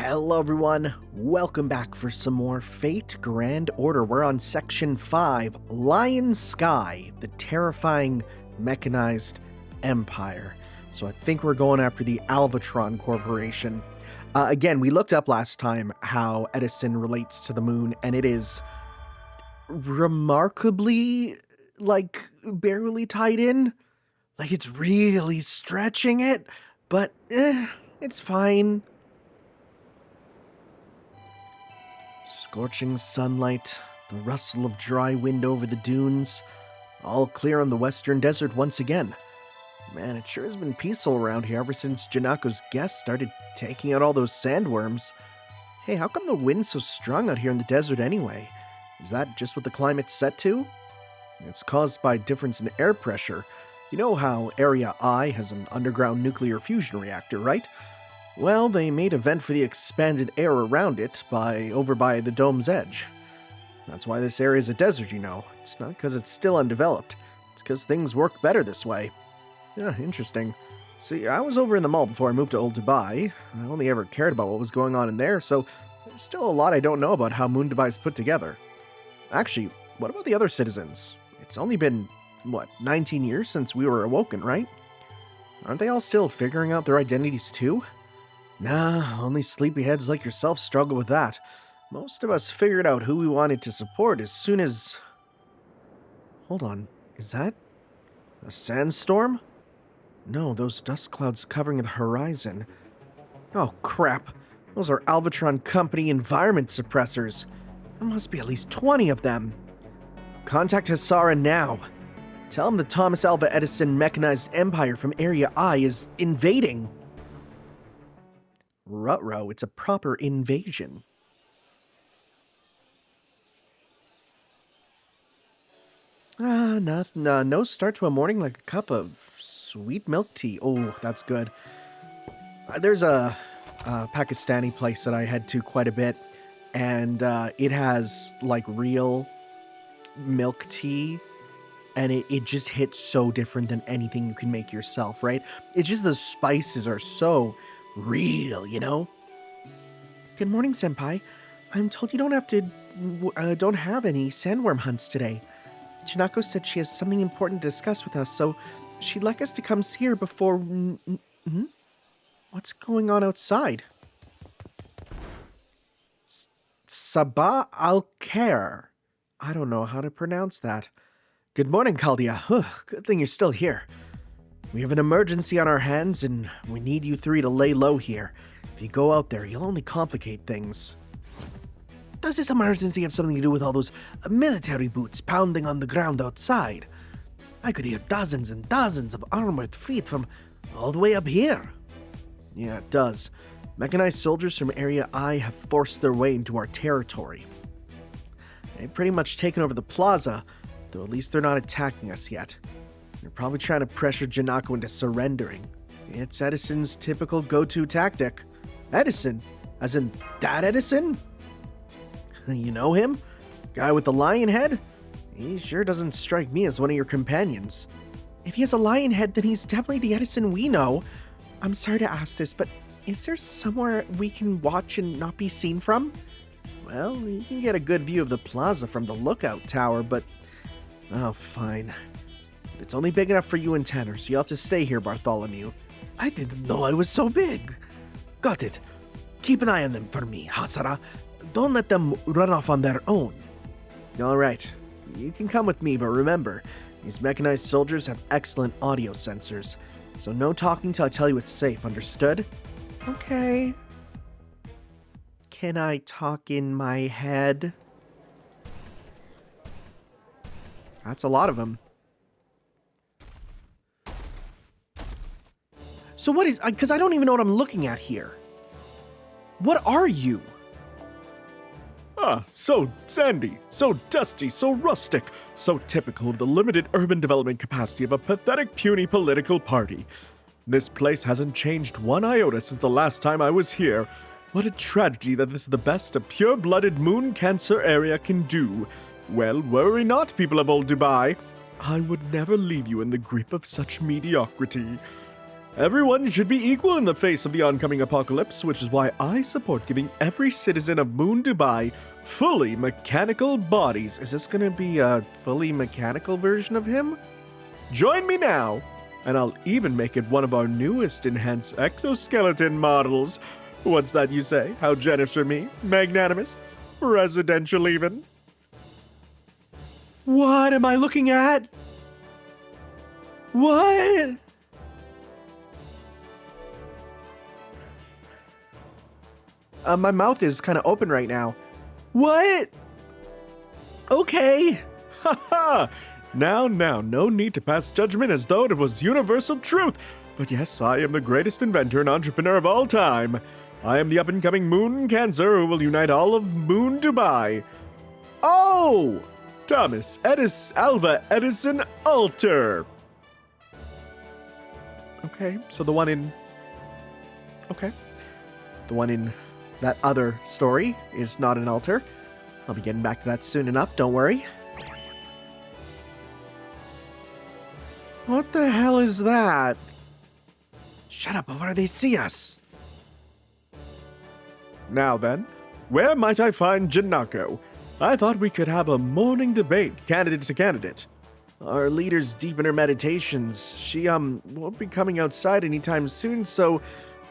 Hello everyone, welcome back for some more Fate Grand Order. We're on Section 5, Lion Sky, the terrifying mechanized empire. So I think we're going after the Alvatron Corporation. Again, we looked up last time how Edison relates to the moon, and it is remarkably, barely tied in. Like, it's really stretching it, but it's fine. Scorching sunlight, the rustle of dry wind over the dunes, all clear on the western desert once again. Man, it sure has been peaceful around here ever since Janako's guests started taking out all those sandworms. Hey, how come the wind's so strong out here in the desert anyway? Is that just what the climate's set to? It's caused by difference in air pressure. You know how Area I has an underground nuclear fusion reactor, right? Well, they made a vent for the expanded air around it over by the dome's edge. That's why this area is a desert, you know. It's not because it's still undeveloped. It's because things work better this way. Yeah, interesting. See, I was over in the mall before I moved to Old Dubai. I only ever cared about what was going on in there, so there's still a lot I don't know about how Moon Dubai is put together. Actually, what about the other citizens? It's only been, 19 years since we were awoken, right? Aren't they all still figuring out their identities too? Nah, only sleepyheads like yourself struggle with that. Most of us figured out who we wanted to support as soon as... Hold on, is that a sandstorm? No, those dust clouds covering the horizon. Oh crap, those are Alvatron Company environment suppressors. There must be at least 20 of them. Contact Hasara now. Tell him the Thomas Alva Edison mechanized empire from Area I is invading. Ruh-roh, it's a proper invasion. No start to a morning like a cup of sweet milk tea. Oh, that's good. There's a Pakistani place that I head to quite a bit, and it has, real milk tea, and it just hits so different than anything you can make yourself, right? It's just the spices are so real, you know? Good morning, Senpai. I'm told you don't have any sandworm hunts today. Janako said she has something important to discuss with us, so she'd like us to come see her before... What's going on outside? Sabah al-Khair. I don't know how to pronounce that. Good morning, Kaldia. Good thing you're still here. We have an emergency on our hands, and we need you three to lay low here. If you go out there, you'll only complicate things. Does this emergency have something to do with all those military boots pounding on the ground outside? I could hear dozens and dozens of armored feet from all the way up here. Yeah, it does. Mechanized soldiers from Area I have forced their way into our territory. They've pretty much taken over the plaza, though at least they're not attacking us yet. They're probably trying to pressure Janako into surrendering. It's Edison's typical go-to tactic. Edison? As in that Edison? You know him? Guy with the lion head? He sure doesn't strike me as one of your companions. If he has a lion head, then he's definitely the Edison we know. I'm sorry to ask this, but is there somewhere we can watch and not be seen from? Well, you can get a good view of the plaza from the lookout tower, but... Oh, fine. It's only big enough for you and Tanner, so you'll have to stay here, Bartholomew. I didn't know I was so big. Got it. Keep an eye on them for me, Hasara. Don't let them run off on their own. All right. You can come with me, but remember, these mechanized soldiers have excellent audio sensors, so no talking till I tell you it's safe, understood? Okay. Can I talk in my head? That's a lot of them. So what is... Because I don't even know what I'm looking at here. What are you? So sandy, so dusty, so rustic, so typical of the limited urban development capacity of a pathetic, puny political party. This place hasn't changed one iota since the last time I was here. What a tragedy that this is the best a pure-blooded moon cancer area can do. Well, worry not, people of Old Dubai. I would never leave you in the grip of such mediocrity. Everyone should be equal in the face of the oncoming apocalypse, which is why I support giving every citizen of Moon Dubai fully mechanical bodies. Is this gonna be a fully mechanical version of him? Join me now, and I'll even make it one of our newest enhanced exoskeleton models. What's that you say? How generous for me? Magnanimous? Residential even? What am I looking at? What? My mouth is kind of open right now. What? Okay. Ha ha! Now, no need to pass judgment as though it was universal truth. But yes, I am the greatest inventor and entrepreneur of all time. I am the up-and-coming Moon Cancer who will unite all of Moon Dubai. Oh! Thomas Alva Edison Alter. Okay, so the one in... Okay. The one in that other story is not an altar. I'll be getting back to that soon enough, don't worry. What the hell is that? Shut up before they see us. Now then, where might I find Janako? I thought we could have a morning debate, candidate to candidate. Our leader's deep in her meditations. She, won't be coming outside anytime soon, so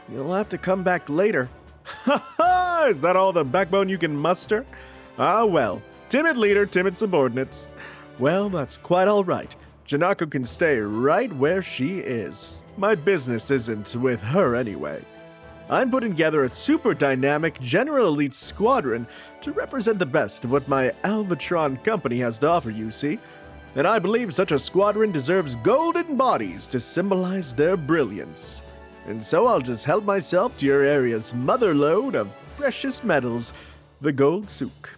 you'll have to come back later. Ha ha! Is that all the backbone you can muster? Ah well, timid leader, timid subordinates. Well, that's quite all right. Janako can stay right where she is. My business isn't with her anyway. I'm putting together a super dynamic general elite squadron to represent the best of what my Alvatron company has to offer, you see. And I believe such a squadron deserves golden bodies to symbolize their brilliance. And so I'll just help myself to your area's mother lode of precious metals, the gold souk.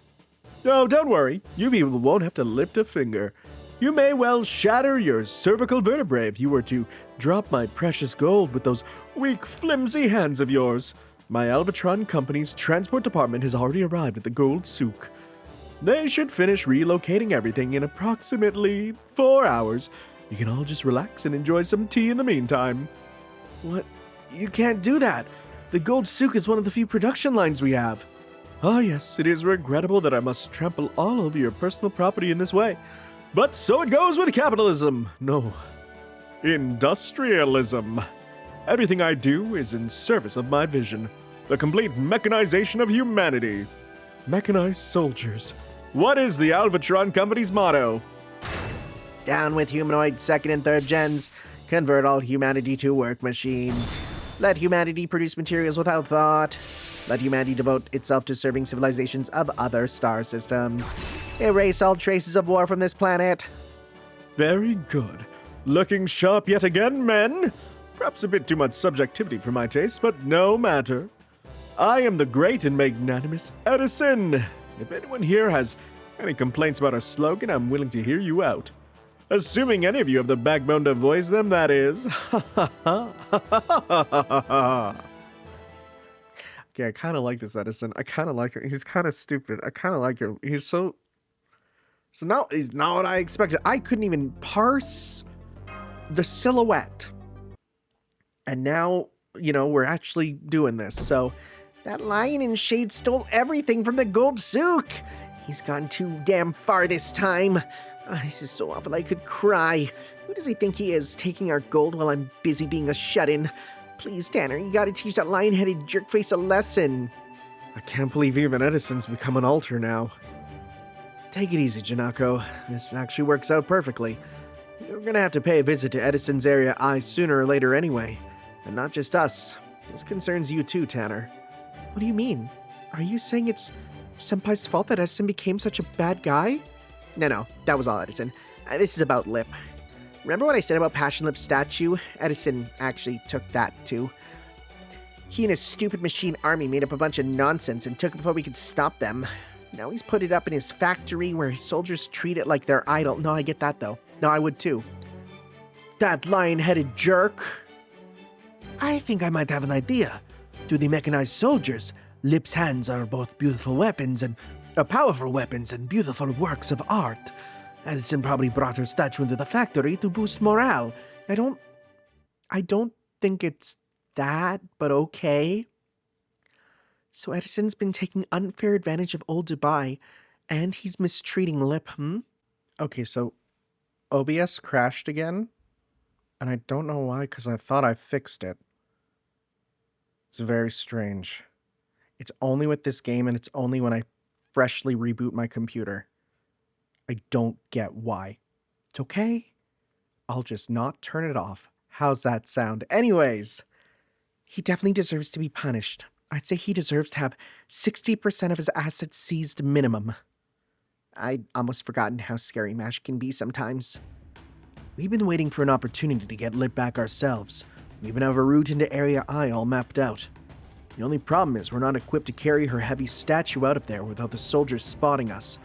Oh, don't worry, you people won't have to lift a finger. You may well shatter your cervical vertebrae if you were to drop my precious gold with those weak, flimsy hands of yours. My Alvatron company's transport department has already arrived at the gold souk. They should finish relocating everything in approximately 4 hours. You can all just relax and enjoy some tea in the meantime. What? You can't do that. The gold souk is one of the few production lines we have. Ah yes, it is regrettable that I must trample all over your personal property in this way. But so it goes with capitalism. No, industrialism. Everything I do is in service of my vision. The complete mechanization of humanity. Mechanized soldiers. What is the Alvatron Company's motto? Down with humanoid second and third gens. Convert all humanity to work machines. Let humanity produce materials without thought. Let humanity devote itself to serving civilizations of other star systems. Erase all traces of war from this planet. Very good. Looking sharp yet again, men? Perhaps a bit too much subjectivity for my taste, but no matter. I am the great and magnanimous Edison. If anyone here has any complaints about our slogan, I'm willing to hear you out. Assuming any of you have the backbone to voice them, that is. Okay, I kind of like this Edison. I kind of like him. He's kind of stupid. I kind of like him. He's so now he's not what I expected. I couldn't even parse the silhouette. And now, we're actually doing this. So that lion in shade stole everything from the gold souk. He's gone too damn far this time. This is so awful I could cry. Who does he think he is, taking our gold while I'm busy being a shut-in? Please, Tanner, you gotta teach that lion-headed jerkface a lesson. I can't believe even Edison's become an altar now. Take it easy, Janako. This actually works out perfectly. You're gonna have to pay a visit to Edison's area sooner or later anyway. And not just us. This concerns you too, Tanner. What do you mean? Are you saying it's Senpai's fault that Edison became such a bad guy? No, that was all Edison. This is about Lip. Remember what I said about Passion Lip's statue? Edison actually took that too. He and his stupid machine army made up a bunch of nonsense and took it before we could stop them. Now he's put it up in his factory where his soldiers treat it like their idol. No, I get that though. No, I would too. That lion-headed jerk. I think I might have an idea. To the mechanized soldiers, Lip's hands are both beautiful weapons and powerful weapons and beautiful works of art. Edison probably brought her statue into the factory to boost morale. I don't think it's that, but okay. So Edison's been taking unfair advantage of old Dubai, and he's mistreating Lip, Okay, so OBS crashed again, and I don't know why, because I thought I fixed it. It's very strange. It's only with this game, and it's only when I freshly reboot my computer. I don't get why. It's okay. I'll just not turn it off. How's that sound? Anyways, he definitely deserves to be punished. I'd say he deserves to have 60% of his assets seized minimum. I'd almost forgotten how scary MASH can be sometimes. We've been waiting for an opportunity to get Lip back ourselves. We even have a route into Area I all mapped out. The only problem is we're not equipped to carry her heavy statue out of there without the soldiers spotting us.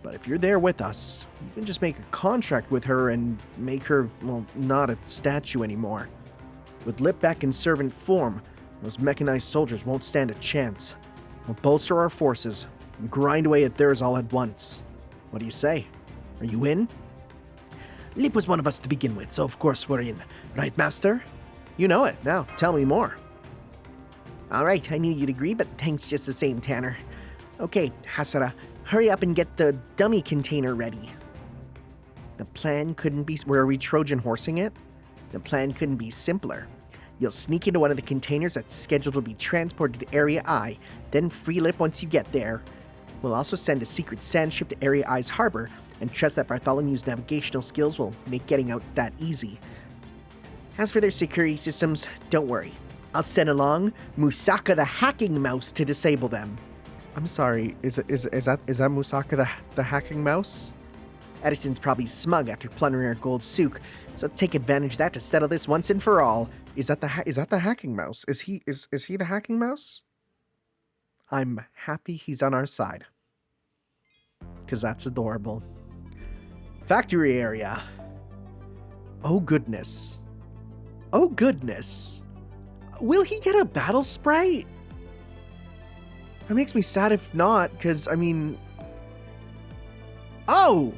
But if you're there with us, you can just make a contract with her and make her, well, not a statue anymore. With Lip back in servant form, those mechanized soldiers won't stand a chance. We'll bolster our forces and grind away at theirs all at once. What do you say? Are you in? Lip was one of us to begin with, so of course we're in. Right, Master? You know it. Now, tell me more. Alright, I knew you'd agree, but thanks just the same, Tanner. Okay, Hasara, hurry up and get the dummy container ready. The plan couldn't be... Were we Trojan horsing it? The plan couldn't be simpler. You'll sneak into one of the containers that's scheduled to be transported to Area I, then free Lip once you get there. We'll also send a secret sand ship to Area I's harbor, and trust that Bartholomew's navigational skills will make getting out that easy. As for their security systems, don't worry. I'll send along Musaka the hacking mouse to disable them. I'm sorry, is that Musaka the hacking mouse? Edison's probably smug after plundering our gold souk, so let's take advantage of that to settle this once and for all. Is that the hacking mouse? Is he the hacking mouse? I'm happy he's on our side. Because that's adorable. Factory area. Oh goodness. Oh goodness. Will he get a battle spray? That makes me sad if not, because, I mean... Oh!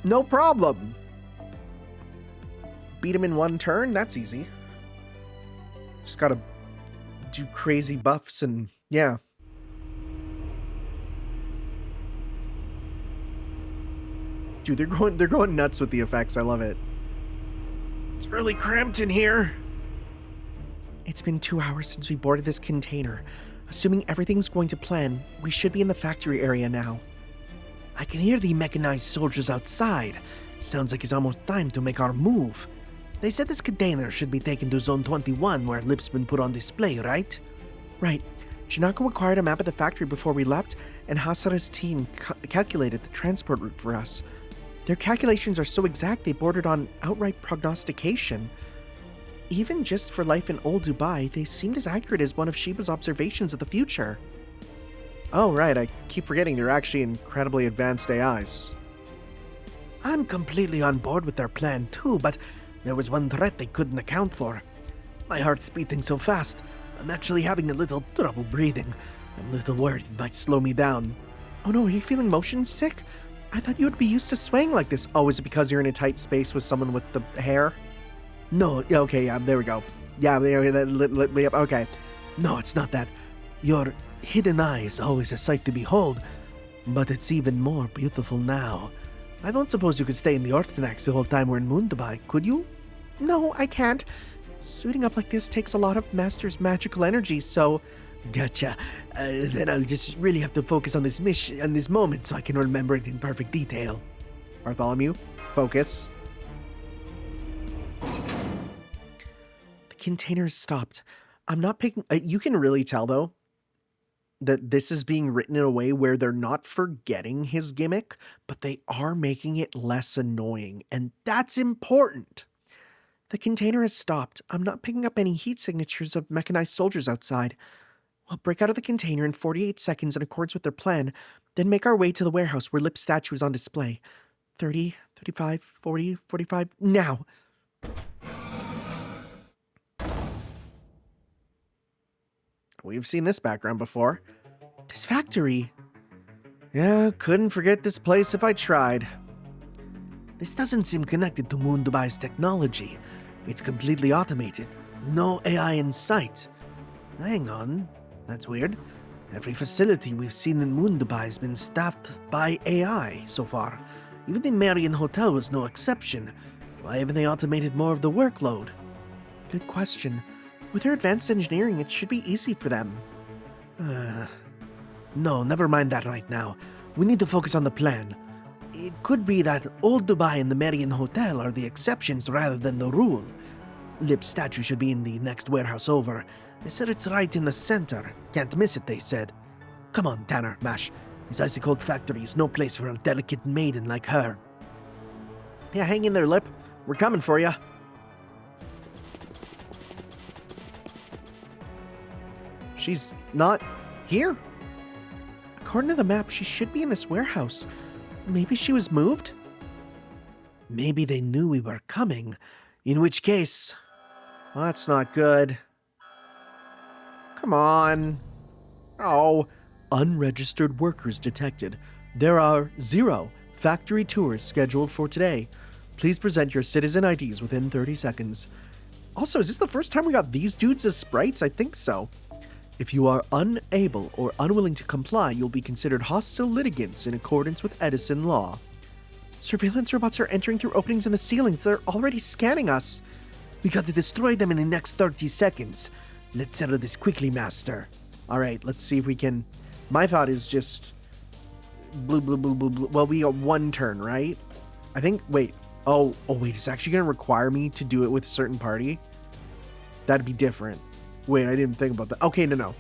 No problem. Beat him in one turn? That's easy. Just gotta do crazy buffs and... yeah. Dude, they're going nuts with the effects. I love it. It's really cramped in here. It's been 2 hours since we boarded this container. Assuming everything's going to plan, we should be in the factory area now. I can hear the mechanized soldiers outside. Sounds like it's almost time to make our move. They said this container should be taken to Zone 21 where Lip's been put on display, right? Right. Jinako required a map of the factory before we left, and Hasara's team calculated the transport route for us. Their calculations are so exact they bordered on outright prognostication. Even just for life in old Dubai, they seemed as accurate as one of Shiba's observations of the future. Oh right, I keep forgetting they're actually incredibly advanced AIs. I'm completely on board with their plan too, but there was one threat they couldn't account for. My heart's beating so fast, I'm actually having a little trouble breathing. I'm a little worried it might slow me down. Oh no, are you feeling motion sick? I thought you would be used to swaying like this. Oh, is it because you're in a tight space with someone with the hair? No, okay, yeah, there we go. Yeah, okay. No, it's not that. Your hidden eye is always a sight to behold, but it's even more beautiful now. I don't suppose you could stay in the Orthonax the whole time we're in Moon Dubai, could you? No, I can't. Suiting up like this takes a lot of Master's magical energy, so... Gotcha. Then I'll just really have to focus on this mission, on this moment, so I can remember it in perfect detail. Bartholomew, focus. The container is stopped. I'm not picking... you can really tell, though, that this is being written in a way where they're not forgetting his gimmick, but they are making it less annoying, and that's important. The container has stopped. I'm not picking up any heat signatures of mechanized soldiers outside. We'll break out of the container in 48 seconds in accordance with their plan, then make our way to the warehouse where Lip's statue is on display. 30, 35, 40, 45, now! We've seen this background before. This factory. Yeah, couldn't forget this place if I tried. This doesn't seem connected to Moon Dubai's technology. It's completely automated. No AI in sight. Hang on. That's weird. Every facility we've seen in Moon Dubai has been staffed by AI so far. Even the Marion Hotel was no exception. Why haven't they automated more of the workload? Good question. With their advanced engineering, it should be easy for them. No, never mind that right now. We need to focus on the plan. It could be that Old Dubai and the Marion Hotel are the exceptions rather than the rule. Lip's statue should be in the next warehouse over. They said it's right in the center. Can't miss it, they said. Come on, Tanner, Mash. This icy cold factory is no place for a delicate maiden like her. Yeah, hang in there, Lip. We're coming for you. She's not here? According to the map, she should be in this warehouse. Maybe she was moved? Maybe they knew we were coming. In which case... Well, that's not good. Come on. Oh. Unregistered workers detected. There are 0 factory tours scheduled for today. Please present your citizen IDs within 30 seconds. Also, is this the first time we got these dudes as sprites? I think so. If you are unable or unwilling to comply, you'll be considered hostile litigants in accordance with Edison law. Surveillance robots are entering through openings in the ceilings. They're already scanning us. We got to destroy them in the next 30 seconds. Let's settle this quickly, Master. All right, let's see if we can... My thought is just... Blue. Well, we got one turn, right? I think... Wait. Oh, wait. It's actually going to require me to do it with a certain party? That'd be different. Wait, I didn't think about that. Okay, no.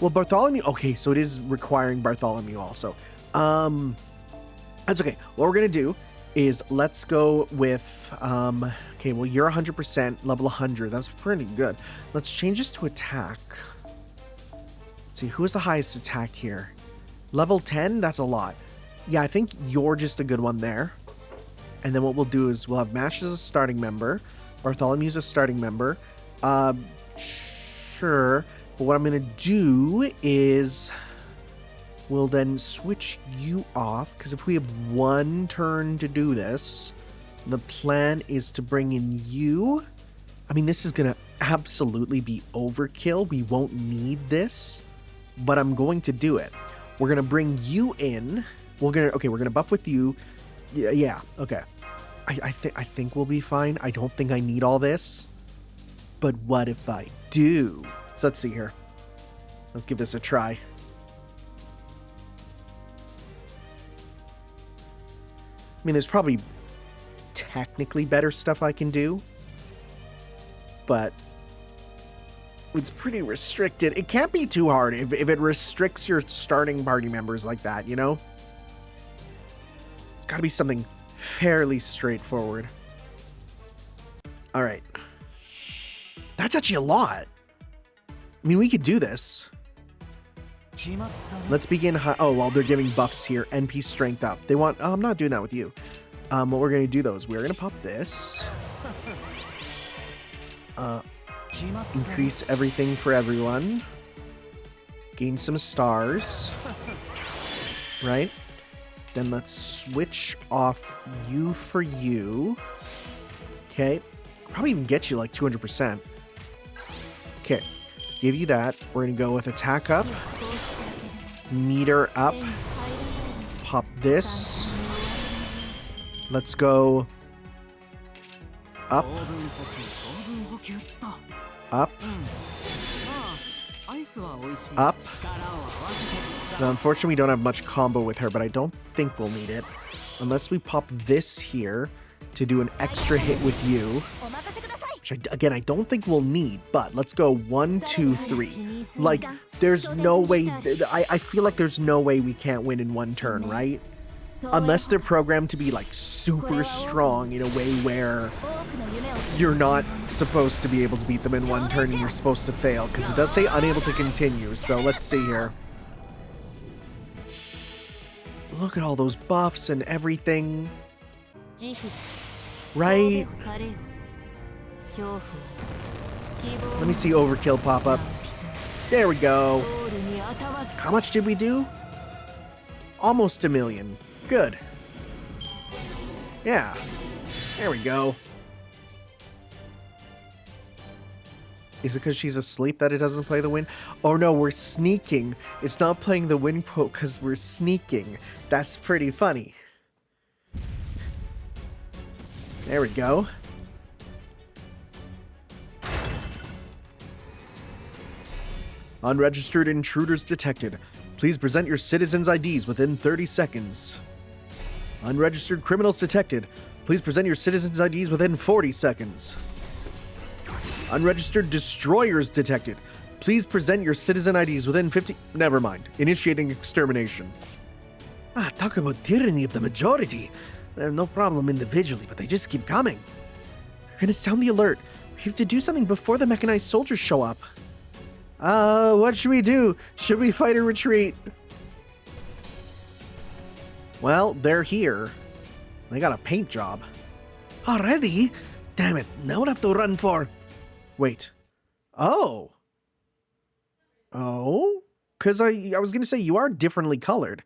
Well, Bartholomew... Okay, so it is requiring Bartholomew also. That's okay. What we're going to do is let's go with... Okay, well, you're 100%, level 100. That's pretty good. Let's change this to attack. Let's see, who is the highest attack here? Level 10? That's a lot. Yeah, I think you're just a good one there. And then what we'll do is we'll have Mash as a starting member. Bartholomew's a starting member. Sure. But what I'm going to do is... We'll then switch you off, because if we have one turn to do this, the plan is to bring in you. I mean, this is going to absolutely be overkill. We won't need this, but I'm going to do it. We're going to bring you in. We're going to buff with you. Yeah, okay. I think we'll be fine. I don't think I need all this, but what if I do? So let's see here. Let's give this a try. I mean, there's probably technically better stuff I can do, but it's pretty restricted. It can't be too hard if it restricts your starting party members like that, you know? It's got to be something fairly straightforward. All right. That's actually a lot. I mean, we could do this. Let's begin high. Oh, well, they're giving buffs here. NP strength up. They want... Oh, I'm not doing that with you. What we're going to do, though, is we're going to pop this. Increase everything for everyone. Gain some stars. Right? Then let's switch off you for you. Okay. Probably even get you like 200%. Okay. Give you that. We're going to go with attack up. Meter up. Pop this. Let's go up. Up. Up. Now, unfortunately, we don't have much combo with her, but I don't think we'll need it. Unless we pop this here to do an extra hit with you. Which, again, I don't think we'll need, but let's go 1, 2, 3. Like, there's no way... I feel like there's no way we can't win in one turn, right? Unless they're programmed to be, like, super strong in a way where you're not supposed to be able to beat them in one turn and you're supposed to fail. Because it does say unable to continue, so let's see here. Look at all those buffs and everything. Right? Let me see Overkill pop up. There we go. How much did we do? Almost 1 million. Good. Yeah. There we go. Is it because she's asleep that it doesn't play the wind? Oh no, we're sneaking. It's not playing the wind quote because we're sneaking. That's pretty funny. There we go. Unregistered intruders detected. Please present your citizens' IDs within 30 seconds. Unregistered criminals detected. Please present your citizens' IDs within 40 seconds. Unregistered destroyers detected. Please present your citizen IDs within 50... Never mind. Initiating extermination. Talk about tyranny of the majority. They're no problem individually, but they just keep coming. We're gonna sound the alert. We have to do something before the mechanized soldiers show up. What should we do? Should we fight or retreat? Well, they're here. They got a paint job. Already? Damn it, now we'll have to run for... Wait. Oh. Because I was going to say, you are differently colored.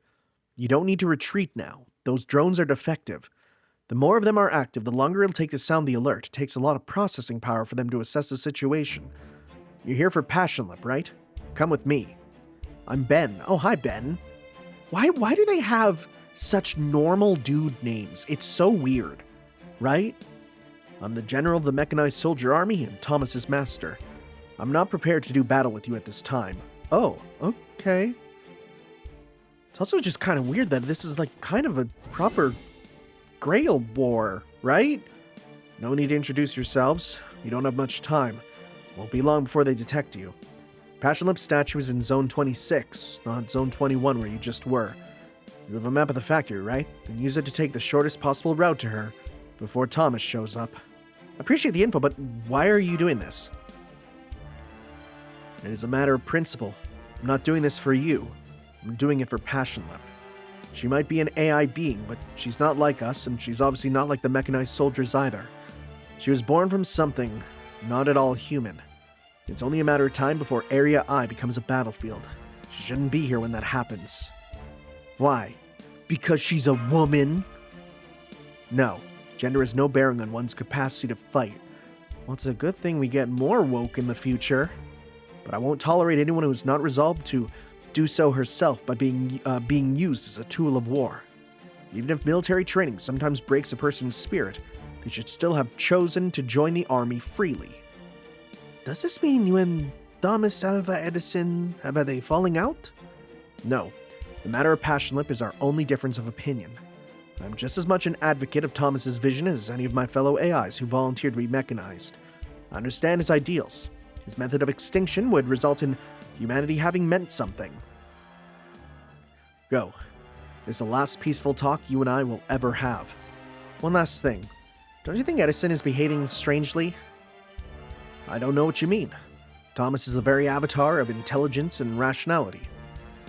You don't need to retreat now. Those drones are defective. The more of them are active, the longer it'll take to sound the alert. It takes a lot of processing power for them to assess the situation. You're here for Passion Lip, right? Come with me. I'm Ben. Oh, hi, Ben. Why do they have such normal dude names? It's so weird, right? I'm the general of the mechanized soldier army and Thomas's master. I'm not prepared to do battle with you at this time. Oh, okay. It's also just kind of weird that this is like kind of a proper Grail war, right? No need to introduce yourselves. You don't have much time. Won't be long before they detect you. Passion Lip's statue is in Zone 26, not Zone 21 where you just were. You have a map of the factory, right? Then use it to take the shortest possible route to her before Thomas shows up. I appreciate the info, but why are you doing this? It is a matter of principle. I'm not doing this for you. I'm doing it for Passion Lip. She might be an AI being, but she's not like us, and she's obviously not like the mechanized soldiers either. She was born from something not at all human. It's only a matter of time before Area I becomes a battlefield. She shouldn't be here when that happens. Why? Because she's a woman? No. Gender has no bearing on one's capacity to fight. Well, it's a good thing we get more woke in the future. But I won't tolerate anyone who is not resolved to do so herself by being used as a tool of war. Even if military training sometimes breaks a person's spirit, they should still have chosen to join the army freely. Does this mean you and Thomas Alva Edison have a falling out? No. The matter of Passion Lip is our only difference of opinion. I'm just as much an advocate of Thomas's vision as any of my fellow AIs who volunteered to be mechanized. I understand his ideals. His method of extinction would result in humanity having meant something. Go. This is the last peaceful talk you and I will ever have. One last thing. Don't you think Edison is behaving strangely? I don't know what you mean. Thomas is the very avatar of intelligence and rationality.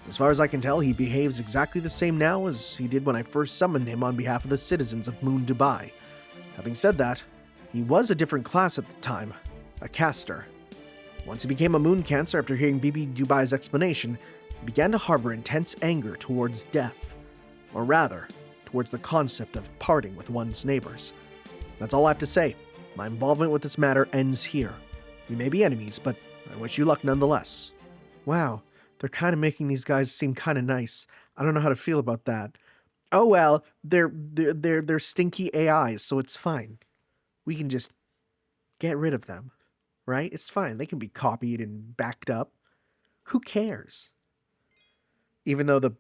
As far as I can tell, he behaves exactly the same now as he did when I first summoned him on behalf of the citizens of Moon Dubai. Having said that, he was a different class at the time, a caster. Once he became a Moon Cancer after hearing BB Dubai's explanation, he began to harbor intense anger towards death. Or rather, towards the concept of parting with one's neighbors. That's all I have to say. My involvement with this matter ends here. We may be enemies, but I wish you luck nonetheless. Wow. They're kind of making these guys seem kind of nice. I don't know how to feel about that. Oh well, they're stinky AIs, so it's fine. We can just get rid of them, right? It's fine. They can be copied and backed up. Who cares? Even though the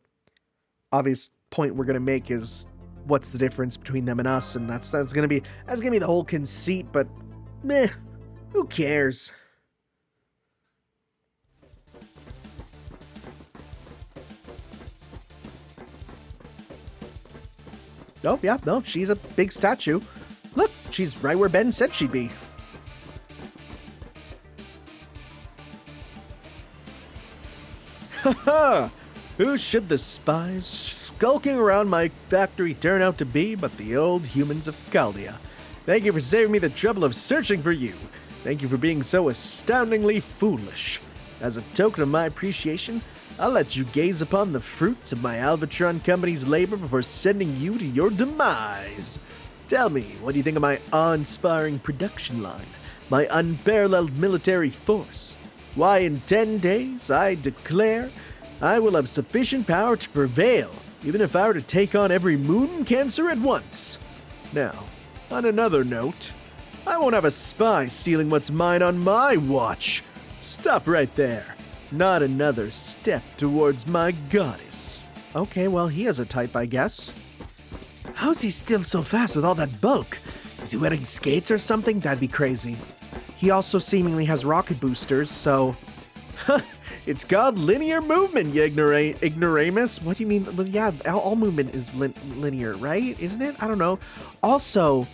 obvious point we're gonna make is what's the difference between them and us, and that's gonna be the whole conceit. But meh, who cares? Oh, yeah, no, she's a big statue. Look, she's right where Ben said she'd be. Haha! Who should the spies skulking around my factory turn out to be but the old humans of Chaldea? Thank you for saving me the trouble of searching for you. Thank you for being so astoundingly foolish. As a token of my appreciation, I'll let you gaze upon the fruits of my Albatron Company's labor before sending you to your demise. Tell me, what do you think of my awe-inspiring production line? my unparalleled military force. Why, in 10 days, I declare I will have sufficient power to prevail, even if I were to take on every moon cancer at once. Now, on another note, I won't have a spy stealing what's mine on my watch. Stop right there. Not another step towards my goddess. Okay, well, he has a type, I guess. How's he still so fast with all that bulk? Is he wearing skates or something? That'd be crazy. He also seemingly has rocket boosters, so... It's called linear movement, you ignoramus. What do you mean? Well, yeah, all movement is linear, right? Isn't it? I don't know. Also,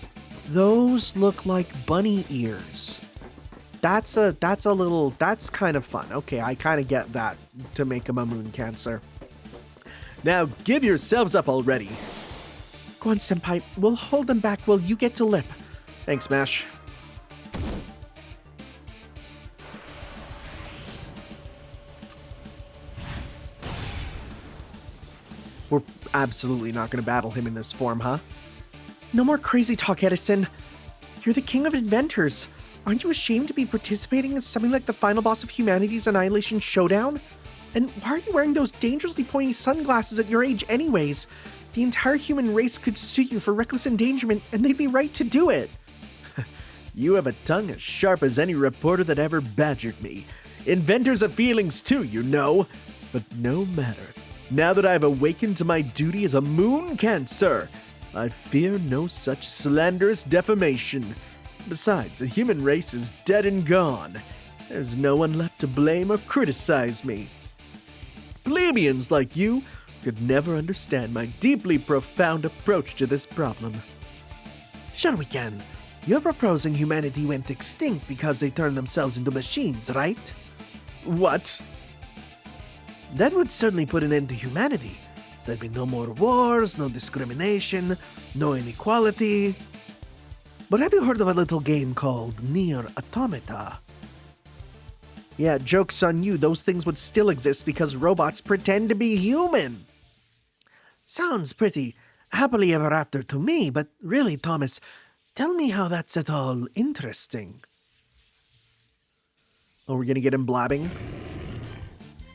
those look like bunny ears. That's kind of fun. Okay, I kind of get that to make him a moon cancer. Now, give yourselves up already. Go on, Senpai. We'll hold them back while you get to Lip. Thanks, Mash. We're absolutely not going to battle him in this form, huh? No more crazy talk, Edison. You're the king of inventors. Aren't you ashamed to be participating in something like the final boss of humanity's Annihilation Showdown? And why are you wearing those dangerously pointy sunglasses at your age anyways? The entire human race could sue you for reckless endangerment, and they'd be right to do it. You have a tongue as sharp as any reporter that ever badgered me. Inventors have feelings too, you know. But no matter. Now that I've awakened to my duty as a moon cancer, I fear no such slanderous defamation. Besides, the human race is dead and gone. There's no one left to blame or criticize me. Plebeians like you could never understand my deeply profound approach to this problem. Sure we can. You're proposing humanity went extinct because they turned themselves into machines, right? What? That would certainly put an end to humanity. There'd be no more wars, no discrimination, no inequality. But have you heard of a little game called Nier Automata? Yeah, joke's on you. Those things would still exist because robots pretend to be human. Sounds pretty happily ever after to me, but really, Thomas, tell me how that's at all interesting. Oh, we're gonna get him blabbing?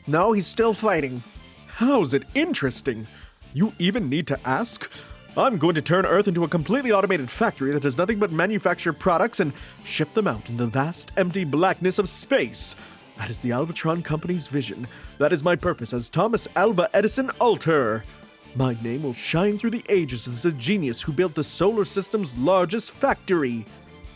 No, he's still fighting. How's it interesting? You even need to ask? I'm going to turn Earth into a completely automated factory that does nothing but manufacture products and ship them out in the vast, empty blackness of space. That is the Alvatron Company's vision. That is my purpose as Thomas Alva Edison Alter. My name will shine through the ages as the genius who built the solar system's largest factory.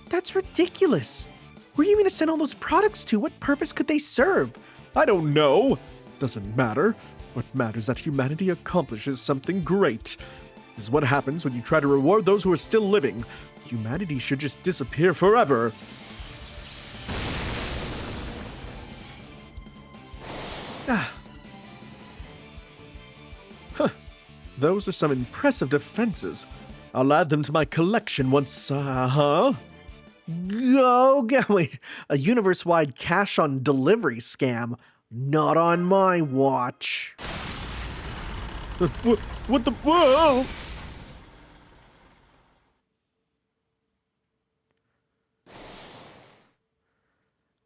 That's ridiculous. Where are you going to send all those products to? What purpose could they serve? I don't know. Doesn't matter. What matters is that humanity accomplishes something great. This is what happens when you try to reward those who are still living. Humanity should just disappear forever. Those are some impressive defenses. I'll add them to my collection once, Wait, a universe-wide cash-on-delivery scam. Not on my watch. What the... Whoa!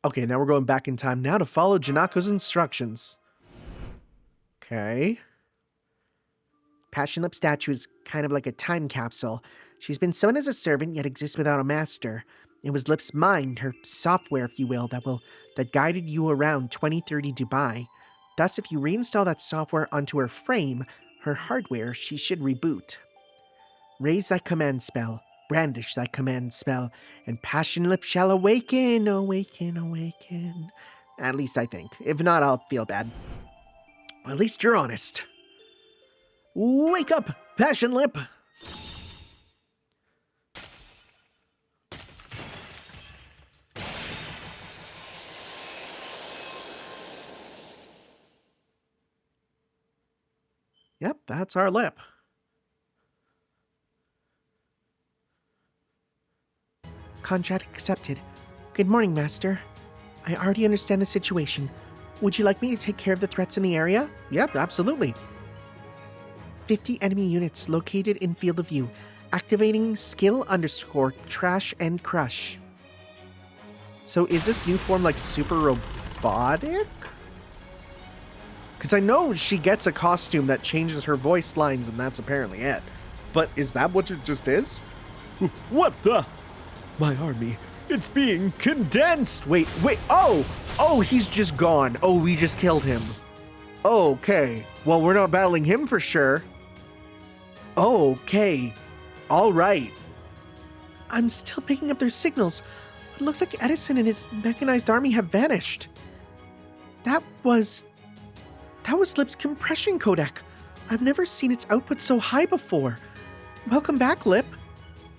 Okay, now we're going back in time now to follow Janako's instructions. Okay. Passion Lip statue is kind of like a time capsule. She's been summoned as a servant, yet exists without a master. It was Lip's mind, her software, if you will, that guided you around 2030 Dubai. Thus, if you reinstall that software onto her frame, her hardware, she should reboot. Raise that command spell, brandish that command spell, and Passion Lip shall awaken, awaken, awaken. At least I think. If not, I'll feel bad. Well, at least you're honest. Wake up, Passion Lip! Yep, that's our Lip. Contract accepted. Good morning, Master. I already understand the situation. Would you like me to take care of the threats in the area? Yep, absolutely. 50 enemy units located in field of view. Activating skill _ trash and crush. So is this new form like super robotic? Because I know she gets a costume that changes her voice lines and that's apparently it. But is that what it just is? What the? My army, it's being condensed! Wait, oh, he's just gone. Oh, we just killed him. Okay, well, we're not battling him for sure. Okay, all right. I'm still picking up their signals. It looks like Edison and his mechanized army have vanished. That was Lip's compression codec. I've never seen its output so high before. Welcome back, Lip.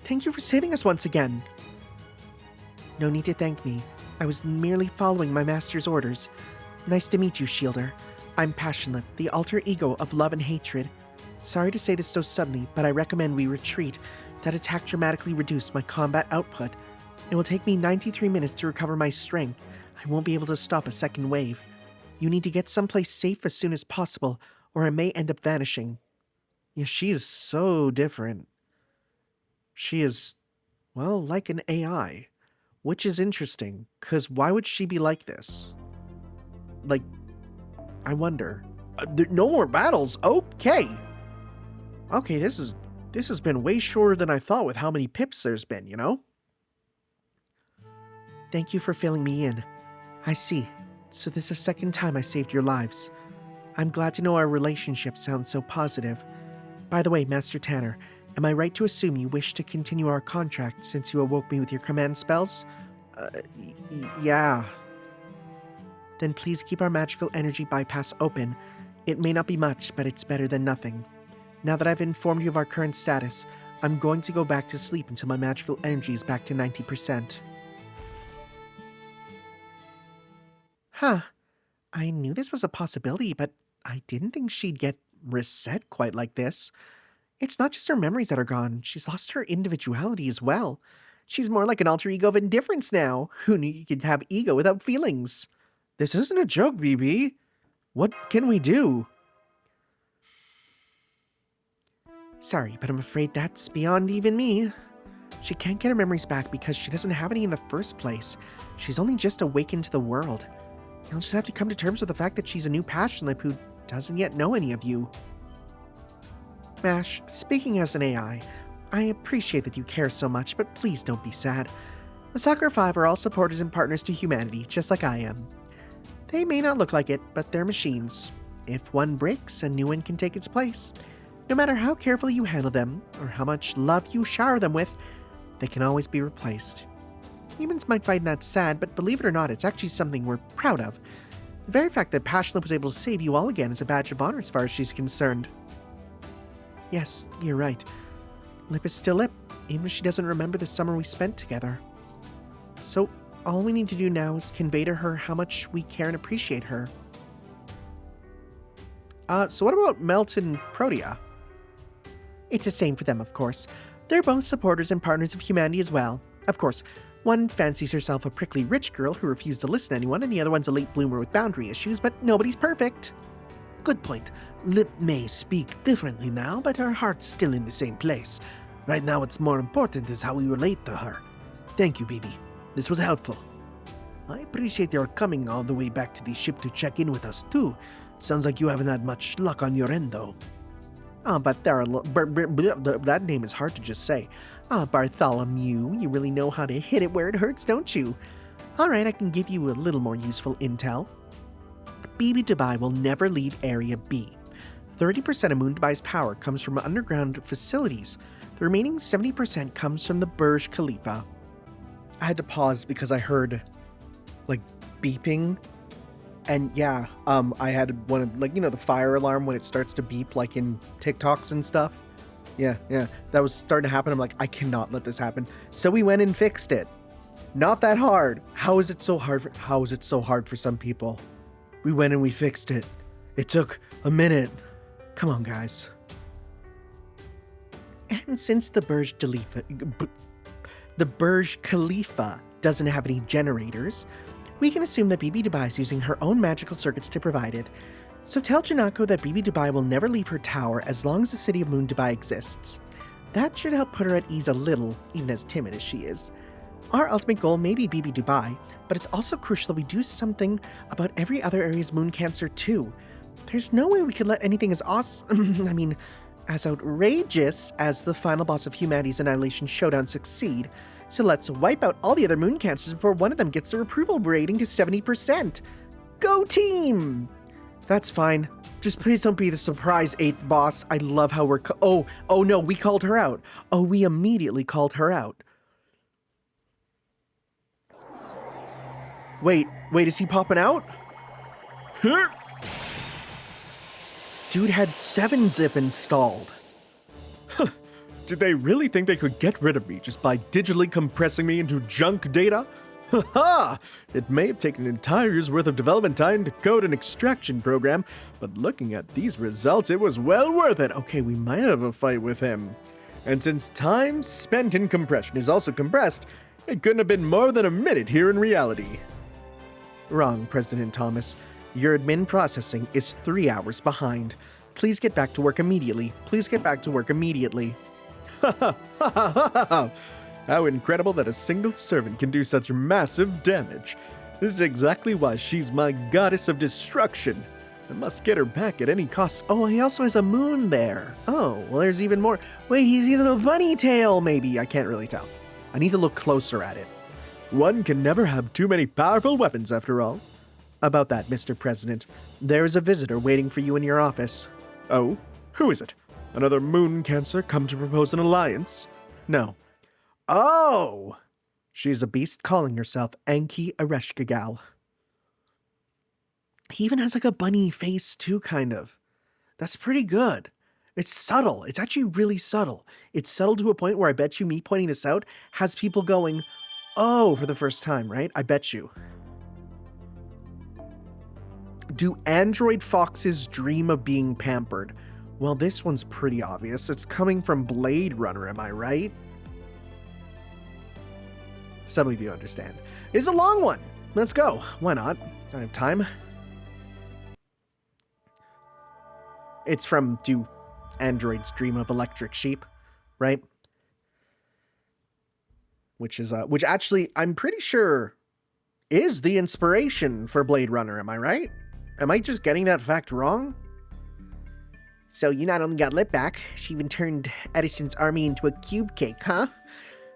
Thank you for saving us once again. No need to thank me. I was merely following my master's orders. Nice to meet you, Shielder. I'm Passionlip, the alter ego of love and hatred. Sorry to say this so suddenly, but I recommend we retreat. That attack dramatically reduced my combat output. It will take me 93 minutes to recover my strength. I won't be able to stop a second wave. You need to get someplace safe as soon as possible, or I may end up vanishing. Yeah, she is so different. She is, well, like an AI. Which is interesting, because why would she be like this? Like, I wonder. No more battles? Okay. Okay, this has been way shorter than I thought with how many pips there's been, you know? Thank you for filling me in. I see. So this is the second time I saved your lives. I'm glad to know our relationship sounds so positive. By the way, Master Tanner, am I right to assume you wish to continue our contract since you awoke me with your command spells? Yeah. Then please keep our magical energy bypass open. It may not be much, but it's better than nothing. Now that I've informed you of our current status, I'm going to go back to sleep until my magical energy is back to 90%. Huh. I knew this was a possibility, but I didn't think she'd get reset quite like this. It's not just her memories that are gone. She's lost her individuality as well. She's more like an alter ego of indifference now. Who knew you could have ego without feelings? This isn't a joke, BB. What can we do? Sorry, but I'm afraid that's beyond even me. She can't get her memories back because she doesn't have any in the first place. She's only just awakened to the world. You'll just have to come to terms with the fact that she's a new Passionlip who doesn't yet know any of you. Mash, speaking as an AI, I appreciate that you care so much, but please don't be sad. The Soccer 5 are all supporters and partners to humanity, just like I am. They may not look like it, but they're machines. If one breaks, a new one can take its place. No matter how carefully you handle them, or how much love you shower them with, they can always be replaced. Humans might find that sad, but believe it or not, it's actually something we're proud of. The very fact that Passionlip was able to save you all again is a badge of honor as far as she's concerned. Yes, you're right. Lip is still Lip, even if she doesn't remember the summer we spent together. So, all we need to do now is convey to her how much we care and appreciate her. So what about Melt and Protea? It's the same for them, of course. They're both supporters and partners of humanity as well. Of course, one fancies herself a prickly rich girl who refused to listen to anyone, and the other one's a late bloomer with boundary issues, but nobody's perfect. Good point. Lip may speak differently now, but her heart's still in the same place. Right now what's more important is how we relate to her. Thank you, BB. This was helpful. I appreciate your coming all the way back to the ship to check in with us, too. Sounds like you haven't had much luck on your end, though. But there are that name is hard to just say. Bartholomew, you really know how to hit it where it hurts, don't you? Alright, I can give you a little more useful intel. BB Dubai will never leave Area B. 30% of Moon Dubai's power comes from underground facilities. The remaining 70% comes from the Burj Khalifa. I had to pause because I heard, like, beeping. And yeah, I had one of, like, you know, the fire alarm when it starts to beep, like in TikToks and stuff. Yeah, that was starting to happen. I'm like, I cannot let this happen. So we went and fixed it. Not that hard. How is it so hard for some people? We went and we fixed it. It took a minute. Come on, guys. And since the Burj Khalifa doesn't have any generators, we can assume that BB Dubai is using her own magical circuits to provide it. So tell Janako that BB Dubai will never leave her tower as long as the city of Moon Dubai exists. That should help put her at ease a little, even as timid as she is. Our ultimate goal may be BB Dubai, but it's also crucial that we do something about every other area's moon cancer too. There's no way we could let anything as awesome, as outrageous as the final boss of humanity's Annihilation Showdown succeed. So let's wipe out all the other moon cancers before one of them gets their approval rating to 70%. Go team! That's fine. Just please don't be the surprise 8th boss. I love how we're oh no, we called her out. Oh, we immediately called her out. Wait, is he popping out? Dude had 7-zip installed. Did they really think they could get rid of me just by digitally compressing me into junk data? Haha! It may have taken an entire year's worth of development time to code an extraction program, but looking at these results, it was well worth it. Okay, we might have a fight with him. And since time spent in compression is also compressed, it couldn't have been more than a minute here in reality. Wrong, President Thomas. Your admin processing is 3 hours behind. Please get back to work immediately. How incredible that a single servant can do such massive damage. This is exactly why she's my goddess of destruction. I must get her back at any cost. Oh, he also has a moon there. Oh, well, there's even more. Wait, he's using a bunny tail, maybe. I can't really tell. I need to look closer at it. One can never have too many powerful weapons, after all. About that, Mr. President, there is a visitor waiting for you in your office. Oh? Who is it? Another moon cancer come to propose an alliance? No. Oh! She's a beast calling herself Anki Ereshkigal. He even has like a bunny face too, kind of. That's pretty good. It's subtle. It's actually really subtle. It's subtle to a point where I bet you me pointing this out has people going, oh, for the first time, right? I bet you. Do android foxes dream of being pampered? Well, this one's pretty obvious. It's coming from Blade Runner, am I right? Some of you understand. It's a long one. Let's go. Why not? I have time. It's from Do Androids Dream of Electric Sheep, right? Which actually, I'm pretty sure is the inspiration for Blade Runner, am I right? Am I just getting that fact wrong? So you not only got Lit back, she even turned Edison's army into a cube cake, huh?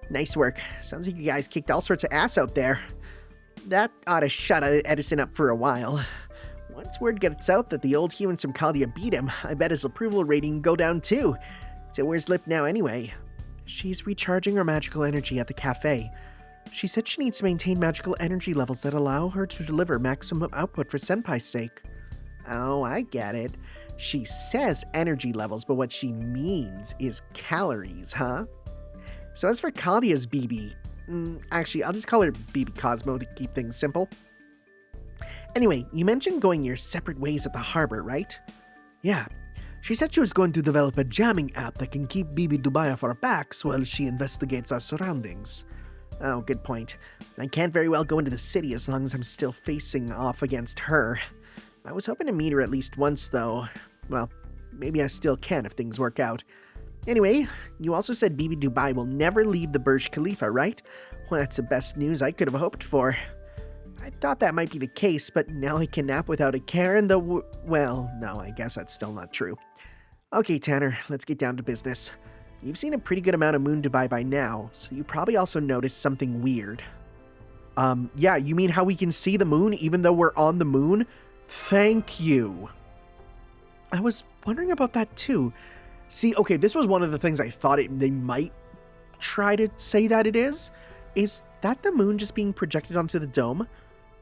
Nice work. Sounds like you guys kicked all sorts of ass out there. That ought to shut Edison up for a while. Once word gets out that the old humans from Chaldea beat him, I bet his approval rating go down too. So where's Lip now anyway? She's recharging her magical energy at the cafe. She said she needs to maintain magical energy levels that allow her to deliver maximum output for Senpai's sake. Oh, I get it. She says energy levels, but what she means is calories, huh? So as for Caldea's BB, actually, I'll just call her BB Cosmo to keep things simple. Anyway, you mentioned going your separate ways at the harbor, right? Yeah. She said she was going to develop a jamming app that can keep BB Dubai off our backs while she investigates our surroundings. Oh, good point. I can't very well go into the city as long as I'm still facing off against her. I was hoping to meet her at least once, though. Well, maybe I still can if things work out. Anyway, you also said BB Dubai will never leave the Burj Khalifa, right? Well, that's the best news I could have hoped for. I thought that might be the case, but now I can nap without a care in the well, no, I guess that's still not true. Okay, Tanner, let's get down to business. You've seen a pretty good amount of Moon Dubai by now, so you probably also noticed something weird. Yeah, you mean how we can see the moon even though we're on the moon? Thank you. I was wondering about that too. See, okay, this was one of the things I thought they might try to say that it is. Is that the moon just being projected onto the dome?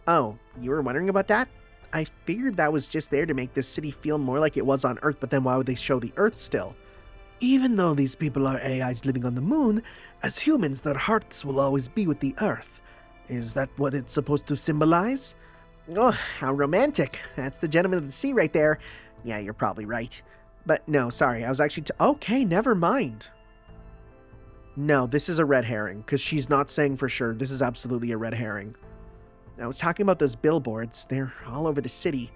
Oh, you were wondering about that? I figured that was just there to make this city feel more like it was on Earth, but then why would they show the Earth still? Even though these people are AIs living on the moon, as humans, their hearts will always be with the Earth. Is that what it's supposed to symbolize? Oh, how romantic. That's the gentleman of the sea right there. Yeah, you're probably right. But no, sorry, I was actually okay, never mind. No, this is a red herring, because she's not saying for sure. This is absolutely a red herring. I was talking about those billboards. They're all over the city.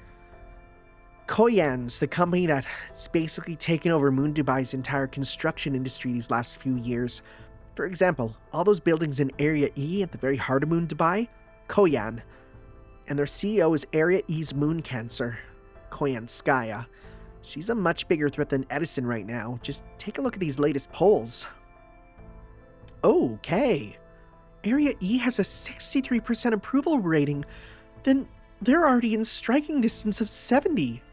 Koyan's, the company that's basically taken over Moon Dubai's entire construction industry these last few years. For example, all those buildings in Area E at the very heart of Moon Dubai, Koyan. And their CEO is Area E's moon cancer, Koyanskaya. She's a much bigger threat than Edison right now. Just take a look at these latest polls. Okay. Area E has a 63% approval rating. Then they're already in striking distance of 70.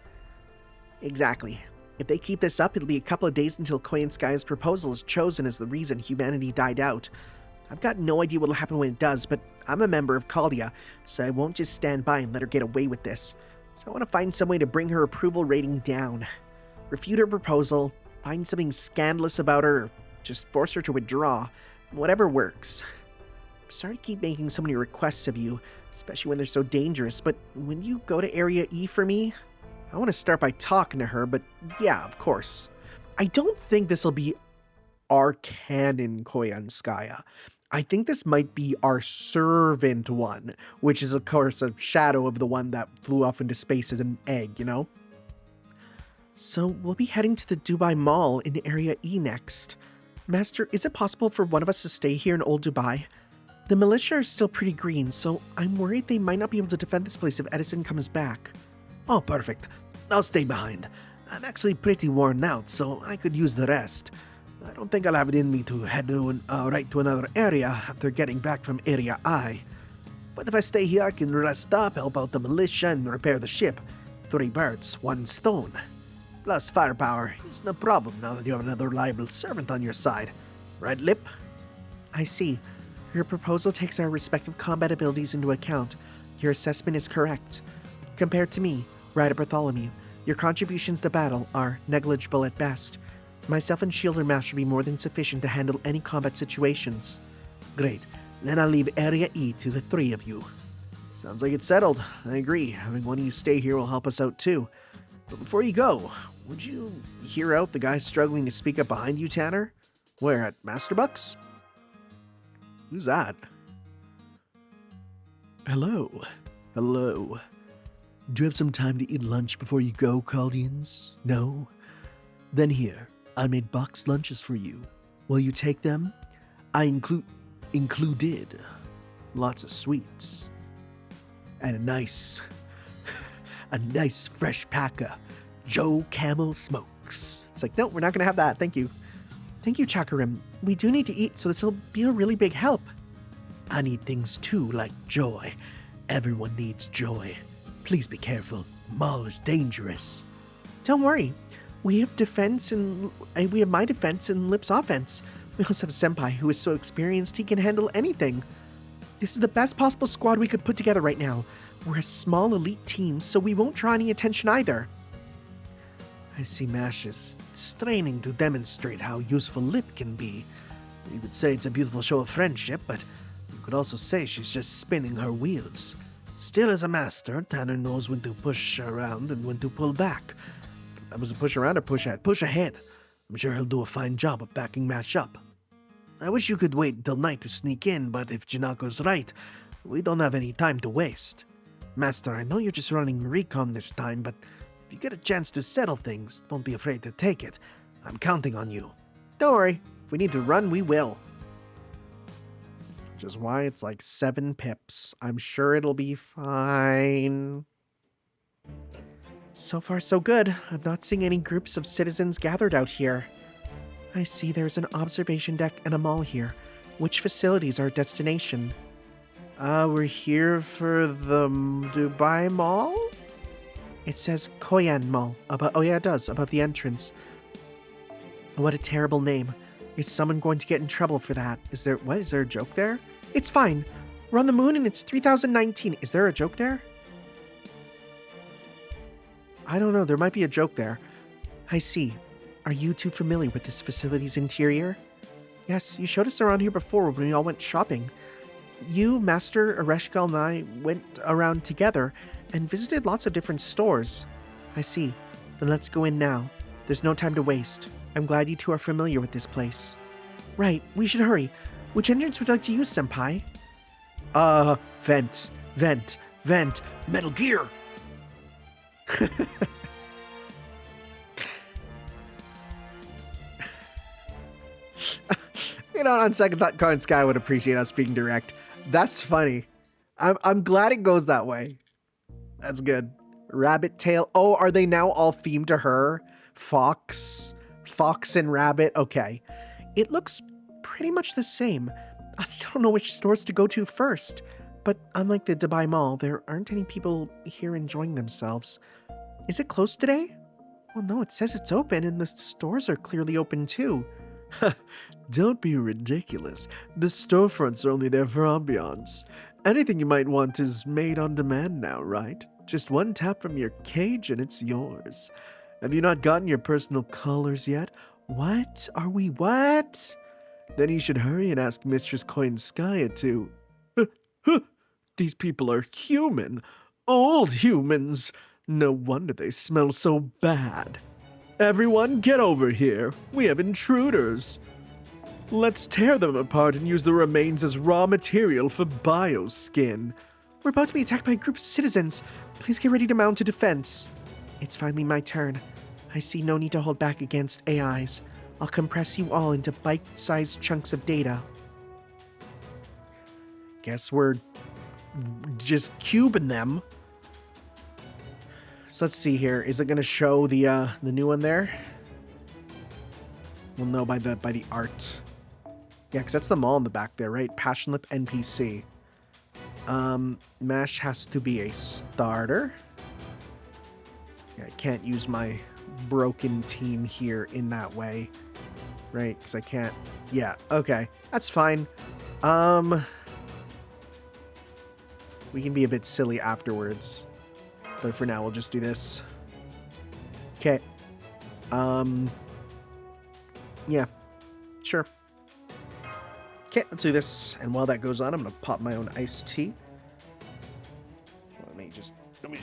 Exactly. If they keep this up, it'll be a couple of days until Koyanskaya's proposal is chosen as the reason humanity died out. I've got no idea what'll happen when it does, but I'm a member of Caldia, so I won't just stand by and let her get away with this. So I want to find some way to bring her approval rating down. Refute her proposal, find something scandalous about her, or just force her to withdraw. Whatever works. I'm sorry to keep making so many requests of you, especially when they're so dangerous, but when you go to Area E for me, I want to start by talking to her, but yeah, of course. I don't think this will be our canon Koyanskaya. I think this might be our servant one, which is of course a shadow of the one that flew off into space as an egg, you know? So we'll be heading to the Dubai Mall in Area E next. Master, is it possible for one of us to stay here in Old Dubai? The militia are still pretty green, so I'm worried they might not be able to defend this place if Edison comes back. Oh, perfect. I'll stay behind. I'm actually pretty worn out, so I could use the rest. I don't think I'll have it in me to head right to another area after getting back from Area I. But if I stay here, I can rest up, help out the militia, and repair the ship. 3 birds, 1 stone. Plus firepower is no problem now that you have another reliable servant on your side. Right, Lip? I see. Your proposal takes our respective combat abilities into account. Your assessment is correct. Compared to me, Ryder Bartholomew, your contributions to battle are negligible at best. Myself and Shielder Mash should be more than sufficient to handle any combat situations. Great. Then I'll leave Area E to the 3 of you. Sounds like it's settled. I agree. Having one of you stay here will help us out too. But before you go, would you hear out the guy struggling to speak up behind you, Tanner? Where, at Masterbucks? Who's that? Hello. Hello. Do you have some time to eat lunch before you go, Caldians? No? Then here, I made boxed lunches for you. Will you take them? I included lots of sweets. And a nice fresh pack of Joe Camel Smokes. It's like, no, we're not going to have that. Thank you. Thank you, Chakarim. We do need to eat, so this will be a really big help. I need things too, like joy. Everyone needs joy. Please be careful. Maul is dangerous. Don't worry. We have my defense and Lip's offense. We also have a senpai who is so experienced he can handle anything. This is the best possible squad we could put together right now. We're a small elite team, so we won't draw any attention either. I see Mash is straining to demonstrate how useful Lip can be. You could say it's a beautiful show of friendship, but you could also say she's just spinning her wheels. Still, as a master, Tanner knows when to push around and when to pull back. That was a push around or push ahead? Push ahead. I'm sure he'll do a fine job of backing Mash up. I wish you could wait until night to sneak in, but if Jinako's right, we don't have any time to waste. Master, I know you're just running recon this time, but if you get a chance to settle things, don't be afraid to take it. I'm counting on you. Don't worry. If we need to run, we will. Which is why it's like 7 pips. I'm sure it'll be fine. So far, so good. I'm not seeing any groups of citizens gathered out here. I see there's an observation deck and a mall here. Which facilities are destination? We're here for the Dubai Mall? It says Koyan Mall. Oh yeah, it does, above the entrance. What a terrible name. Is someone going to get in trouble for that? Is there a joke there? It's fine. We're on the moon and it's 3019. Is there a joke there? I don't know, there might be a joke there. I see. Are you two familiar with this facility's interior? Yes, you showed us around here before when we all went shopping. You, Master, Ereshkigal, and I went around together and visited lots of different stores. I see. Then let's go in now. There's no time to waste. I'm glad you two are familiar with this place. Right, we should hurry. Which entrance would you like to use, Senpai? Vent. Metal Gear! You know, on second thought, Koyanskaya would appreciate us being direct. That's funny. I'm glad it goes that way. That's good. Rabbit tail. Oh, are they now all themed to her? Fox and rabbit. Okay. It looks pretty much the same. I still don't know which stores to go to first. But unlike the Dubai Mall, there aren't any people here enjoying themselves. Is it closed today? Well, no, it says it's open and the stores are clearly open too. Don't be ridiculous. The storefronts are only there for ambiance. Anything you might want is made on demand now, right? Just one tap from your cage and it's yours. Have you not gotten your personal collars yet? What? Are we what? Then you should hurry and ask Mistress Koyanskaya to... These people are human. Old humans. No wonder they smell so bad. Everyone, get over here. We have intruders. Let's tear them apart and use the remains as raw material for bioskin. We're about to be attacked by a group of citizens. Please get ready to mount a defense. It's finally my turn. I see no need to hold back against AIs. I'll compress you all into bite-sized chunks of data. Guess we're just cubing them. So let's see here. Is it going to show the new one there? Well, no, by the art. Yeah, because that's the mall in the back there, right? Passion Lip NPC. Mash has to be a starter. Yeah, I can't use my broken team here in that way. Right, because I can't... Yeah, okay. That's fine. We can be a bit silly afterwards. But for now, we'll just do this. Okay. Yeah. Sure. Okay, let's do this. And while that goes on, I'm going to pop my own iced tea. Let me just... there we go.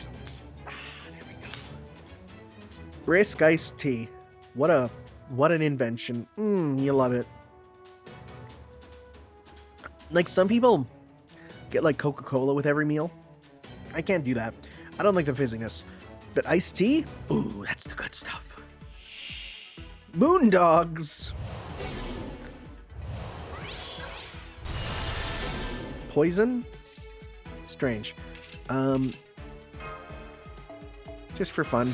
Brisk iced tea. What an invention. You love it. Like, some people get, like, Coca-Cola with every meal. I can't do that. I don't like the fizziness. But iced tea? Ooh, that's the good stuff. Moondogs! Poison? Strange. Just for fun.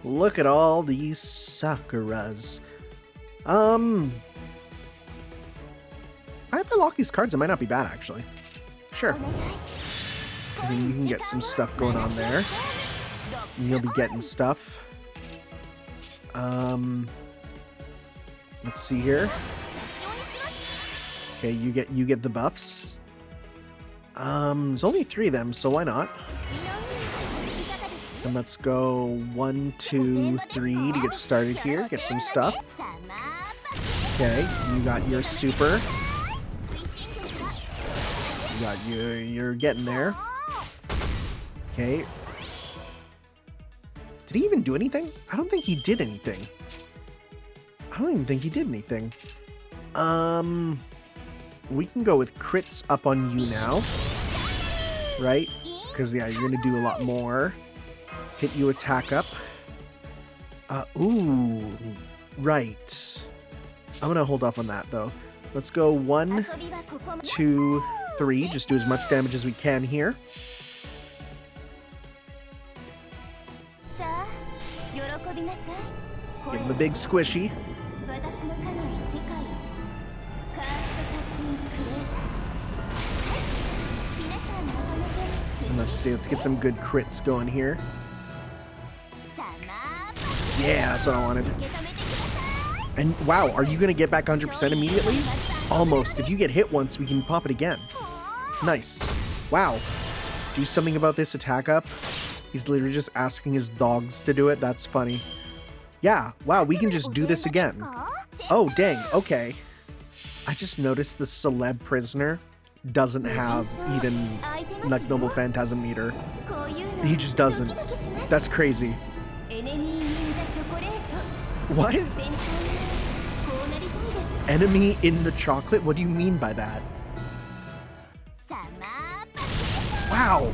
Look at all these Sakuras. If I lock these cards, it might not be bad, actually. Sure. Because then you can get some stuff going on there. And you'll be getting stuff. Let's see here. Okay, you get the buffs. There's only 3 of them, so why not? And let's go 1, 2, 3 to get started here. Get some stuff. Okay, you got your super. You got you're getting there. Okay. Did he even do anything? I don't think he did anything. I don't even think he did anything. We can go with crits up on you now. Right? Because, yeah, you're going to do a lot more. Hit you attack up. Ooh. Right. I'm going to hold off on that, though. Let's go 1, 2, 3. Just do as much damage as we can here. Give him the big squishy. And let's see, let's get some good crits going here. Yeah, that's what I wanted. And wow, are you going to get back 100% immediately? Almost. If you get hit once, we can pop it again. Nice. Wow. Do something about this attack up. He's literally just asking his dogs to do it. That's funny. Yeah, wow, we can just do this again. Oh, dang, okay. I just noticed the celeb prisoner doesn't have even, like, Noble Phantasm meter. He just doesn't. That's crazy. What? Enemy in the chocolate? What do you mean by that? Wow.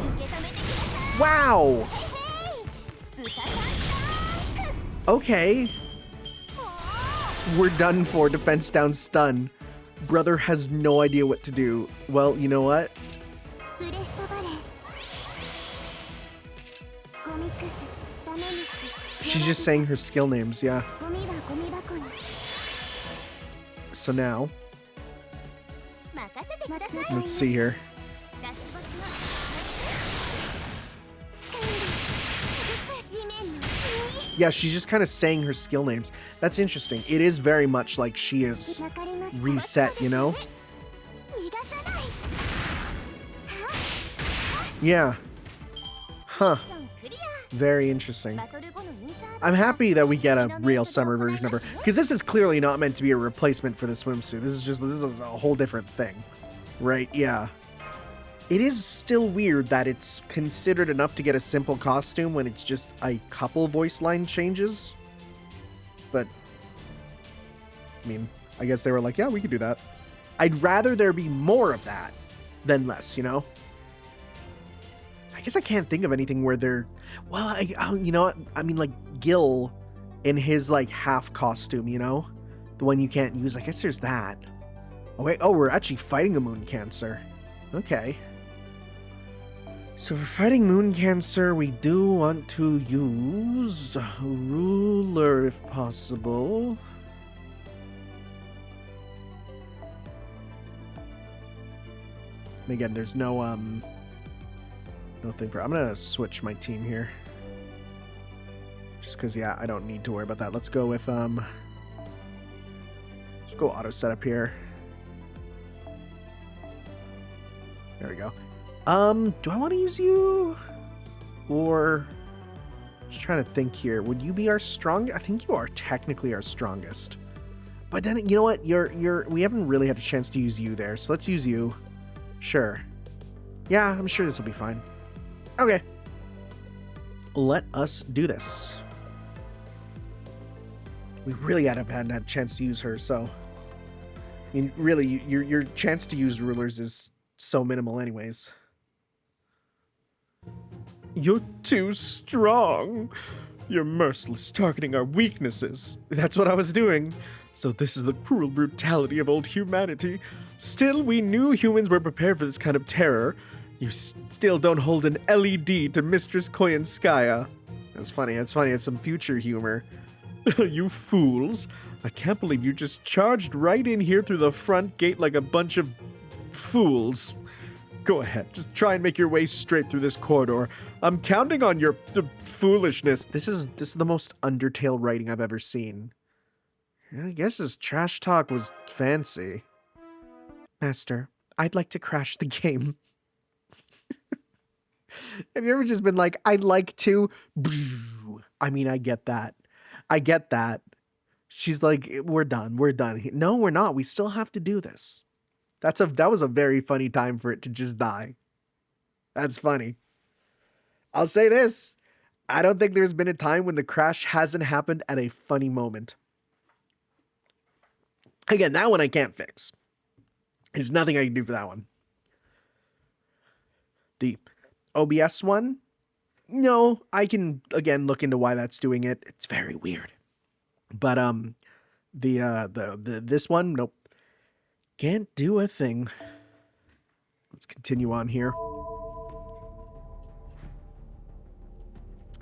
Wow. We're done for. Defense down, stun. Brother has no idea what to do. Well, you know what? She's just saying her skill names, yeah. So now, let's see here. Yeah, she's just kind of saying her skill names. That's interesting. It is very much like she is reset, you know? Yeah. Huh. Very interesting. I'm happy that we get a real summer version of her, because this is clearly not meant to be a replacement for the swimsuit. This is a whole different thing. Right, yeah. It is still weird that it's considered enough to get a simple costume when it's just a couple voice line changes. But, I mean, I guess they were like, yeah, we could do that. I'd rather there be more of that than less, you know? I guess I can't think of anything where they're... Well, you know what? I mean, like, Gil in his, like, half costume, you know? The one you can't use. I guess there's that. Oh, wait. Oh, we're actually fighting a moon cancer. Okay. So for fighting moon cancer, we do want to use ruler if possible. And again, there's no thing for... I'm gonna switch my team here. Just because, yeah, I don't need to worry about that. Let's go with, let's go auto setup here. There we go. Do I want to use you? Or... Just trying to think here. Would you be our strongest? I think you are technically our strongest. But then, you know what? We haven't really had a chance to use you there, so let's use you. Sure. Yeah, I'm sure this will be fine. Okay. Let us do this. We really hadn't had a chance to use her, so... I mean, really, your chance to use rulers is so minimal anyways. You're too strong. You're merciless, targeting our weaknesses. That's what I was doing. So this is the cruel brutality of old humanity. Still, we knew humans were prepared for this kind of terror. You still don't hold an LED to Mistress Koyanskaya. That's funny. That's funny. It's some future humor. You fools. I can't believe you just charged right in here through the front gate like a bunch of fools. Go ahead. Just try and make your way straight through this corridor. I'm counting on your foolishness. This is the most Undertale writing I've ever seen. I guess his trash talk was fancy. Master, I'd like to crash the game. Have you ever just been like, I'd like to... I mean, I get that. I get that. She's like, we're done. We're done. No, we're not. We still have to do this. That was a very funny time for it to just die. That's funny. I'll say this. I don't think there's been a time when the crash hasn't happened at a funny moment. Again, that one I can't fix. There's nothing I can do for that one. The OBS one? No, I can, again, look into why that's doing it. It's very weird. But, this one, nope. Can't do a thing. Let's continue on here.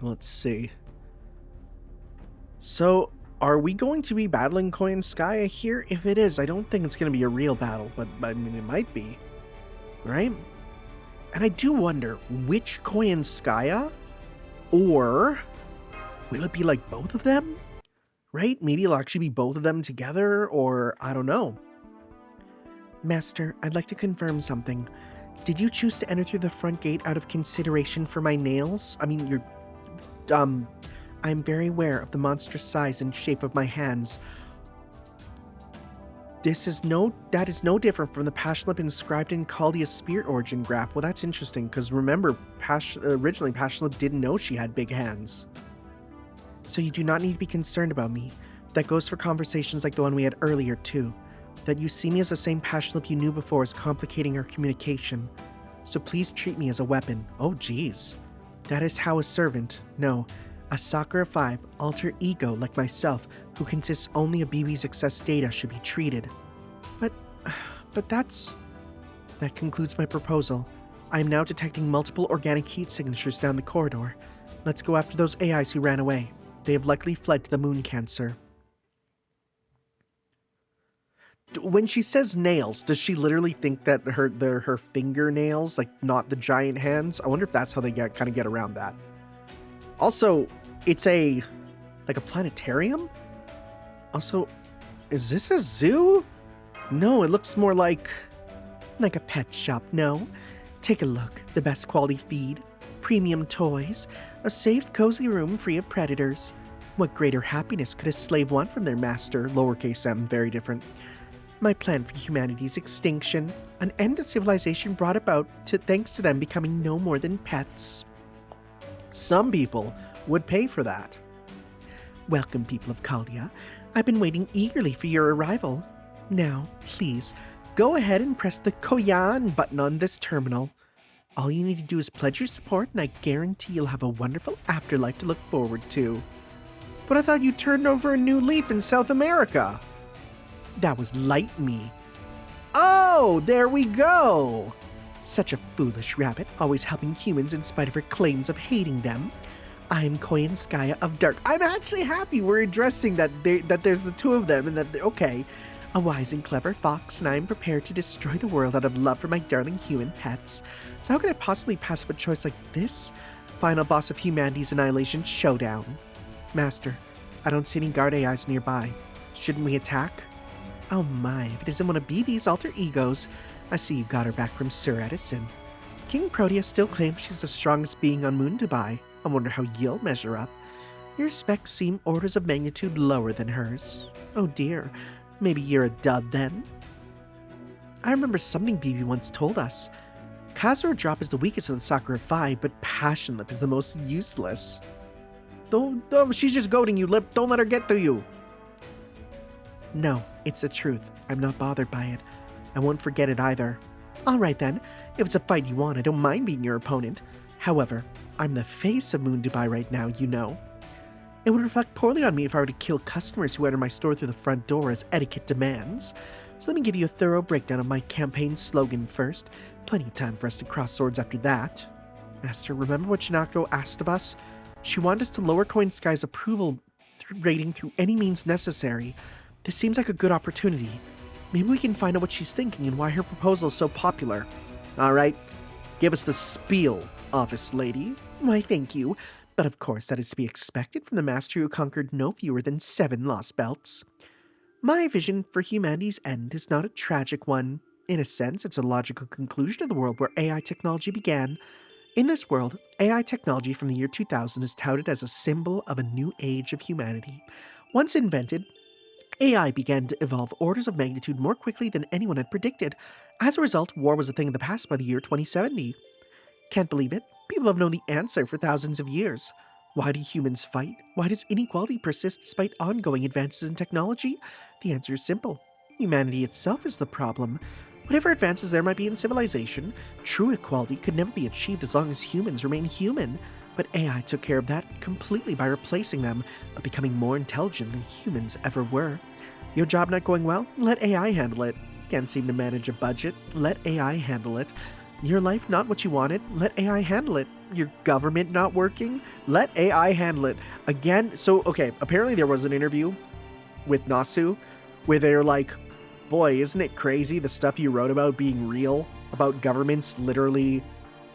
Let's see. So, are we going to be battling Koyanskaya here? If it is, I don't think it's going to be a real battle, but I mean, it might be. Right? And I do wonder, which Koyanskaya? Or will it be like both of them? Right? Maybe it'll actually be both of them together, or I don't know. Master, I'd like to confirm something. Did you choose to enter through the front gate out of consideration for my nails? I mean, I'm very aware of the monstrous size and shape of my hands. That is no different from the Pashlip inscribed in Kaldia's spirit origin graph. Well, that's interesting, because remember, originally Pashlip didn't know she had big hands. So you do not need to be concerned about me. That goes for conversations like the one we had earlier, too. That you see me as the same Pashlip you knew before is complicating our communication. So please treat me as a weapon. Oh, geez. That is how a servant, no, A Sakura 5 alter ego like myself, who consists only of BB's excess data, should be treated. But that concludes my proposal. I am now detecting multiple organic heat signatures down the corridor. Let's go after those AIs who ran away. They have likely fled to the moon cancer. When she says nails, does she literally think that her fingernails, like not the giant hands? I wonder if that's how they kind of get around that. Also, it's like a planetarium? Also, is this a zoo? No, it looks more like a pet shop, no. Take a look. The best quality feed, premium toys, a safe, cozy room free of predators. What greater happiness could a slave want from their master? Lowercase m, very different. My plan for humanity's extinction, an end to civilization brought about thanks to them becoming no more than pets. Some people would pay for that. Welcome, people of Chaldea. I've been waiting eagerly for your arrival. Now, please, go ahead and press the Koyan button on this terminal. All you need to do is pledge your support, and I guarantee you'll have a wonderful afterlife to look forward to. But I thought you turned over a new leaf in South America. That was Light Me. Oh, there we go! Such a foolish rabbit, always helping humans in spite of her claims of hating them. I'm Koyanskaya of Dark. I'm actually happy we're addressing that there's the two of them and that, okay. A wise and clever fox, and I am prepared to destroy the world out of love for my darling human pets. So how could I possibly pass up a choice like this? Final boss of humanity's annihilation showdown. Master, I don't see any guard AIs nearby. Shouldn't we attack? Oh my, if it isn't one of BB's alter egos. I see you got her back from Sir Edison. King Proteus still claims she's the strongest being on Moon Dubai. I wonder how you'll measure up. Your specs seem orders of magnitude lower than hers. Oh dear, maybe you're a dud then? I remember something BB once told us. Kazura Drop is the weakest of the Sakura 5, but Passion Lip is the most useless. Don't, she's just goading you, Lip. Don't let her get to you. No, it's the truth. I'm not bothered by it. I won't forget it either. Alright then, if it's a fight you want, I don't mind being your opponent. However, I'm the face of Moon Dubai right now, you know. It would reflect poorly on me if I were to kill customers who enter my store through the front door as etiquette demands. So let me give you a thorough breakdown of my campaign slogan first. Plenty of time for us to cross swords after that. Master, remember what Shinako asked of us? She wanted us to lower Koyanskaya's approval rating through any means necessary. This seems like a good opportunity. Maybe we can find out what she's thinking and why her proposal is so popular. Alright, give us the spiel, office lady. Why, thank you. But of course, that is to be expected from the master who conquered no fewer than 7 lost belts. My vision for humanity's end is not a tragic one. In a sense, it's a logical conclusion of the world where AI technology began. In this world, AI technology from the year 2000 is touted as a symbol of a new age of humanity. Once invented, AI began to evolve orders of magnitude more quickly than anyone had predicted. As a result, war was a thing of the past by the year 2070. Can't believe it? People have known the answer for thousands of years. Why do humans fight? Why does inequality persist despite ongoing advances in technology? The answer is simple. Humanity itself is the problem. Whatever advances there might be in civilization, true equality could never be achieved as long as humans remain human. But AI took care of that completely by replacing them, but becoming more intelligent than humans ever were. Your job not going well? Let AI handle it. Can't seem to manage a budget? Let AI handle it. Your life not what you wanted? Let AI handle it. Your government not working? Let AI handle it. Again, so, okay, apparently there was an interview with Nasu where they're like, boy, isn't it crazy the stuff you wrote about being real? About governments literally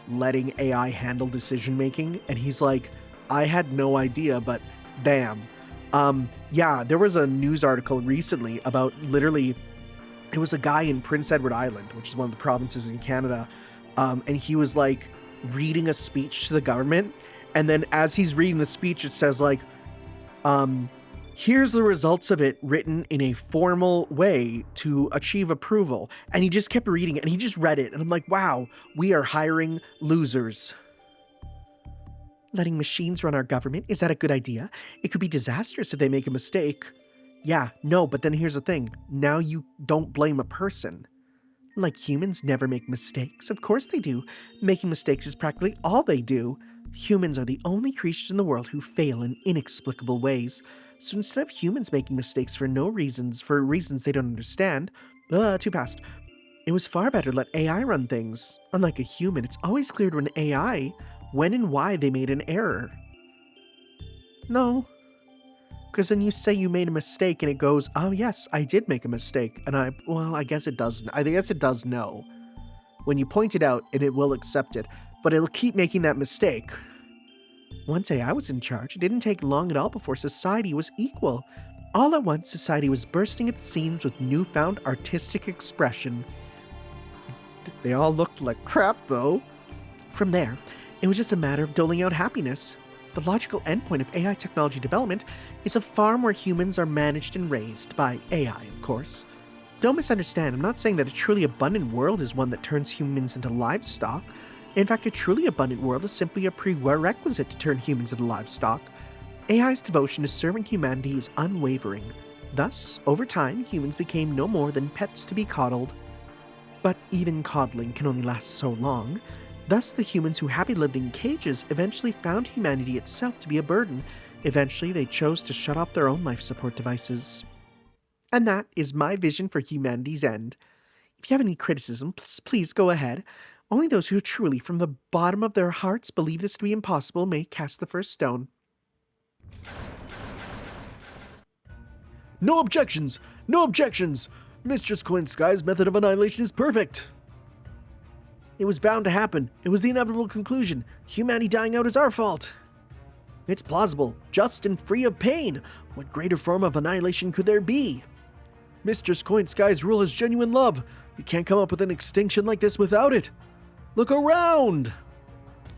letting AI handle decision making? And he's like, I had no idea, but damn. Yeah, there was a news article recently about literally, it was a guy in Prince Edward Island, which is one of the provinces in Canada, and he was like reading a speech to the government, and then as he's reading the speech, it says like, here's the results of it written in a formal way to achieve approval. And he just kept reading it, and he just read it, and I'm like, wow, we are hiring losers. Letting machines run our government, is that a good idea? It could be disastrous if they make a mistake. Yeah, no, but then here's the thing. Now you don't blame a person. Like humans never make mistakes. Of course they do. Making mistakes is practically all they do. Humans are the only creatures in the world who fail in inexplicable ways. So instead of humans making mistakes for reasons they don't understand, too fast. It was far better to let AI run things. Unlike a human, it's always clear to an AI when and why they made an error. No. Because then you say you made a mistake and it goes, oh yes, I did make a mistake. And I guess it does. I guess it does know. When you point it out, and it will accept it. But it'll keep making that mistake. Once AI was in charge, it didn't take long at all before society was equal. All at once, society was bursting at the seams with newfound artistic expression. They all looked like crap, though. From there, it was just a matter of doling out happiness. The logical endpoint of AI technology development is a farm where humans are managed and raised, by AI, of course. Don't misunderstand, I'm not saying that a truly abundant world is one that turns humans into livestock. In fact, a truly abundant world is simply a prerequisite to turn humans into livestock. AI's devotion to serving humanity is unwavering. Thus, over time, humans became no more than pets to be coddled. But even coddling can only last so long. Thus, the humans who happily lived in cages eventually found humanity itself to be a burden. Eventually, they chose to shut off their own life support devices. And that is my vision for humanity's end. If you have any criticism, please go ahead. Only those who truly, from the bottom of their hearts, believe this to be impossible may cast the first stone. No objections! No objections! Mistress Koyanskaya's method of annihilation is perfect! It was bound to happen. It was the inevitable conclusion. Humanity dying out is our fault. It's plausible, just and free of pain. What greater form of annihilation could there be? Mistress Koyanskaya's rule is genuine love. You can't come up with an extinction like this without it. Look around!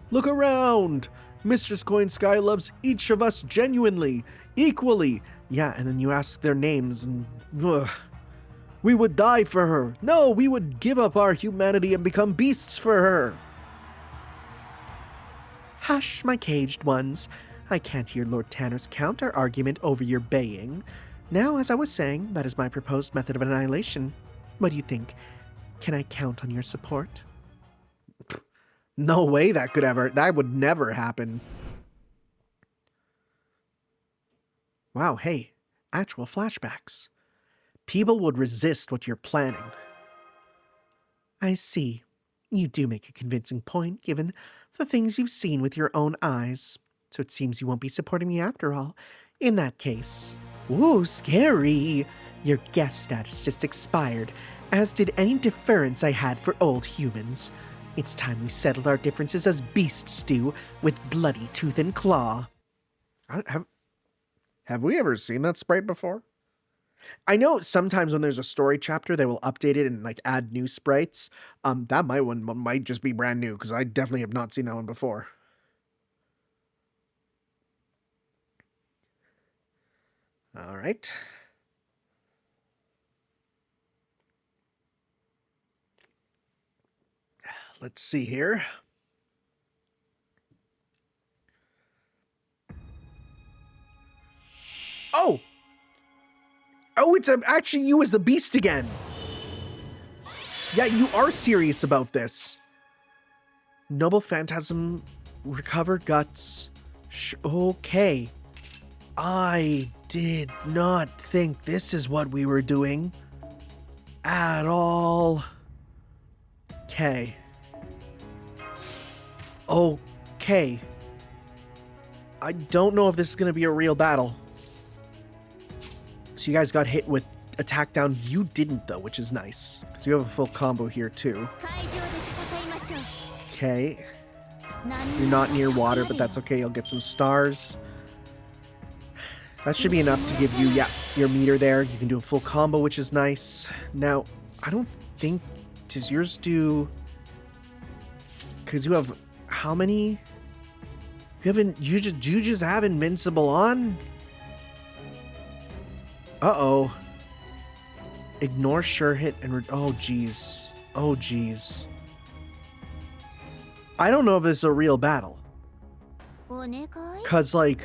Look around! Mistress Koyanskaya loves each of us genuinely, equally. Yeah, and then you ask their names and... Ugh. We would die for her. No, we would give up our humanity and become beasts for her. Hush, my caged ones. I can't hear Lord Tanner's counter argument over your baying. Now, as I was saying, that is my proposed method of annihilation. What do you think? Can I count on your support? No way that would never happen. Wow, hey, actual flashbacks. People would resist what you're planning. I see. You do make a convincing point, given the things you've seen with your own eyes. So it seems you won't be supporting me after all. In that case... Ooh, scary! Your guest status just expired, as did any deference I had for old humans. It's time we settled our differences as beasts do, with bloody tooth and claw. Have we ever seen that sprite before? I know sometimes when there's a story chapter, they will update it and like add new sprites. That might just be brand new, because I definitely have not seen that one before. All right. Let's see here. Oh! Oh, it's actually you as the beast again. Yeah, you are serious about this. Noble Phantasm, recover guts. Okay. I did not think this is what we were doing. At all. Okay. Okay. I don't know if this is going to be a real battle. So you guys got hit with attack down. You didn't, though, which is nice. Because you have a full combo here, too. Okay. You're not near water, but that's okay. You'll get some stars. That should be enough to give you, yeah, your meter there. You can do a full combo, which is nice. Now, I don't think... Does yours do... Because you have... How many... You just have Invincible on? Uh-oh. Ignore sure hit and... Oh, jeez. Oh, jeez. I don't know if this is a real battle. Because, like...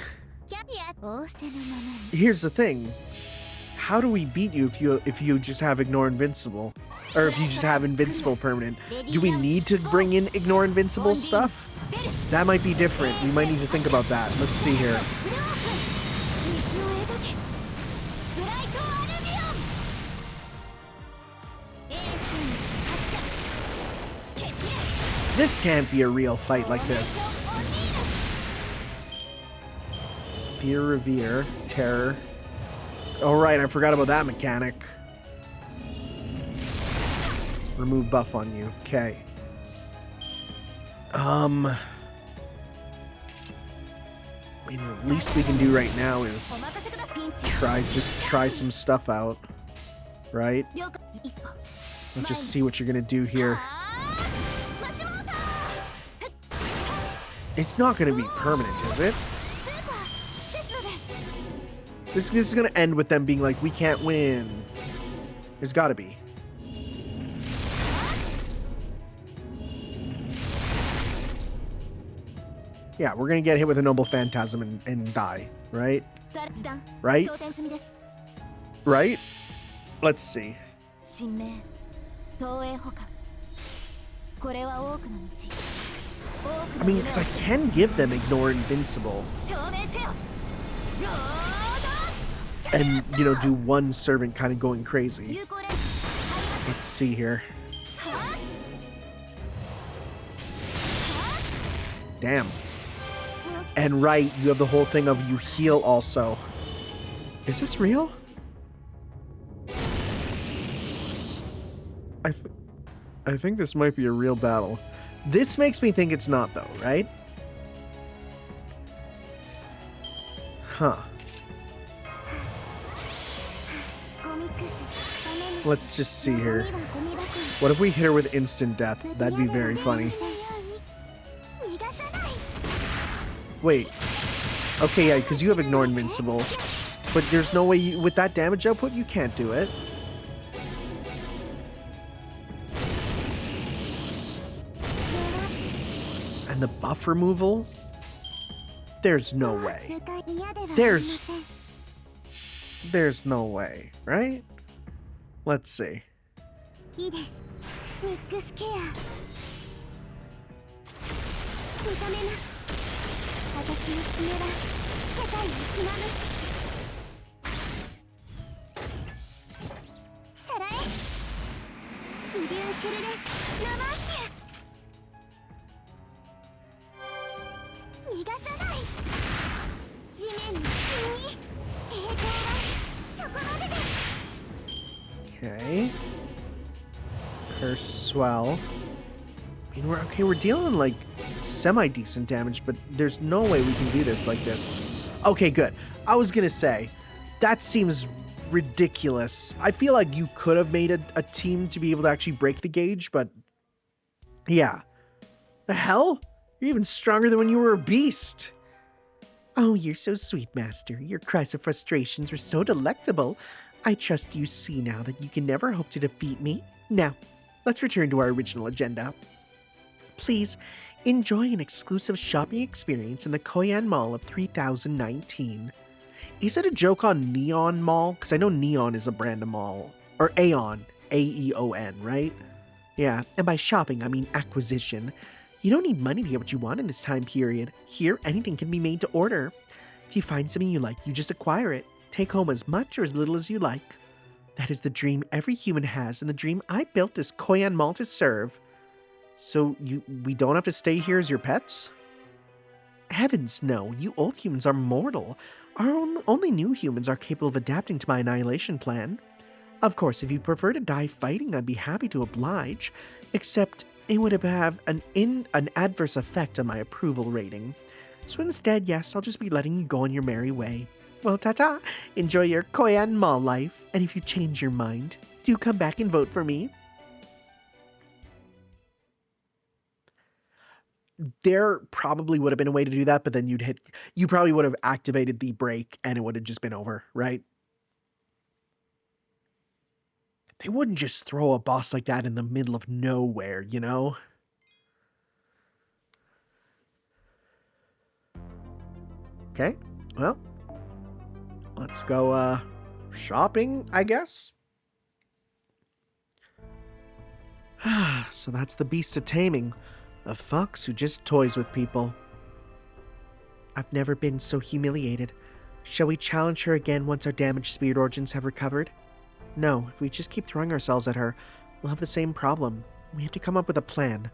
Here's the thing. how do we beat you if you just have ignore invincible? Or if you just have invincible permanent? Do we need to bring in ignore invincible stuff? That might be different. We might need to think about that. Let's see here. This can't be a real fight like this. Fear, Revere, Terror. Oh right, I forgot about that mechanic. Remove buff on you. Okay. I mean, the least we can do right now is try some stuff out, right? Let's just see what you're gonna do here. It's not gonna be permanent, is it? This is gonna end with them being like, we can't win. There's gotta be. Yeah, we're gonna get hit with a Noble Phantasm and die, right? Right? Right? Let's see. I mean, because I can give them Ignore Invincible. And, you know, do one servant kind of going crazy. Let's see here. Damn. And right, you have the whole thing of you heal also. Is this real? I think this might be a real battle. This makes me think it's not though, right? Huh. Let's just see here. What if we hit her with instant death? That'd be very funny. Wait. Okay, yeah, because you have Ignore Invincible. But there's no way you, with that damage output, you can't do it. And the buff removal? There's no way. There's no way, right? Let's see. Okay. Curse Swell. I mean, we're dealing like semi-decent damage, but there's no way we can do this like this. Okay, good. I was gonna say, that seems ridiculous. I feel like you could have made a team to be able to actually break the gauge, but yeah. The hell? You're even stronger than when you were a beast. Oh, you're so sweet, Master. Your cries of frustrations were so delectable. I trust you see now that you can never hope to defeat me. Now, let's return to our original agenda. Please, enjoy an exclusive shopping experience in the Koyan Mall of 3019. Is it a joke on Neon Mall? Because I know Neon is a brand of mall. Or Aeon. A-E-O-N, right? Yeah, and by shopping, I mean acquisition. You don't need money to get what you want in this time period. Here, anything can be made to order. If you find something you like, you just acquire it. Take home as much or as little as you like. That is the dream every human has, and the dream I built this Koyan Mall to serve. So we don't have to stay here as your pets? Heavens, no. You old humans are mortal. Only new humans are capable of adapting to my annihilation plan. Of course, if you prefer to die fighting, I'd be happy to oblige, except it would have an adverse effect on my approval rating. So instead, yes, I'll just be letting you go on your merry way. Well, ta-ta! Enjoy your Koyan Mall life, and if you change your mind, do come back and vote for me. There probably would have been a way to do that, but then you probably would have activated the break and it would have just been over, right? They wouldn't just throw a boss like that in the middle of nowhere, you know? Okay, well, let's go shopping, I guess? So that's the beast of taming. A fox who just toys with people. I've never been so humiliated. Shall we challenge her again once our damaged spirit organs have recovered? No, if we just keep throwing ourselves at her, we'll have the same problem. We have to come up with a plan.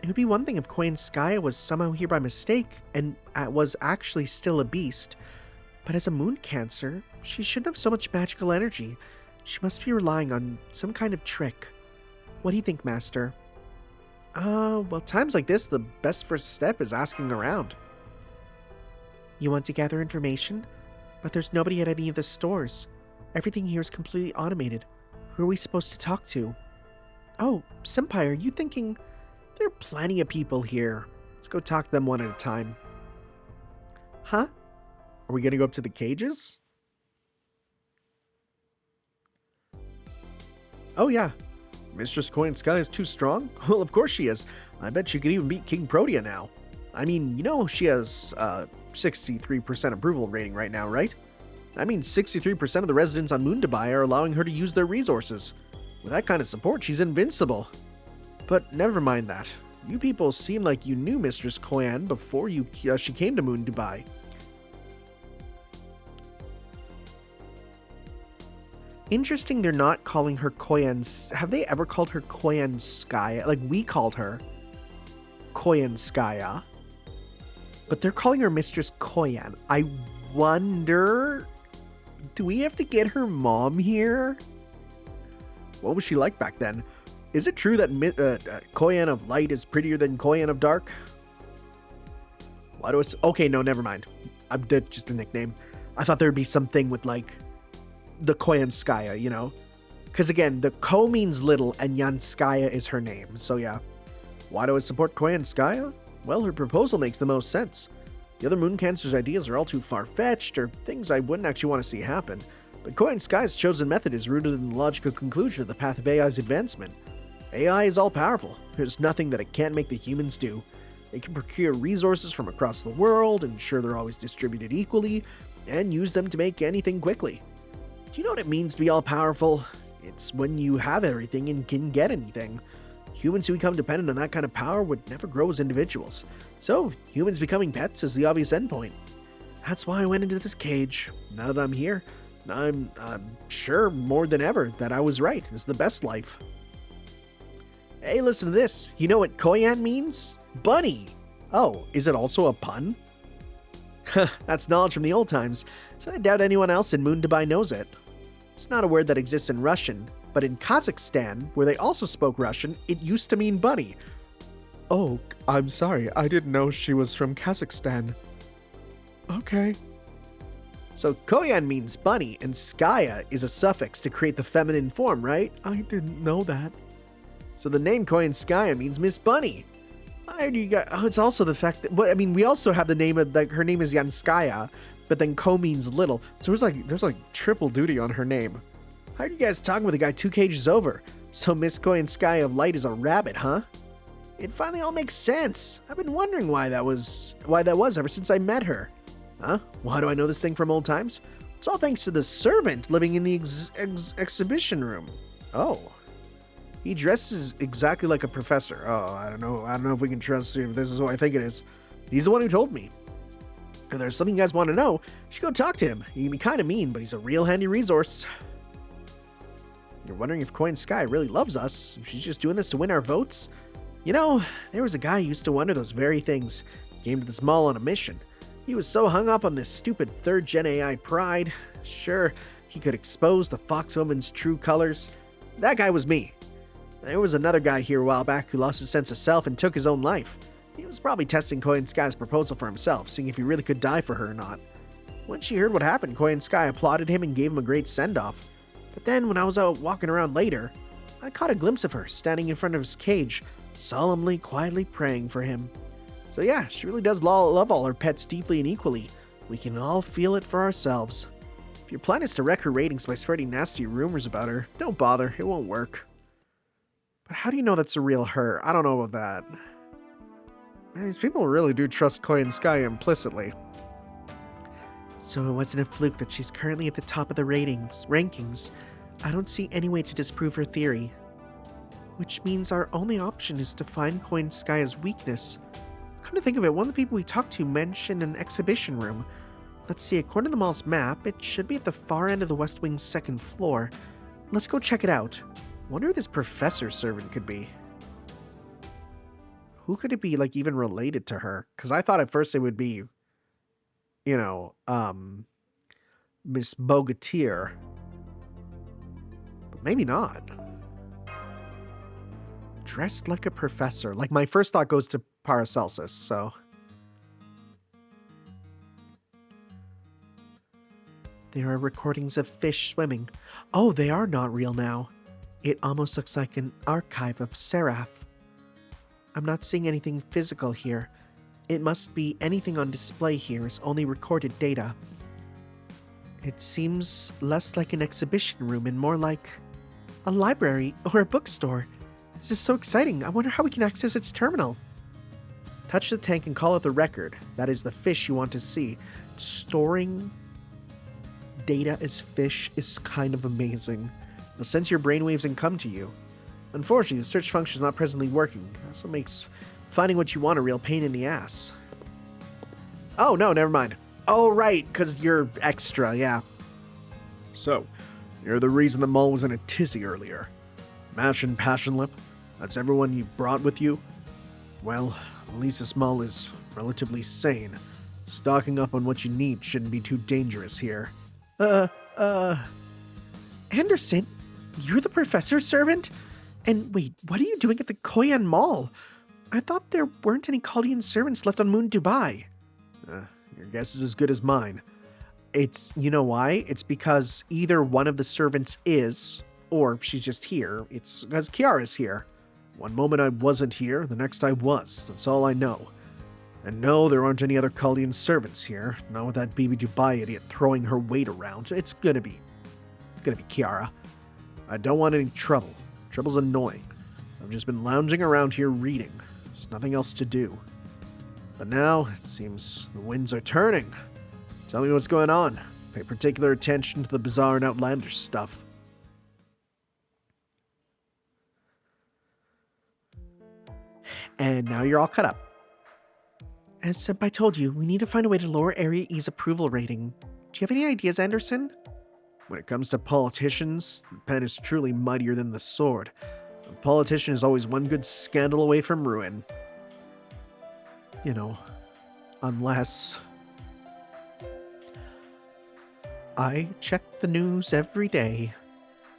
It would be one thing if Koyanskaya was somehow here by mistake and was actually still a beast. But as a moon cancer, she shouldn't have so much magical energy. She must be relying on some kind of trick. What do you think, Master? Well, times like this, the best first step is asking around. You want to gather information? But there's nobody at any of the stores. Everything here is completely automated. Who are we supposed to talk to? Oh, Senpai, are you thinking... There are plenty of people here. Let's go talk to them one at a time. Huh? Are we gonna go up to the cages? Oh yeah. Mistress Koyanskaya is too strong? Well, of course she is. I bet she could even beat King Protea now. I mean, you know she has 63% approval rating right now, right? I mean, 63% of the residents on Moondabai are allowing her to use their resources. With that kind of support, she's invincible. But never mind that. You people seem like you knew Mistress Koyan before she came to Moondabai. Interesting they're not calling her Koyan... Have they ever called her Koyanskaya? Like, we called her Koyanskaya. But they're calling her Mistress Koyan. I wonder... Do we have to get her mom here? What was she like back then? Is it true that Koyan of Light is prettier than Koyan of Dark? Why do I... Okay, no, never mind. That's just a nickname. I thought there would be something with, like... the Koyanskaya, you know? Because again, the Ko means little and Yanskaya is her name, so yeah. Why do I support Koyanskaya? Well, her proposal makes the most sense. The other Moon Cancer's ideas are all too far-fetched, or things I wouldn't actually want to see happen. But Koyanskaya's chosen method is rooted in the logical conclusion of the path of AI's advancement. AI is all-powerful. There's nothing that it can't make the humans do. They can procure resources from across the world, ensure they're always distributed equally, and use them to make anything quickly. Do you know what it means to be all-powerful? It's when you have everything and can get anything. Humans who become dependent on that kind of power would never grow as individuals. So, humans becoming pets is the obvious endpoint. That's why I went into this cage. Now that I'm here, I'm sure more than ever that I was right. This is the best life. Hey, listen to this. You know what Koyan means? Bunny. Oh, is it also a pun? That's knowledge from the old times, so I doubt anyone else in Moondabai knows it. It's not a word that exists in Russian, but in Kazakhstan, where they also spoke Russian, it used to mean bunny. Oh, I'm sorry. I didn't know she was from Kazakhstan. Okay. So Koyan means bunny, and Skaya is a suffix to create the feminine form, right? I didn't know that. So the name Koyanskaya means Miss Bunny. Why do you guys... Oh, it's also the fact that... Well, I mean, we also have the name of... Like, her name is Yanskaya, but then Ko means little. So there's like triple duty on her name. How are you guys talking with a guy 2 cages over? So Miss Koyanskaya of Light is a rabbit, huh? It finally all makes sense. I've been wondering why that was ever since I met her. Huh? Why do I know this thing from old times? It's all thanks to the servant living in the exhibition room. Oh. He dresses exactly like a professor. Oh, I don't know if we can trust if this is what I think it is. He's the one who told me. If there's something you guys want to know, you should go talk to him. He can be kind of mean, but he's a real handy resource. You're wondering if Koyanskaya really loves us? If she's just doing this to win our votes? You know, there was a guy who used to wonder those very things. He came to this mall on a mission. He was so hung up on this stupid 3rd-gen AI pride. Sure, he could expose the Fox Woman's true colors. That guy was me. There was another guy here a while back who lost his sense of self and took his own life. He was probably testing Koyanskaya's proposal for himself, seeing if he really could die for her or not. When she heard what happened, Koyanskaya applauded him and gave him a great send-off. But then, when I was out walking around later, I caught a glimpse of her standing in front of his cage, solemnly, quietly praying for him. So yeah, she really does love all her pets deeply and equally. We can all feel it for ourselves. If your plan is to wreck her ratings by spreading nasty rumors about her, don't bother, it won't work. But how do you know that's a real her? I don't know about that. Man, these people really do trust Koyanskaya implicitly. So it wasn't a fluke that she's currently at the top of the rankings. I don't see any way to disprove her theory. Which means our only option is to find Koyanskaya's weakness. Come to think of it, one of the people we talked to mentioned an exhibition room. Let's see, according to the mall's map, it should be at the far end of the West Wing's second floor. Let's go check it out. Wonder who this professor servant could be. Who could it be, like, even related to her? Because I thought at first it would be, you know, Miss Bogatir. But maybe not. Dressed like a professor. Like, my first thought goes to Paracelsus, so. There are recordings of fish swimming. Oh, they are not real now. It almost looks like an archive of Seraph. I'm not seeing anything physical here. It must be anything on display here is only recorded data. It seems less like an exhibition room and more like a library or a bookstore. This is so exciting. I wonder how we can access its terminal. Touch the tank and call out the record. That is the fish you want to see. Storing data as fish is kind of amazing. It'll sense your brainwaves and come to you. Unfortunately, the search function is not presently working. That's what makes finding what you want a real pain in the ass. Oh, no, never mind. Oh, right, because you're extra, yeah. So, you're the reason the mall was in a tizzy earlier. Mash and Passion Lip? That's everyone you brought with you? Well, at least this mall is relatively sane. Stocking up on what you need shouldn't be too dangerous here. Anderson, you're the professor's servant? And wait, what are you doing at the Koyan Mall? I thought there weren't any Chaldean servants left on Moon Dubai. Your guess is as good as mine. You know why? It's because either one of the servants is, or she's just here. It's because Kiara's here. One moment I wasn't here, the next I was. That's all I know. And no, there aren't any other Chaldean servants here. Not with that BB Dubai idiot throwing her weight around. It's gonna be Kiara. I don't want any trouble. Trouble's annoying. So I've just been lounging around here reading. There's nothing else to do. But now, it seems the winds are turning. Tell me what's going on. Pay particular attention to the bizarre and outlandish stuff. And now you're all caught up. As Senpai told you, we need to find a way to lower Area E's approval rating. Do you have any ideas, Anderson? When it comes to politicians, the pen is truly mightier than the sword. A politician is always one good scandal away from ruin. You know, unless I check the news every day,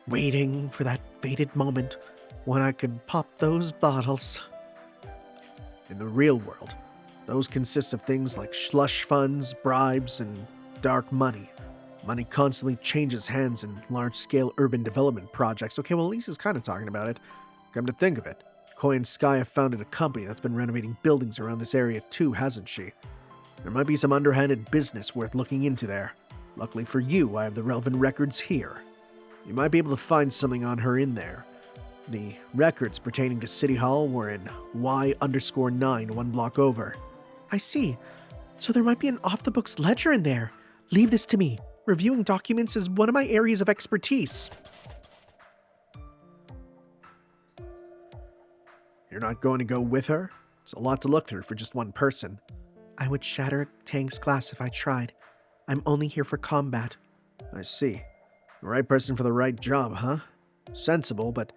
waiting for that fated moment when I could pop those bottles. In the real world, those consist of things like slush funds, bribes, and dark money. Money constantly changes hands in large-scale urban development projects. Okay, well, Lisa's kind of talking about it. Come to think of it, Koyanskaya founded a company that's been renovating buildings around this area too, hasn't she? There might be some underhanded business worth looking into there. Luckily for you, I have the relevant records here. You might be able to find something on her in there. The records pertaining to City Hall were in Y_9, one block over. I see. So there might be an off-the-books ledger in there. Leave this to me. Reviewing documents is one of my areas of expertise. You're not going to go with her? It's a lot to look through for just one person. I would shatter Tang's glass if I tried. I'm only here for combat. I see. The right person for the right job, huh? Sensible, but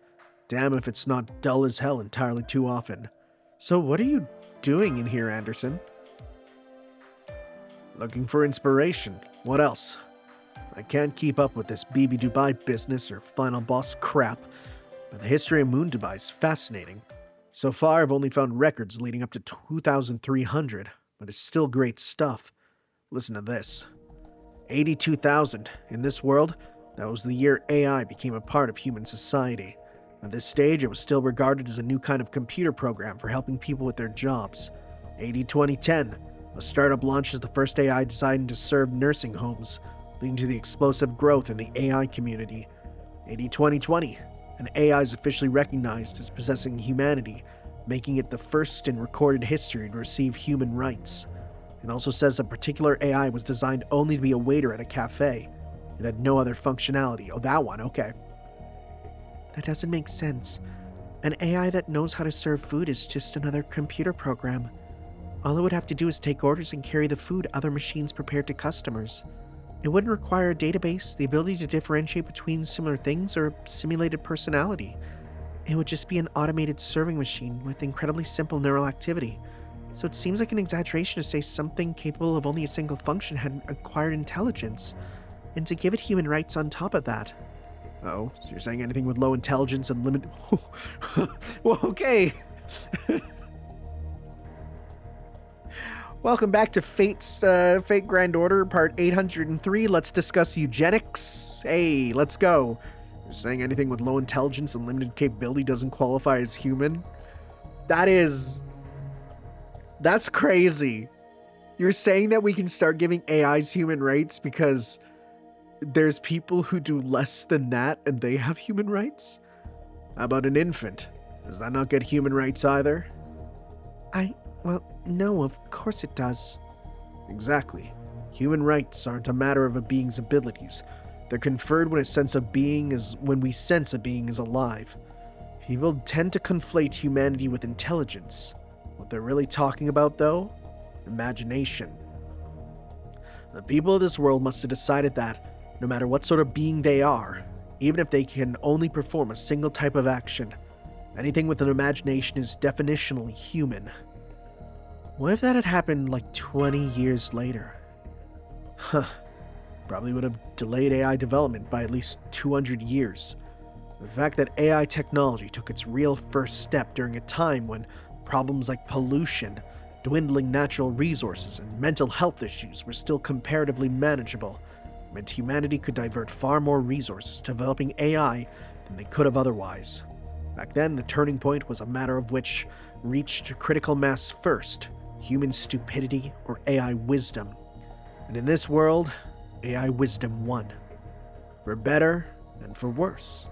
damn if it's not dull as hell entirely too often. So what are you doing in here, Anderson? Looking for inspiration. What else? I can't keep up with this BB Dubai business or final boss crap, but the history of Moon Dubai is fascinating. So far, I've only found records leading up to 2300, but it's still great stuff. Listen to this. 82,000. In this world, that was the year AI became a part of human society. At this stage, it was still regarded as a new kind of computer program for helping people with their jobs. 80-2010, a startup launches the first AI designed to serve nursing homes, leading to the explosive growth in the AI community. 80-2020, an AI is officially recognized as possessing humanity, making it the first in recorded history to receive human rights. It also says a particular AI was designed only to be a waiter at a cafe. It had no other functionality. Oh, that one, okay. That doesn't make sense. An AI that knows how to serve food is just another computer program. All it would have to do is take orders and carry the food other machines prepared to customers. It wouldn't require a database, the ability to differentiate between similar things, or simulated personality. It would just be an automated serving machine with incredibly simple neural activity. So it seems like an exaggeration to say something capable of only a single function had acquired intelligence, and to give it human rights on top of that. Oh, so you're saying anything with low intelligence and limited... Well, okay. Welcome back to Fate Grand Order, part 803. Let's discuss eugenics. Hey, let's go. You're saying anything with low intelligence and limited capability doesn't qualify as human? That's crazy. You're saying that we can start giving AIs human rights because there's people who do less than that and they have human rights? How about an infant? Does that not get human rights either? Well, no, of course it does. Exactly. Human rights aren't a matter of a being's abilities. They're conferred when we sense a being is alive. People tend to conflate humanity with intelligence. What they're really talking about, though? Imagination. The people of this world must have decided that, no matter what sort of being they are, even if they can only perform a single type of action, anything with an imagination is definitionally human. What if that had happened like 20 years later? Probably would have delayed AI development by at least 200 years. The fact that AI technology took its real first step during a time when problems like pollution, dwindling natural resources, and mental health issues were still comparatively manageable meant humanity could divert far more resources to developing AI than they could have otherwise. Back then, the turning point was a matter of which reached critical mass first: human stupidity or AI wisdom. And in this world, AI wisdom won. For better and for worse.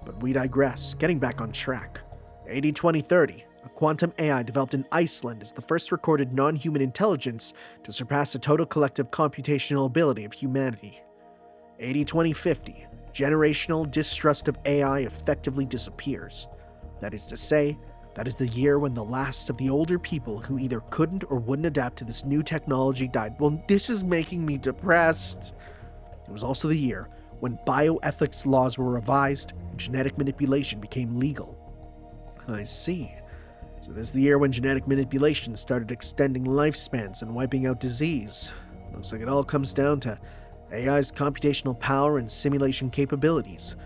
But we digress, getting back on track. AD 2030, a quantum AI developed in Iceland is the first recorded non-human intelligence to surpass the total collective computational ability of humanity. AD 2050, generational distrust of AI effectively disappears. That is to say, that is the year when the last of the older people who either couldn't or wouldn't adapt to this new technology died. Well, this is making me depressed. It was also the year when bioethics laws were revised and genetic manipulation became legal. I see. So this is the year when genetic manipulation started extending lifespans and wiping out disease. Looks like it all comes down to AI's computational power and simulation capabilities.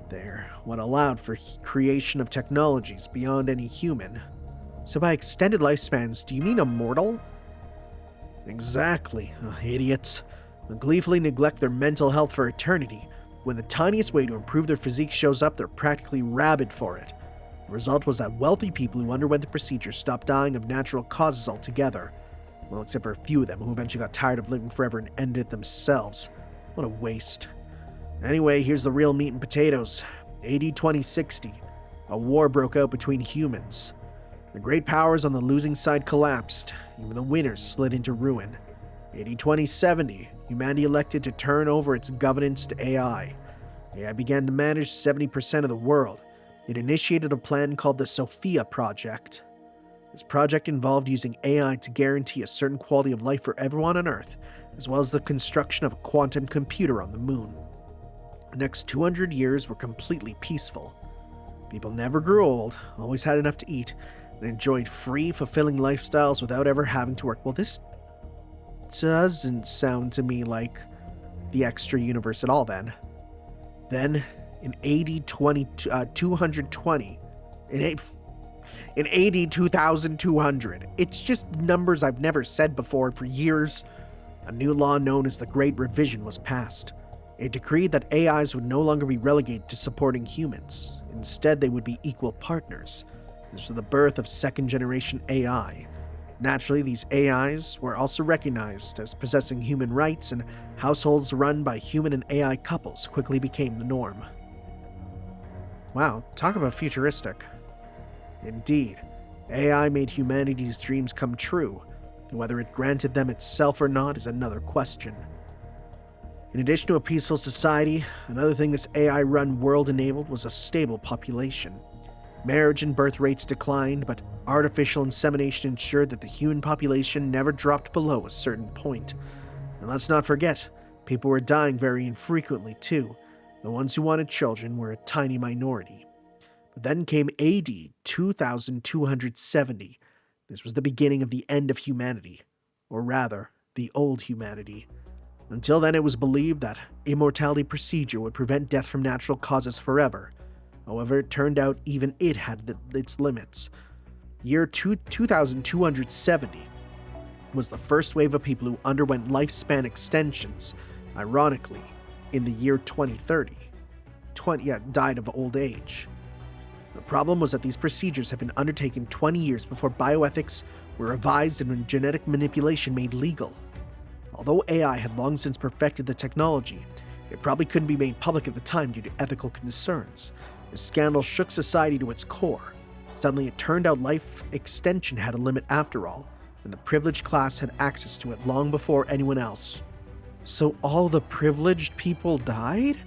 They're what allowed for creation of technologies beyond any human. So by extended lifespans, do you mean immortal? Exactly, idiots. They gleefully neglect their mental health for eternity. When the tiniest way to improve their physique shows up, they're practically rabid for it. The result was that wealthy people who underwent the procedure stopped dying of natural causes altogether. Well, except for a few of them who eventually got tired of living forever and ended it themselves. What a waste. Anyway, here's the real meat and potatoes. AD 2060. A war broke out between humans. The great powers on the losing side collapsed. Even the winners slid into ruin. AD 2070. Humanity elected to turn over its governance to AI. AI began to manage 70% of the world. It initiated a plan called the Sophia Project. This project involved using AI to guarantee a certain quality of life for everyone on Earth, as well as the construction of a quantum computer on the moon. The next 200 years were completely peaceful. People never grew old, always had enough to eat, and enjoyed free, fulfilling lifestyles without ever having to work. Well, this doesn't sound to me like the extra universe at all, then. Then, in AD 220, in AD 2200, it's just numbers I've never said before for years, a new law known as the Great Revision was passed. It decreed that AIs would no longer be relegated to supporting humans. Instead, they would be equal partners. This was the birth of second-generation AI. Naturally, these AIs were also recognized as possessing human rights, and households run by human and AI couples quickly became the norm. Wow, talk about futuristic. Indeed, AI made humanity's dreams come true. though whether it granted them itself or not is another question. In addition to a peaceful society, another thing this AI-run world enabled was a stable population. Marriage and birth rates declined, but artificial insemination ensured that the human population never dropped below a certain point. And let's not forget, people were dying very infrequently too. The ones who wanted children were a tiny minority. But then came AD 2270. This was the beginning of the end of humanity, or rather, the old humanity. Until then, it was believed that immortality procedure would prevent death from natural causes forever. However, it turned out even it had its limits. Year 2270 was the first wave of people who underwent lifespan extensions. Ironically, in the year 2030, died of old age. The problem was that these procedures had been undertaken 20 years before bioethics were revised and when genetic manipulation made legal. Although AI had long since perfected the technology, it probably couldn't be made public at the time due to ethical concerns. The scandal shook society to its core. Suddenly, it turned out life extension had a limit after all, and the privileged class had access to it long before anyone else. So all the privileged people died?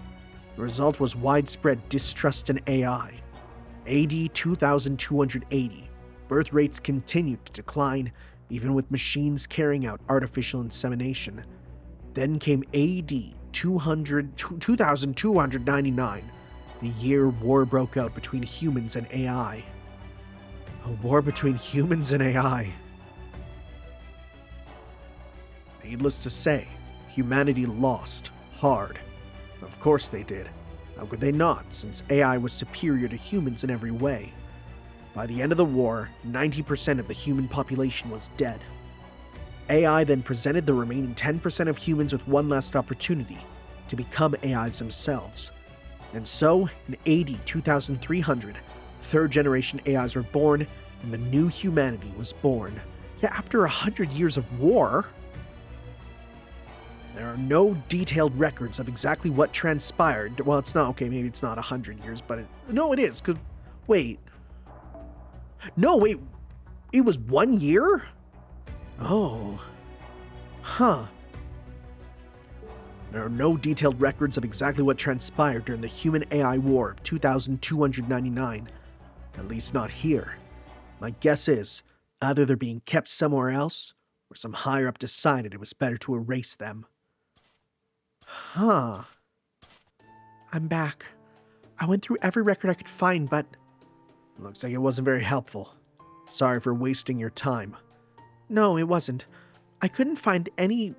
The result was widespread distrust in AI. AD 2280, birth rates continued to decline, even with machines carrying out artificial insemination. Then came AD 2299, the year war broke out between humans and AI. A war between humans and AI. Needless to say, humanity lost hard. Of course they did. How could they not, since AI was superior to humans in every way? By the end of the war, 90% of the human population was dead. AI then presented the remaining 10% of humans with one last opportunity to become AIs themselves. And so, in AD 2300, third-generation AIs were born, and the new humanity was born. Yet after 100 years of war, there are no detailed records of exactly what transpired. Well, it's not, okay, maybe it's not 100 years, but no, it is, because, wait. No, wait, it was 1 year? Oh. Huh. There are no detailed records of exactly what transpired during the Human-AI War of 2299. At least not here. My guess is, either they're being kept somewhere else, or some higher-up decided it was better to erase them. Huh. I'm back. I went through every record I could find, but looks like it wasn't very helpful. Sorry for wasting your time. No, it wasn't. I couldn't find any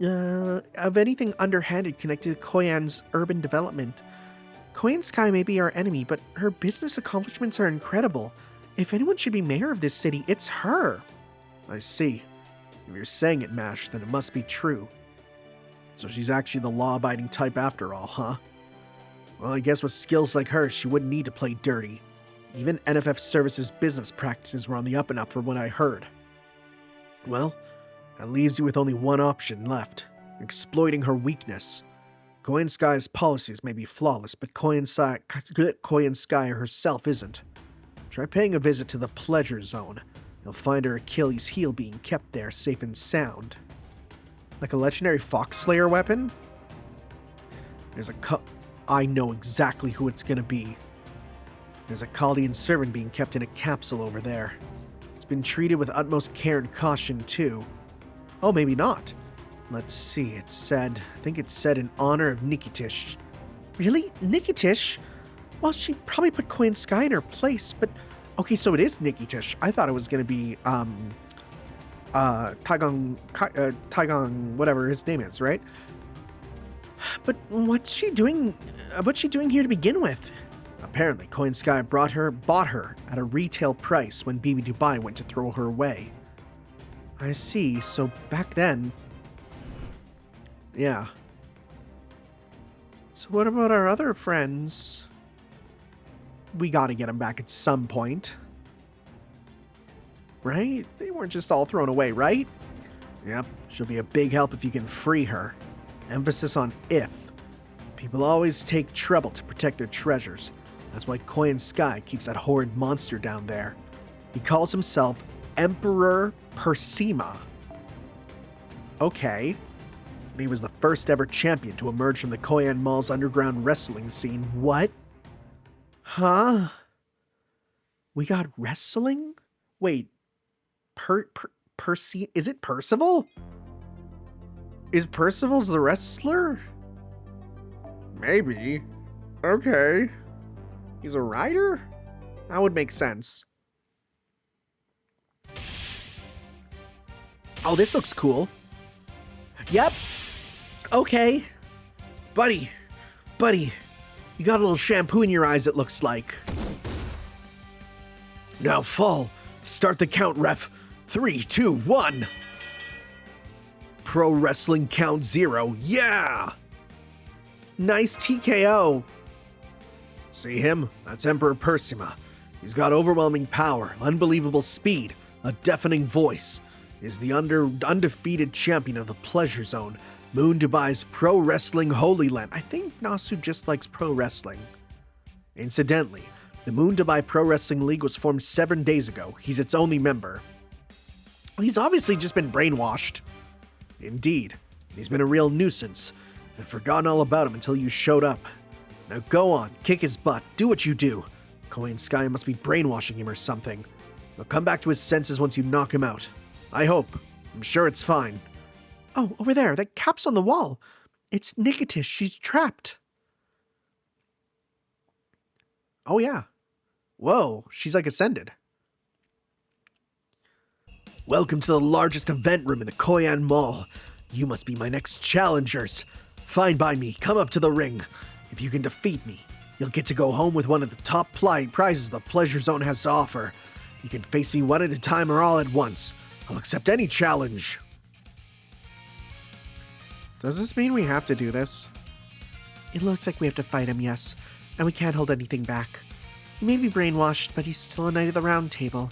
of anything underhanded connected to Koyan's urban development. Koyanskaya may be our enemy, but her business accomplishments are incredible. If anyone should be mayor of this city, it's her. I see. If you're saying it, Mash, then it must be true. So she's actually the law-abiding type after all, huh? Well, I guess with skills like hers, she wouldn't need to play dirty. Even NFF Services business practices were on the up and up from what I heard. Well, that leaves you with only one option left, exploiting her weakness. Koyanskaya's policies may be flawless, but Koyanskaya herself isn't. Try paying a visit to the Pleasure Zone. You'll find her Achilles' heel being kept there safe and sound. Like a legendary Fox Slayer weapon? I know exactly who it's gonna be. There's a Chaldean servant being kept in a capsule over there. It's been treated with utmost care and caution, too. Oh, maybe not. Let's see, I think it said in honor of Nikitish. Really? Nikitish? Well, she probably put Koyanskaya in her place, but... Okay, so it is Nikitish. I thought it was gonna be, Taigong, whatever his name is, right? But what's she doing here to begin with? Apparently, Koyanskaya bought her at a retail price when BB Dubai went to throw her away. I see, so back then... Yeah. So what about our other friends? We gotta get them back at some point. Right? They weren't just all thrown away, right? Yep, she'll be a big help if you can free her. Emphasis on if. People always take trouble to protect their treasures. That's why Koyanskaya keeps that horrid monster down there. He calls himself Emperor Persima. Okay. He was the first ever champion to emerge from the Koyan Mall's underground wrestling scene. What? Huh? We got wrestling? Wait. Percy? Is it Percival? Is Percival's the wrestler? Maybe. Okay. He's a rider? That would make sense. Oh, this looks cool. Yep. Okay. Buddy, you got a little shampoo in your eyes, it looks like. Now fall. Start the count, ref. 3, 2, 1. Pro Wrestling Count 0. Yeah! Nice TKO. See him? That's Emperor Persima. He's got overwhelming power, unbelievable speed, a deafening voice. Is the undefeated champion of the Pleasure Zone, Moon Dubai's Pro Wrestling Holy Land. I think Nasu just likes pro wrestling. Incidentally, the Moon Dubai Pro Wrestling League was formed 7 days ago. He's its only member. He's obviously just been brainwashed. Indeed, he's been a real nuisance. I'd forgotten all about him until you showed up. Now go on, kick his butt, do what you do. Koyanskaya must be brainwashing him or something. He'll come back to his senses once you knock him out. I hope. I'm sure it's fine. Oh, over there, that cap's on the wall. It's Nikitish, she's trapped. Oh yeah. Whoa, she's like ascended. Welcome to the largest event room in the Koyan Mall. You must be my next challengers. Fine by me, come up to the ring. If you can defeat me, you'll get to go home with one of the top prizes the Pleasure Zone has to offer. You can face me one at a time or all at once. I'll accept any challenge. Does this mean we have to do this? It looks like we have to fight him, yes. And we can't hold anything back. He may be brainwashed, but he's still a knight of the round table.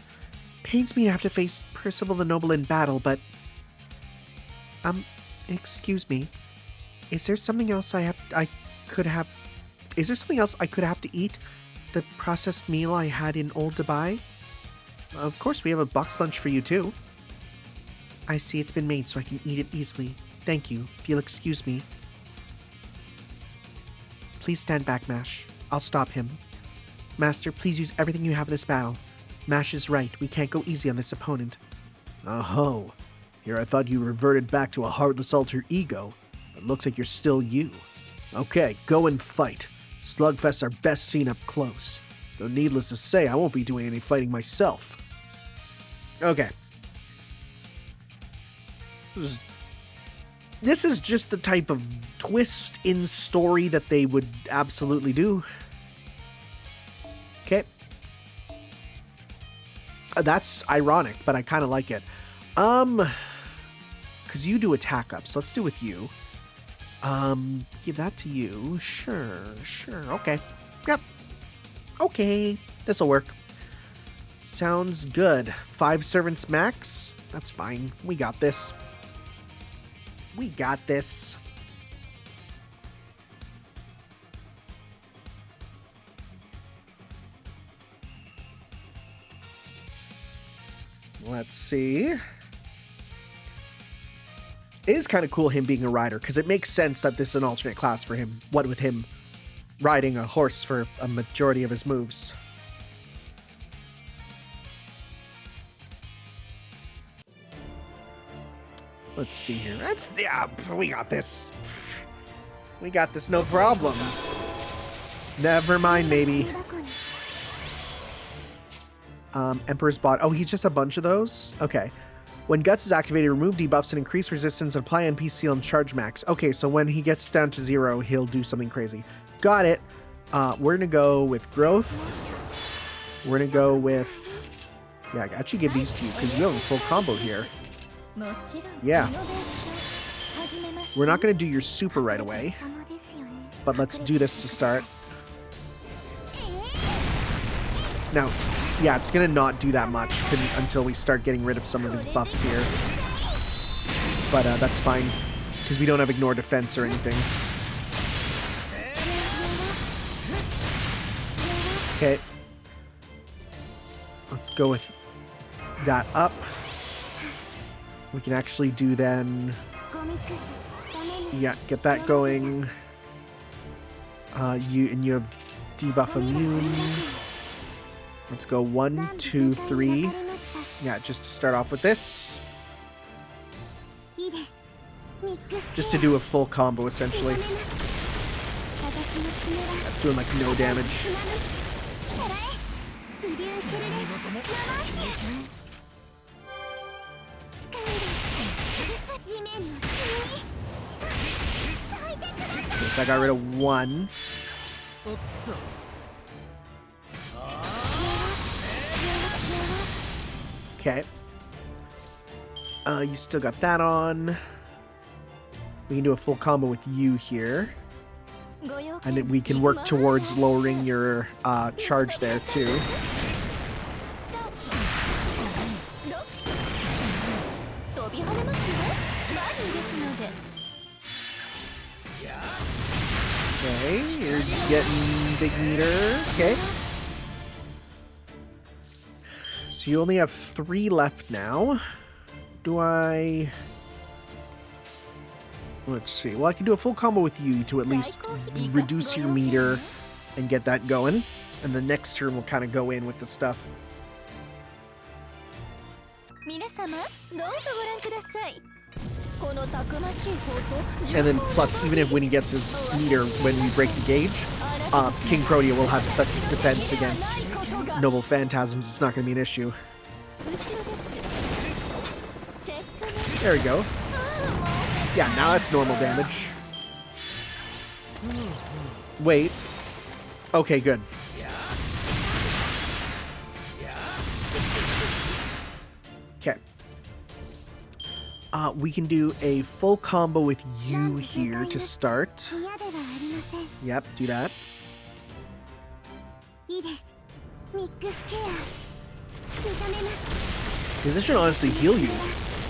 Pains me to have to face Percival the Noble in battle, but... excuse me. Is there something else I could have to eat? The processed meal I had in Old Dubai? Of course, we have a box lunch for you, too. I see it's been made so I can eat it easily. Thank you, if you'll excuse me. Please stand back, Mash. I'll stop him. Master, please use everything you have in this battle. Mash is right, we can't go easy on this opponent. Oh, here I thought you reverted back to a heartless alter ego, but looks like you're still you. Okay, go and fight. Slugfests are best seen up close. Though needless to say, I won't be doing any fighting myself. Okay. This is just the type of twist in story that they would absolutely do. Okay. That's ironic, but I kind of like it. Because you do attack ups. Let's do with you. Give that to you. Sure. Okay. Yep. Okay. This'll work. Sounds good. 5 servants max? That's fine. We got this. Let's see. It is kind of cool him being a rider, because it makes sense that this is an alternate class for him. What with him riding a horse for a majority of his moves. Let's see here. We got this. We got this, no problem. Never mind, maybe. Emperor's Bot. Oh, he's just a bunch of those? Okay. When Guts is activated, remove debuffs and increase resistance and apply NP seal and charge max. Okay, so when he gets down to 0, he'll do something crazy. Got it. We're gonna go with growth. We're gonna go with... Yeah, I actually give these to you because you have a full combo here. Yeah. We're not going to do your super right away, but let's do this to start. Now, yeah, it's going to not do that much until we start getting rid of some of his buffs here. But that's fine, because we don't have ignore defense or anything. Okay. Let's go with that up. We can actually do then... Yeah, get that going. You have debuff immune. Let's go 1, 2, 3. Yeah, just to start off with this. Just to do a full combo, essentially. That's doing like no damage. Okay, so I got rid of 1. Okay. You still got that on. We can do a full combo with you here. And then we can work towards lowering your charge there too. Okay, you're getting big meter. Okay. So you only have 3 left now. Let's see. Well, I can do a full combo with you to at least reduce your meter and get that going. And the next turn we'll kind of go in with the stuff. And then plus, even if when he gets his meter, when we break the gauge, King Protea will have such defense against Noble Phantasms, it's not going to be an issue. There we go. Yeah, now that's normal damage. Wait. Okay, good. Okay. We can do a full combo with you here to start. Yep, do that. This should honestly heal you,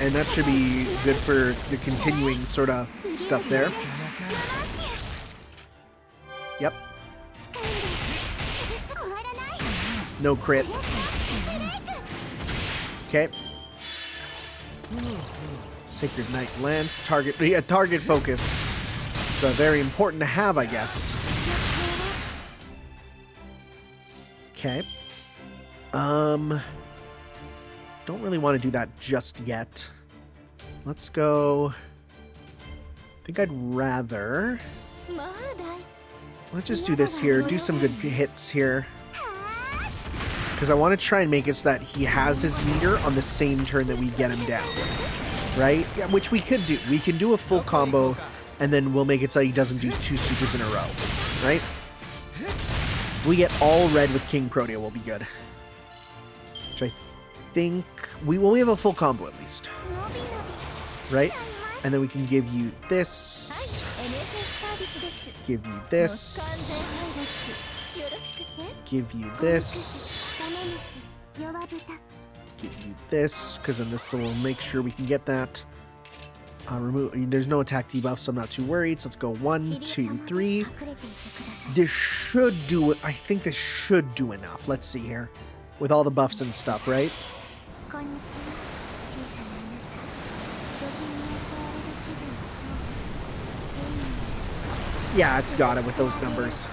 and that should be good for the continuing sort of stuff there. Yep. No crit. Okay. Sacred Knight Lance, target focus. It's very important to have, I guess. Okay. Don't really want to do that just yet. Let's go. I think I'd rather. Let's just do this here. Do some good hits here. Because I want to try and make it so that he has his meter on the same turn that we get him down. Right? Yeah, which we could do. We can do a full combo, and then we'll make it so he doesn't do 2 supers in a row. Right? We get all red with King Protea will be good. Which I think we have a full combo at least. Right? And then we can give you this. Give you this. Give you this. Give you this, because then this will make sure we can get that. Remove. There's no attack debuff, so I'm not too worried. So let's go 1, 2, 3. This should do it. I think this should do enough. Let's see here. With all the buffs and stuff, right? Yeah, it's got it with those numbers.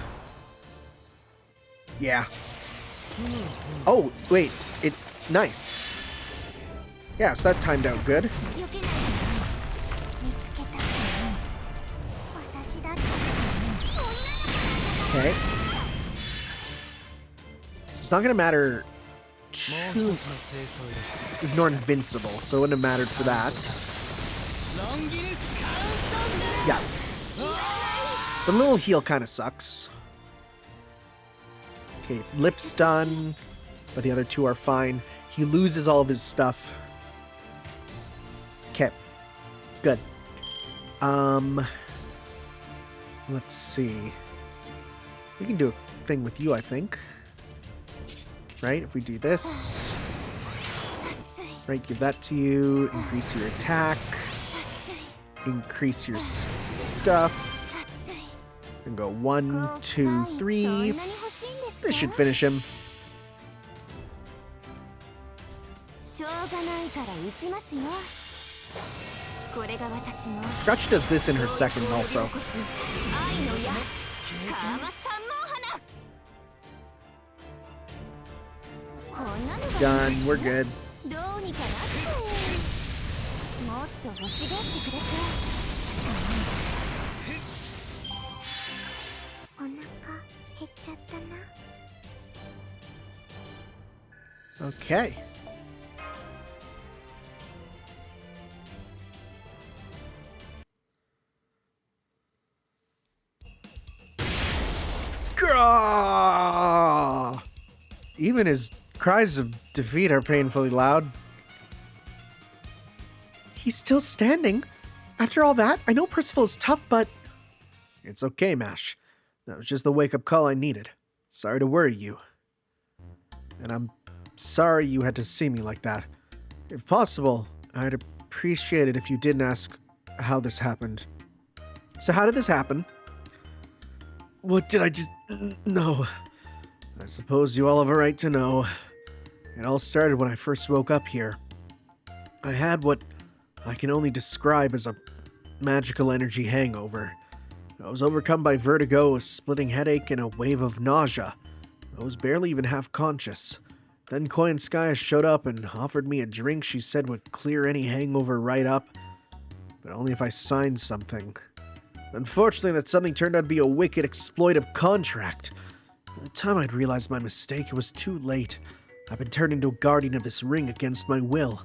Yeah. Oh, wait. Nice. Yeah, so that timed out good. Okay. It's not going to matter too... Ignore Invincible, so it wouldn't have mattered for that. Yeah. The little heal kind of sucks. Okay, Lip's done, but the other 2 are fine. He loses all of his stuff. Okay. Good. Let's see. We can do a thing with you, I think. Right? If we do this. Right, give that to you. Increase your attack. Increase your stuff. And go 1, 2, 3. This should finish him. Forgot she does this in her second also. Done, we're good. Okay. Grrrr! Even his cries of defeat are painfully loud. He's still standing. After all that, I know Percival is tough, but... It's okay, Mash. That was just the wake-up call I needed. Sorry to worry you. And I'm sorry you had to see me like that. If possible, I'd appreciate it if you didn't ask how this happened. So how did this happen? What did I just... No. I suppose you all have a right to know. It all started when I first woke up here. I had what I can only describe as a magical energy hangover. I was overcome by vertigo, a splitting headache, and a wave of nausea. I was barely even half conscious. Then Koyanskaya showed up and offered me a drink she said would clear any hangover right up, but only if I signed something. Unfortunately, that something turned out to be a wicked, exploitive contract. By the time I'd realized my mistake, it was too late. I've been turned into a guardian of this ring against my will.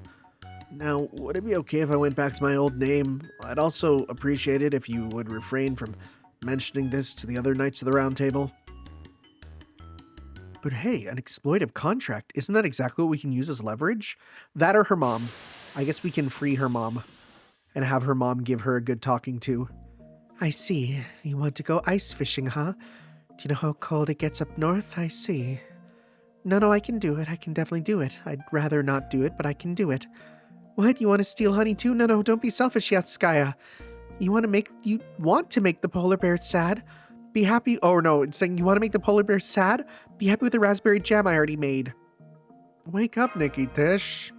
Now, would it be okay if I went back to my old name? I'd also appreciate it if you would refrain from mentioning this to the other Knights of the Round Table. But hey, an exploitive contract, isn't that exactly what we can use as leverage? That or her mom. I guess we can free her mom and have her mom give her a good talking to. I see. You want to go ice fishing, huh? Do you know how cold it gets up north? I see. No, I can do it. I can definitely do it. I'd rather not do it, but I can do it. What? You want to steal honey too? No, don't be selfish, Yatskaya. You want to make the polar bear sad? Be happy. Oh no, it's saying you want to make the polar bear sad? Be happy with the raspberry jam I already made. Wake up, Nikki Tish.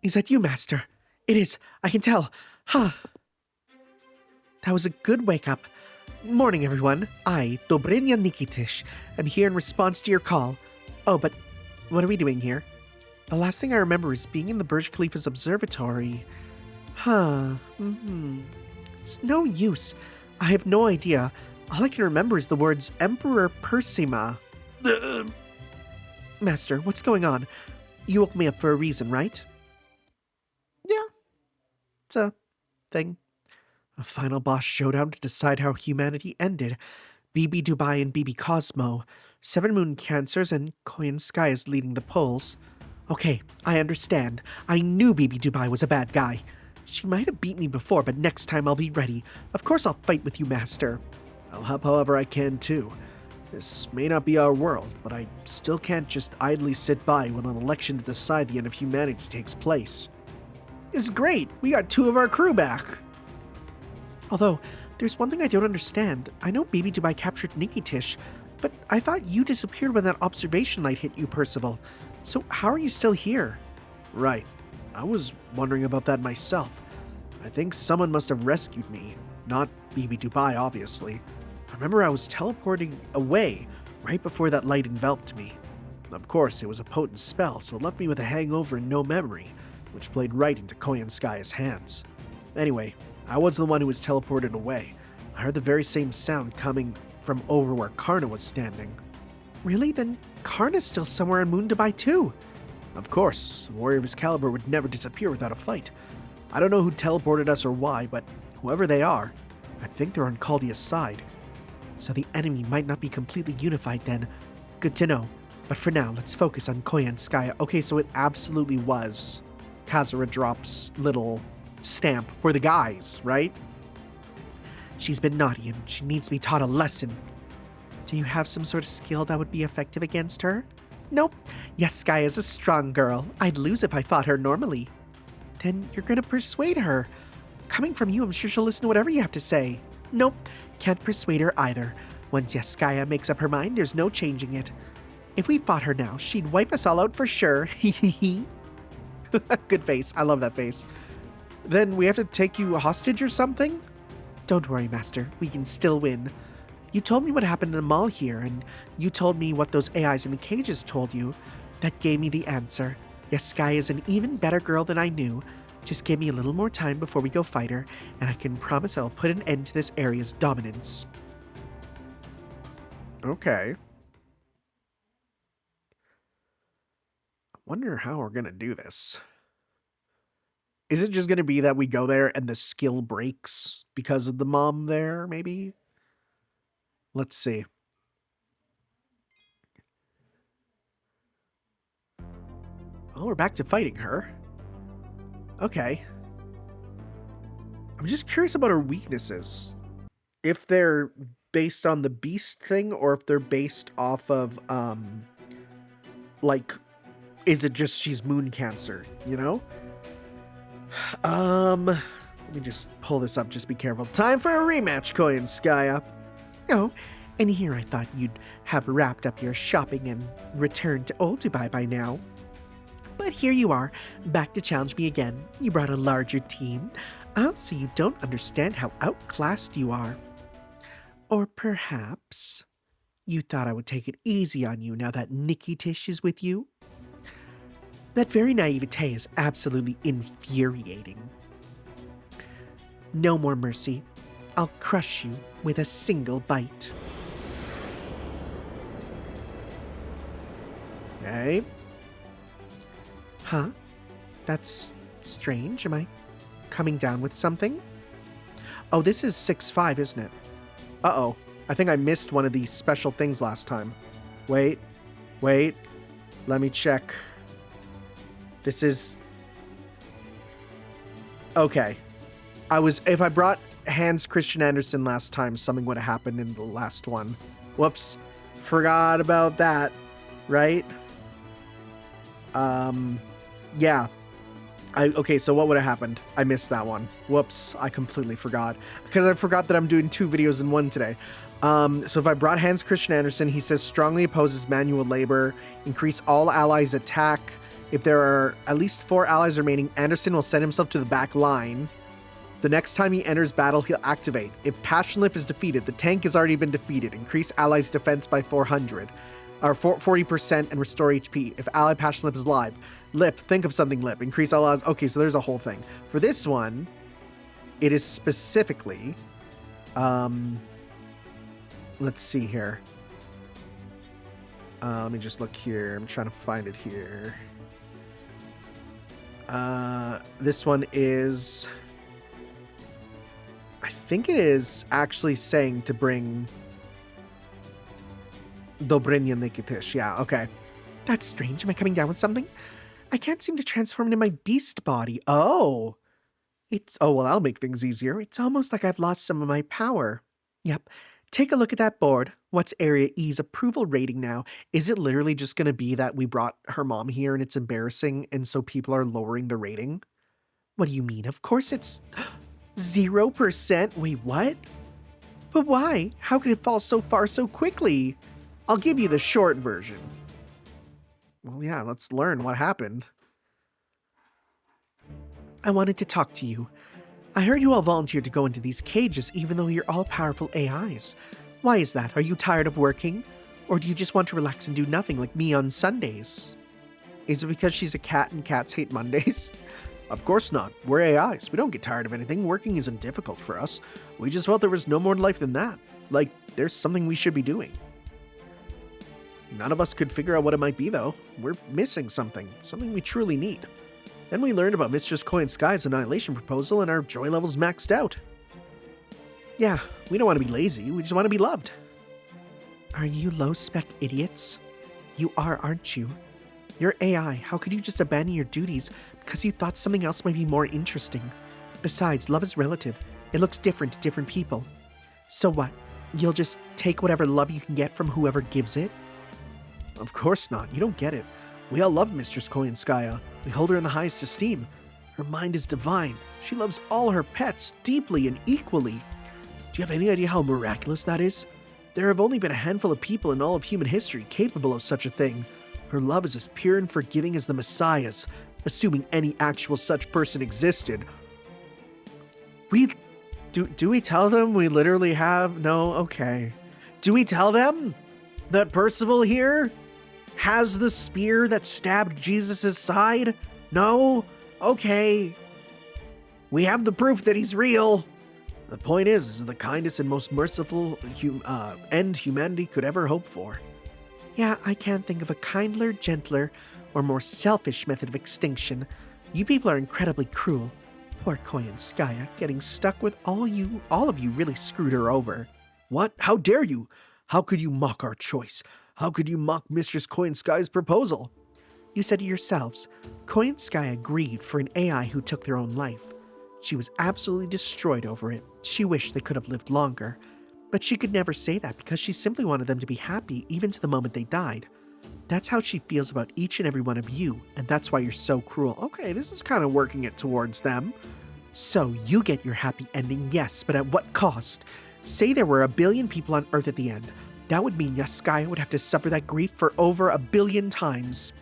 Is that you, Master? It is. I can tell. Huh. That was a good wake up. Morning, everyone. I, Dobrynya Nikitish, am here in response to your call. Oh, but what are we doing here? The last thing I remember is being in the Burj Khalifa's observatory. It's no use. I have no idea. All I can remember is the words Emperor Persima. Master, what's going on? You woke me up for a reason, right? Yeah. It's a thing. A final boss showdown to decide how humanity ended. BB Dubai and BB Cosmo. Seven Moon Cancers and Koyanskaya is leading the polls. Okay, I understand. I knew BB Dubai was a bad guy. She might have beat me before, but next time I'll be ready. Of course I'll fight with you, Master. I'll help however I can, too. This may not be our world, but I still can't just idly sit by when an election to decide the end of humanity takes place. This is great. We got 2 of our crew back. Although, there's one thing I don't understand. I know BB Dubai captured Nikki Tish, but I thought you disappeared when that observation light hit you, Percival. So how are you still here? Right. I was wondering about that myself. I think someone must have rescued me. Not BB Dubai, obviously. I remember I was teleporting away right before that light enveloped me. Of course, it was a potent spell, so it left me with a hangover and no memory, which played right into Koyanskaya's hands. Anyway, I was the one who was teleported away. I heard the very same sound coming from over where Karna was standing. Really? Then Karna's still somewhere in Moon Dubai too. Of course, a warrior of his caliber would never disappear without a fight. I don't know who teleported us or why, but whoever they are, I think they're on Kaldia's side. So the enemy might not be completely unified then. Good to know. But for now, let's focus on Koyanskaya. Okay, so it absolutely was Kazura Drop's little stamp for the guys, right? She's been naughty and she needs to be taught a lesson. Do you have some sort of skill that would be effective against her? Nope. Yaskaya's a strong girl. I'd lose if I fought her normally. Then you're gonna persuade her. Coming from you, I'm sure she'll listen to whatever you have to say. Nope. Can't persuade her either. Once Yaskaya makes up her mind, there's no changing it. If we fought her now, she'd wipe us all out for sure. Hee. Good face. I love that face. Then we have to take you hostage or something? Don't worry, Master. We can still win. You told me what happened in the mall here, and you told me what those AIs in the cages told you. That gave me the answer. Yaskaya is an even better girl than I knew. Just give me a little more time before we go fight her, and I can promise I'll put an end to this area's dominance. Okay. I wonder how we're gonna do this. Is it just gonna be that we go there and the skill breaks because of the mom there, maybe? Let's see. Well, we're back to fighting her. Okay. I'm just curious about her weaknesses. If they're based on the beast thing or if they're based off of, like, is it just she's moon cancer, you know? Let me just pull this up, just be careful. Time for a rematch, Koyanskaya. Oh, and here I thought you'd have wrapped up your shopping and returned to Old Dubai by now. But here you are, back to challenge me again. You brought a larger team. Oh, so you don't understand how outclassed you are. Or perhaps you thought I would take it easy on you now that Nikki Tish is with you? That very naivete is absolutely infuriating. No more mercy. I'll crush you with a single bite. Okay. Huh? That's strange. Am I coming down with something? Oh, this is 6-5, isn't it? Uh-oh. I think I missed one of these special things last time. Wait. Let me check. This is... Okay. If I brought Hans Christian Andersen last time, something would have happened in the last one. Whoops. Forgot about that. Right? Yeah. Okay, so what would have happened? I missed that one. Whoops, I completely forgot. Because I forgot that I'm doing 2 videos in one today. So if I brought Hans Christian Andersen, he says strongly opposes manual labor, increase all allies' attack. If there are at least 4 allies remaining, Andersen will send himself to the back line. The next time he enters battle, he'll activate. If Passion Lip is defeated, the tank has already been defeated. Increase allies' defense by 400. Or 40% and restore HP. If ally Passion Lip is live. Lip, think of something, Lip. Increase all allies. Okay, so there's a whole thing. For this one, it is specifically... let's see here. Let me just look here. I'm trying to find it here. This one is... I think it is actually saying to bring... Dobrynya Nikitish. Yeah, okay. That's strange. Am I coming down with something? I can't seem to transform into my beast body. Oh, well, that'll make things easier. It's almost like I've lost some of my power. Yep. Take a look at that board. What's Area E's approval rating now? Is it literally just going to be that we brought her mom here and it's embarrassing and so people are lowering the rating? What do you mean? Of course it's 0%. Wait, what? But why? How could it fall so far so quickly? I'll give you the short version. Well, yeah, let's learn what happened. I wanted to talk to you. I heard you all volunteered to go into these cages even though you're all-powerful AIs. Why is that? Are you tired of working? Or do you just want to relax and do nothing like me on Sundays? Is it because she's a cat and cats hate Mondays? Of course not. We're AIs. We don't get tired of anything. Working isn't difficult for us. We just felt there was no more to life than that. Like, there's something we should be doing. None of us could figure out what it might be, though. We're missing something we truly need. Then we learned about Mistress Koyanskaya's annihilation proposal, and our joy level's maxed out. Yeah, we don't want to be lazy, we just want to be loved. Are you low-spec idiots? You are, aren't you? You're AI, how could you just abandon your duties because you thought something else might be more interesting? Besides, love is relative. It looks different to different people. So what? You'll just take whatever love you can get from whoever gives it? Of course not. You don't get it. We all love Mistress Koyanskaya. We hold her in the highest esteem. Her mind is divine. She loves all her pets deeply and equally. Do you have any idea how miraculous that is? There have only been a handful of people in all of human history capable of such a thing. Her love is as pure and forgiving as the Messiah's, assuming any actual such person existed. Do we tell them we literally have? No? Okay. Do we tell them that Percival here has the spear that stabbed Jesus' side? No? Okay. We have the proof that he's real. The point is, this is the kindest and most merciful end humanity could ever hope for. Yeah, I can't think of a kinder, gentler, or more selfish method of extinction. You people are incredibly cruel. Poor Koyanskaya, getting stuck with all of you really screwed her over. What? How dare you? How could you mock our choice? How could you mock Mistress Koyanskaya's proposal? You said it yourselves. Koyanskaya grieved for an AI who took their own life. She was absolutely destroyed over it. She wished they could have lived longer. But she could never say that because she simply wanted them to be happy even to the moment they died. That's how she feels about each and every one of you, and that's why you're so cruel. Okay, this is kind of working it towards them. So, you get your happy ending, yes, but at what cost? Say there were 1 billion people on Earth at the end. That would mean Yaskaya would have to suffer that grief for over 1 billion times.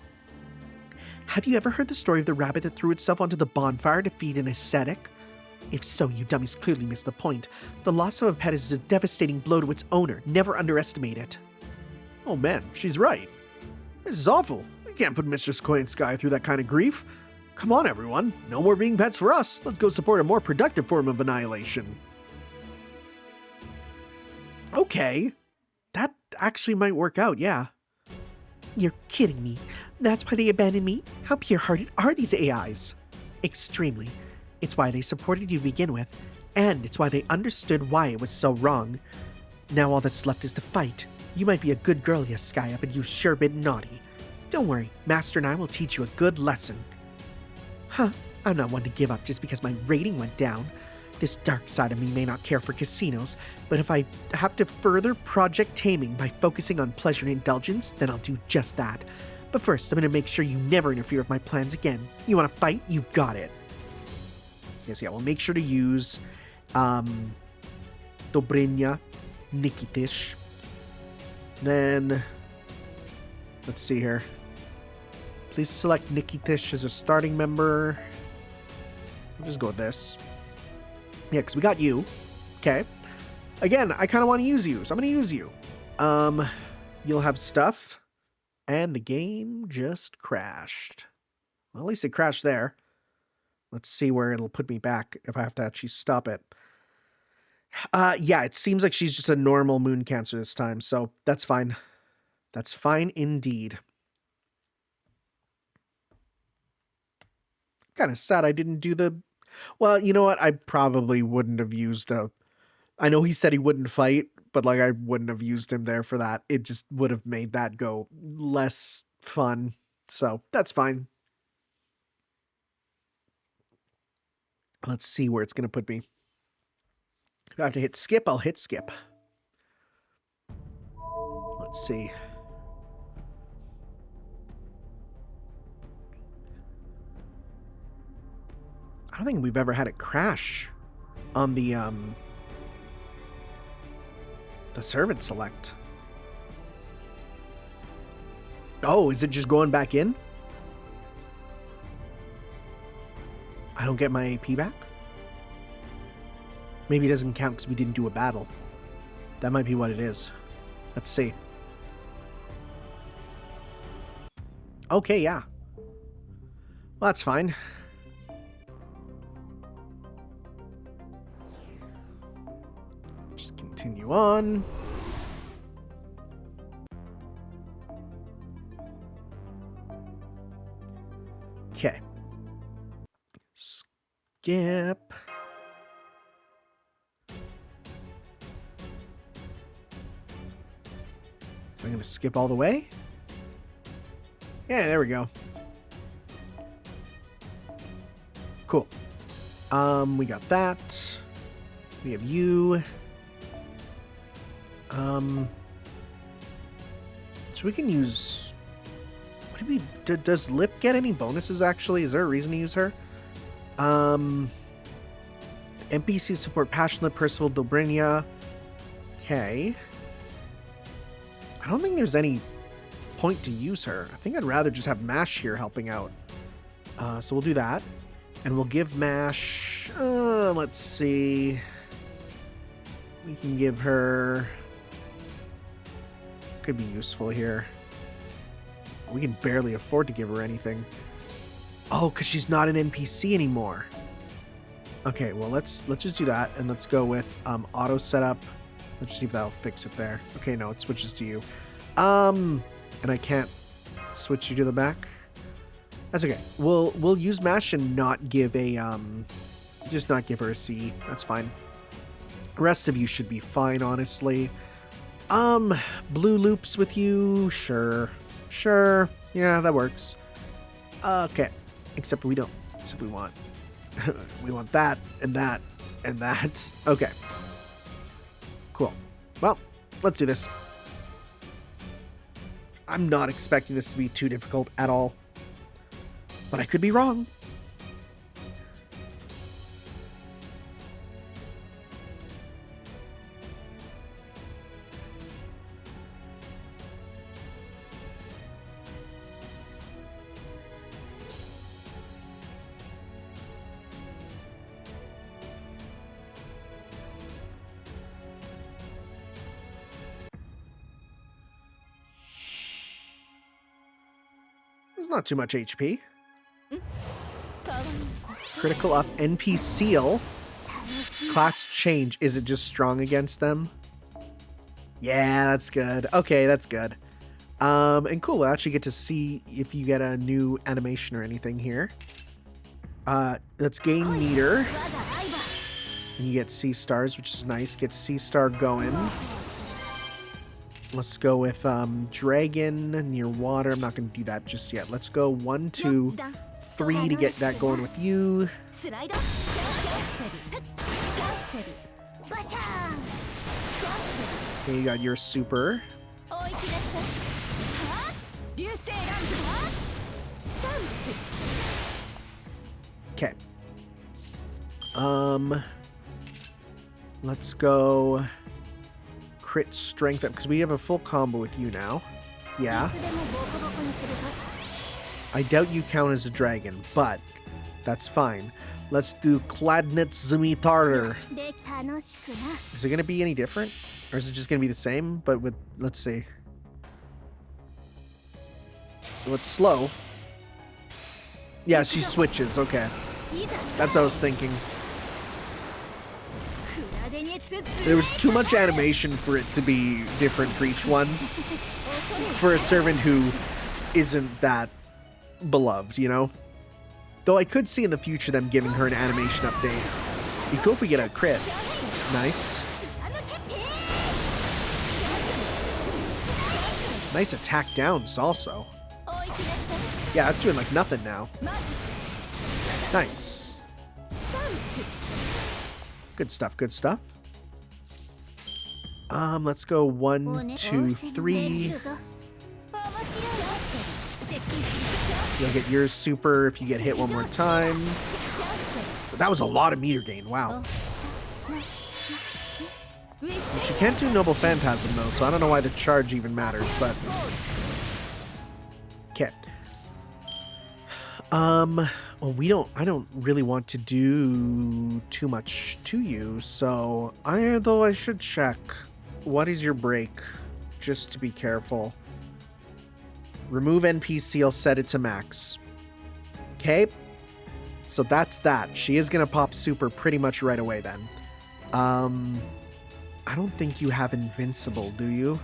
Have you ever heard the story of the rabbit that threw itself onto the bonfire to feed an ascetic? If so, you dummies clearly missed the point. The loss of a pet is a devastating blow to its owner. Never underestimate it. Oh man, she's right. This is awful. We can't put Mistress Koyanskaya through that kind of grief. Come on, everyone. No more being pets for us. Let's go support a more productive form of annihilation. Okay. That actually might work out, yeah. You're kidding me. That's why they abandoned me? How pure-hearted are these AIs? Extremely. It's why they supported you to begin with, and it's why they understood why it was so wrong. Now all that's left is to fight. You might be a good girl, Yaskaya, but you've sure been naughty. Don't worry, Master and I will teach you a good lesson. Huh, I'm not one to give up just because my rating went down. This dark side of me may not care for casinos, but if I have to further Project Taming by focusing on pleasure and indulgence, then I'll do just that. But first, I'm going to make sure you never interfere with my plans again. You want to fight? You've got it. Yes, yeah, we'll make sure to use Dobrynya, Nikitish. Then, let's see here. Please select Nikitish as a starting member. We'll just go with this. Yeah, because we got you. Okay. Again, I kind of want to use you, so I'm going to use you. You'll have stuff. And the game just crashed. Well, at least it crashed there. Let's see where it'll put me back if I have to actually stop it. Yeah, it seems like she's just a normal moon cancer this time, so that's fine. That's fine indeed. Kind of sad I didn't do the... Well, you know what? I probably wouldn't have used a... I know he said he wouldn't fight, but like I wouldn't have used him there for that. It just would have made that go less fun. So that's fine. Let's see where it's going to put me. If I have to hit skip, I'll hit skip. Let's see. I don't think we've ever had it crash on the servant select. Oh, is it just going back in? I don't get my AP back? Maybe it doesn't count because we didn't do a battle. That might be what it is. Let's see. Okay, yeah. Well, that's fine. Just continue on. Okay. Skip. So I'm going to skip all the way. Yeah, there we go. Cool. We got that. We have you. So we can use... What do we... Does Lip get any bonuses, actually? Is there a reason to use her? NPCs support Passionate, Percival, Dobrynya. Okay. I don't think there's any point to use her. I think I'd rather just have Mash here helping out. So we'll do that. And we'll give Mash... let's see... We can give her... Could be useful here. We can barely afford to give her anything. Oh, because she's not an NPC anymore. Okay, well, let's just do that, and let's go with auto setup. Let's see if that'll fix it there. Okay, no, it switches to you. And I can't switch you to the back. That's okay. We'll use Mash and not give a just not give her a C. That's fine. The rest of you should be fine, honestly. Blue loops with you, sure. Sure. Yeah, that works. Okay. Except we don't. Except we want we want that and that and that. Okay. Cool. Well, let's do this. I'm not expecting this to be too difficult at all. But I could be wrong. There's not too much HP. Critical up, NP seal. Class change. Is it just strong against them? Yeah, that's good. Okay, that's good. And cool, we'll actually get to see if you get a new animation or anything here. Let's gain meter. And you get C stars, which is nice. Get C star going. Let's go with dragon near water. I'm not going to do that just yet. Let's go 1, 2, 3 to get that going with you. Okay, you got your super. Okay. Let's go crit strength up because we have a full combo with you now. Yeah. I doubt you count as a dragon, but that's fine. Let's do Kladnit Zimitarter. Is it going to be any different? Or is it just going to be the same, but with, let's see. Well, it's slow. Yeah, she switches, okay. That's what I was thinking. There was too much animation for it to be different for each one. For a servant who isn't that beloved, you know? Though I could see in the future them giving her an animation update. Be cool if we get a crit. Nice. Nice attack downs also. Yeah, it's doing like nothing now. Nice. Good stuff, good stuff. Let's go 1, 2, 3. You'll get yours super if you get hit one more time. But that was a lot of meter gain, wow. She can't do Noble Phantasm though, so I don't know why the charge even matters, but... Okay. Well, I don't really want to do too much to you, so though I should check. What is your break? Just to be careful. Remove NPC, I'll set it to max. Okay. So that's that. She is gonna pop super pretty much right away then. I don't think you have invincible, do you?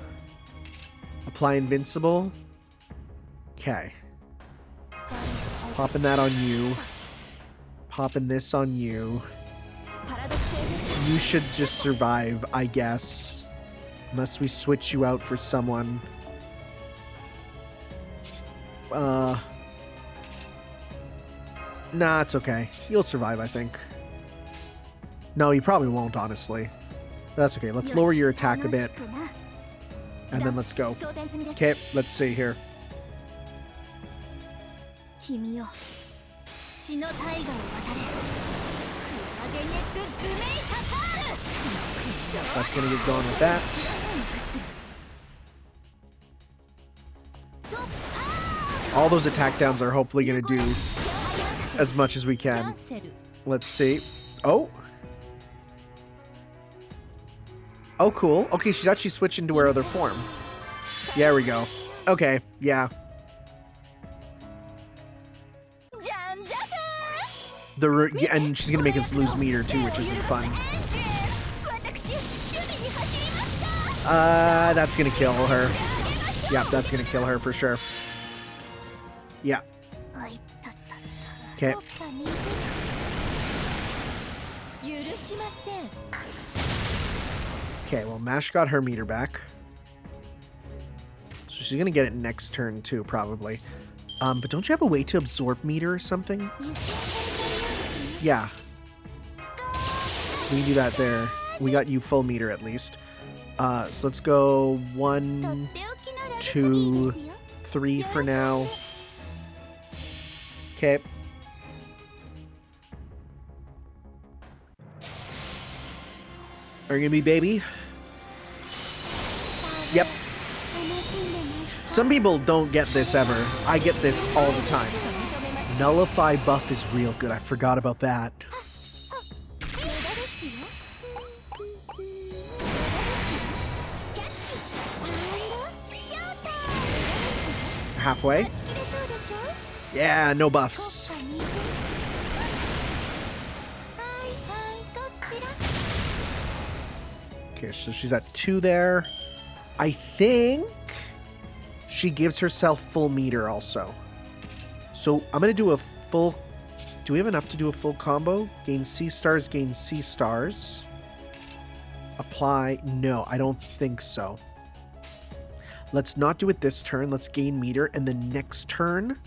Apply invincible. Okay. Popping that on you. Popping this on you. You should just survive, I guess. Unless we switch you out for someone. Nah, it's okay. You'll survive, I think. No, you probably won't, honestly. That's okay. Let's lower your attack a bit. And then let's go. Okay, let's see here. That's gonna get going with that. All those attack downs are hopefully going to do as much as we can. Let's see. Oh. Oh, cool. Okay, she's actually switched into her other form. Yeah, there we go. Okay, yeah. And she's gonna make us lose meter too, which isn't fun. That's gonna kill her. Yep, that's gonna kill her for sure. Yeah. Okay. Okay, well, Mash got her meter back. So she's gonna get it next turn too, probably. But don't you have a way to absorb meter or something? Yeah. We can do that there. We got you full meter at least. So let's go 1, 2, 3 for now. Okay. Are you gonna be baby? Yep. Some people don't get this ever. I get this all the time. Nullify buff is real good. I forgot about that. Halfway. Yeah, no buffs. Okay, so she's at 2 there. I think she gives herself full meter also. So I'm going to do a full... Do we have enough to do a full combo? Gain C stars, gain C stars. Apply. No, I don't think so. Let's not do it this turn. Let's gain meter. And the next turn,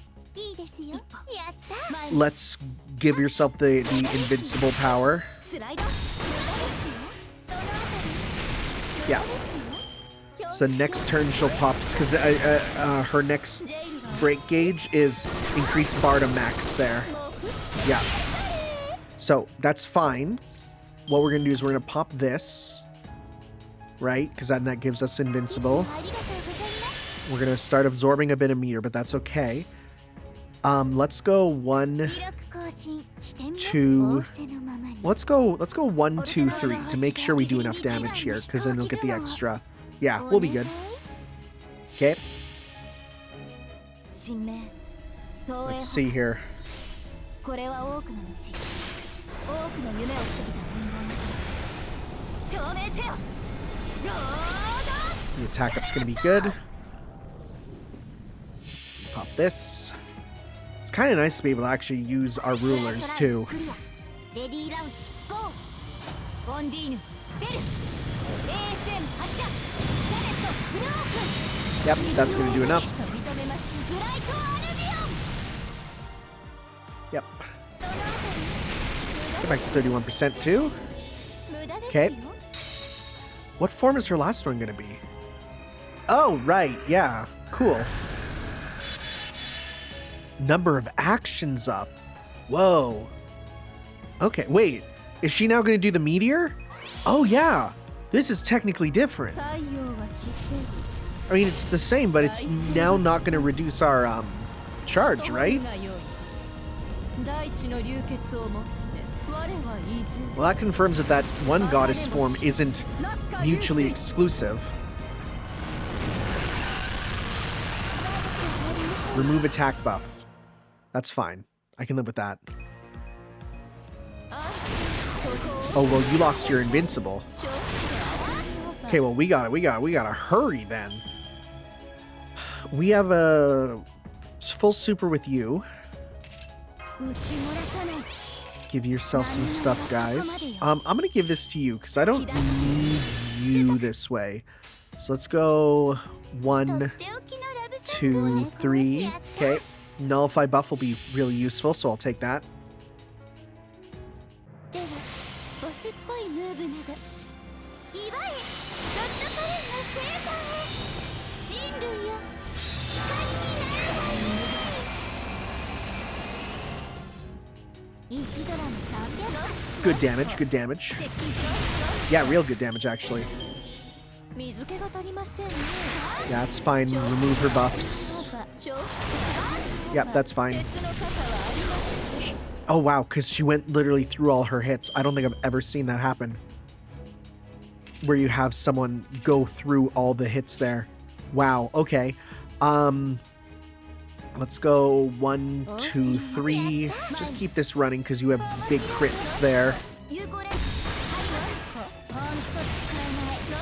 let's give yourself the invincible power. Yeah. So next turn she'll pop, because her next break gauge is increase bar to max there. Yeah. So that's fine. What we're going to do is we're going to pop this, right? Because then that gives us invincible. We're going to start absorbing a bit of meter, but that's okay. Let's go 1, 2. Let's go 1, 2, 3 to make sure we do enough damage here, because then we'll get the extra. Yeah, we'll be good. Okay. Let's see here. The attack up's gonna be good. Pop this. It's kind of nice to be able to actually use our rulers too. Yep, that's going to do enough. Yep. Get back to 31% too. Okay. What form is her last one going to be? Oh, right. Yeah. Cool. Number of actions up. Whoa. Okay, wait. Is she now going to do the meteor? Oh, yeah. This is technically different. I mean, it's the same, but it's now not going to reduce our charge, right? Well, that confirms that that one goddess form isn't mutually exclusive. Remove attack buff. That's fine. I can live with that. Oh, well, you lost your invincible. Okay, well, we gotta hurry then. We have a full super with you. Give yourself some stuff, guys. I'm gonna give this to you because I don't need you this way. So let's go 1, 2, 3. Okay, nullify buff will be really useful, so I'll take that. Good damage, good damage. Yeah, real good damage, actually. Yeah, it's fine. Remove her buffs. Yep, that's fine. Oh, wow, because she went literally through all her hits. I don't think I've ever seen that happen. Where you have someone go through all the hits there. Wow, okay. Let's go 1, 2, 3. Just keep this running because you have big crits there.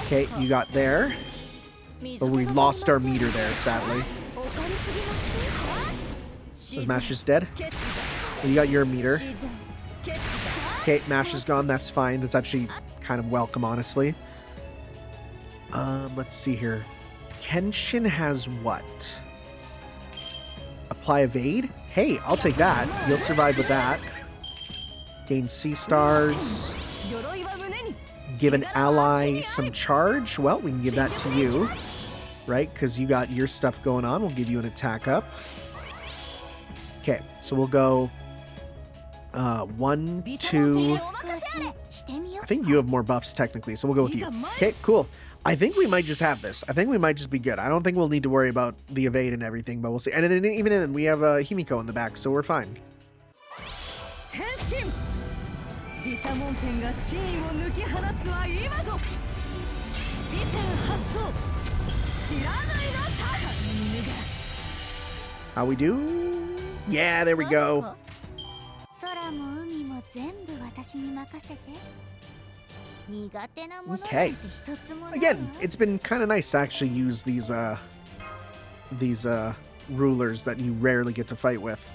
Okay, you got there. But we lost our meter there, sadly. Was Mash just dead? Well, you got your meter. Okay, Mash is gone. That's fine. That's actually kind of welcome, honestly. Let's see here. Kenshin has what? Apply evade? Hey, I'll take that. You'll survive with that. Gain C stars. Give an ally some charge. Well, we can give that to you. Right? Because you got your stuff going on. We'll give you an attack up. Okay, so we'll go 1, 2. I think you have more buffs technically, so we'll go with you. Okay, cool. I think we might just have this. I think we might just be good. I don't think we'll need to worry about the evade and everything, but we'll see. And then even then, we have Himiko in the back, so we're fine. How we do? Yeah, there we go. Okay. Again, it's been kind of nice to actually use these rulers that you rarely get to fight with.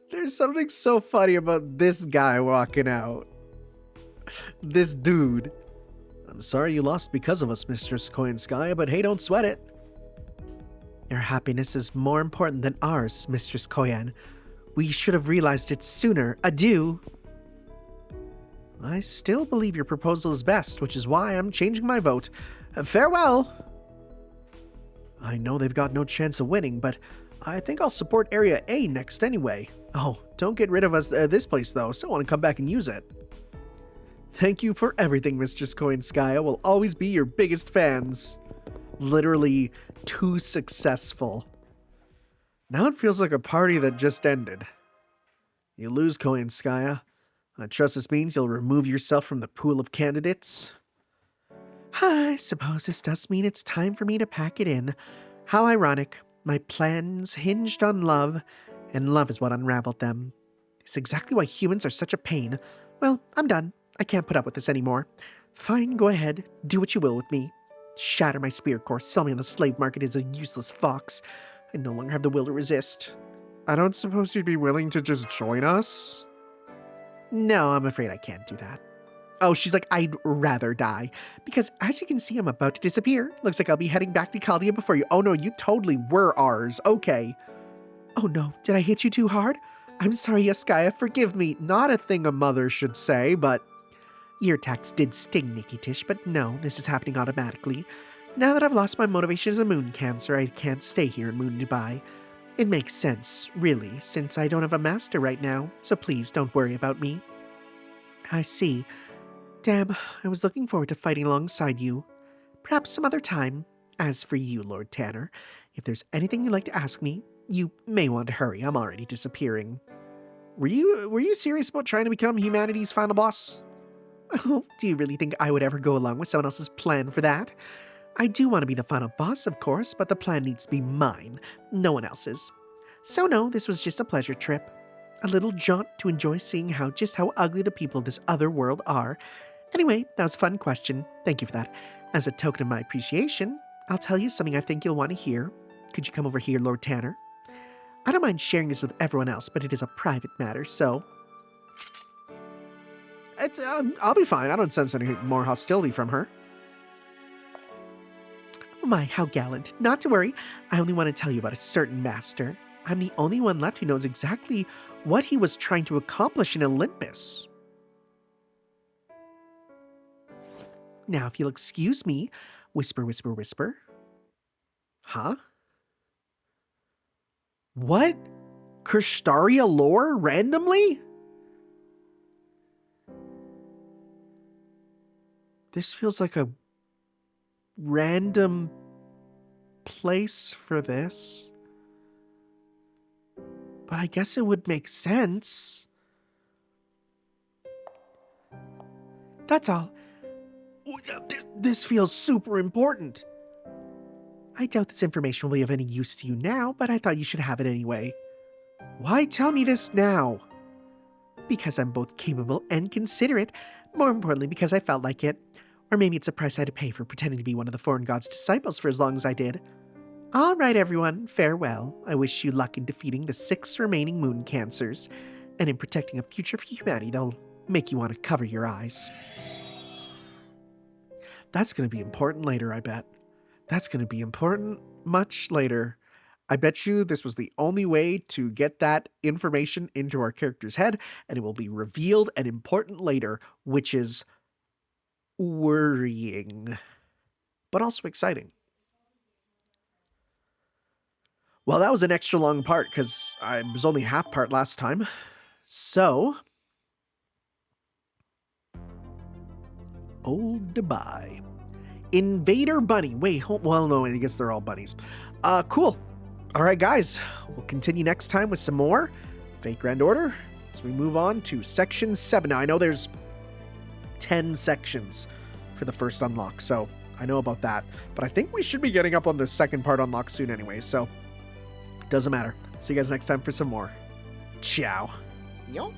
There's something so funny about this guy walking out. This dude. I'm sorry you lost because of us, Mistress Koyanskaya, but hey, don't sweat it. Your happiness is more important than ours, Mistress Koyan. We should have realized it sooner. Adieu. I still believe your proposal is best, which is why I'm changing my vote. Farewell. I know they've got no chance of winning, but I think I'll support Area A next anyway. Oh, don't get rid of us this place though, so I want to come back and use it. Thank you for everything, Mistress Koyanskaya. We'll always be your biggest fans. Literally too successful. Now it feels like a party that just ended. You lose, Koyanskaya. I trust this means you'll remove yourself from the pool of candidates. I suppose this does mean it's time for me to pack it in. How ironic. My plans hinged on love, and love is what unraveled them. It's exactly why humans are such a pain. Well, I'm done. I can't put up with this anymore. Fine, go ahead. Do what you will with me. Shatter my spirit core, sell me on the slave market as a useless fox. I no longer have the will to resist. I don't suppose you'd be willing to just join us? No, I'm afraid I can't do that. Oh, she's like, I'd rather die. Because as you can see, I'm about to disappear. Looks like I'll be heading back to Chaldea before you. Oh no, you totally were ours. Okay. Oh no, did I hit you too hard? I'm sorry, Yaskaya, forgive me. Not a thing a mother should say, but... Your attacks did sting, Nikki Tish, but no, this is happening automatically. Now that I've lost my motivation as a moon cancer, I can't stay here in Moon Dubai. It makes sense, really, since I don't have a master right now, so please don't worry about me. I see. Damn, I was looking forward to fighting alongside you. Perhaps some other time. As for you, Lord Tanner, if there's anything you'd like to ask me, you may want to hurry. I'm already disappearing. Were you serious about trying to become humanity's final boss? Oh, do you really think I would ever go along with someone else's plan for that? I do want to be the final boss, of course, but the plan needs to be mine, no one else's. So no, this was just a pleasure trip. A little jaunt to enjoy seeing just how ugly the people of this other world are. Anyway, that was a fun question. Thank you for that. As a token of my appreciation, I'll tell you something I think you'll want to hear. Could you come over here, Lord Tanner? I don't mind sharing this with everyone else, but it is a private matter, so... I'll be fine. I don't sense any more hostility from her. Oh my, how gallant. Not to worry. I only want to tell you about a certain master. I'm the only one left who knows exactly what he was trying to accomplish in Olympus. Now, if you'll excuse me, whisper, whisper, whisper. Huh? What? Kirstaria lore randomly? This feels like a random place for this. But I guess it would make sense. That's all. This feels super important. I doubt this information will be of any use to you now, but I thought you should have it anyway. Why tell me this now? Because I'm both capable and considerate. More importantly, because I felt like it. Or maybe it's a price I had to pay for pretending to be one of the foreign god's disciples for as long as I did. All right, everyone, farewell. I wish you luck in defeating the 6 remaining moon cancers, and in protecting a future for humanity that'll make you want to cover your eyes. That's going to be important later, I bet. That's going to be important much later. I bet you this was the only way to get that information into our character's head, and it will be revealed and important later, which is worrying, but also exciting. Well, that was an extra long part because I was only half part last time. So, old Dubai. Invader Bunny. Wait, well, no, I guess they're all bunnies. Cool. All right, guys, we'll continue next time with some more Fate Grand Order as we move on to Section 7. Now, I know there's 10 sections for the first unlock, so I know about that. But I think we should be getting up on the second part unlock soon anyway, so doesn't matter. See you guys next time for some more. Ciao. Yo.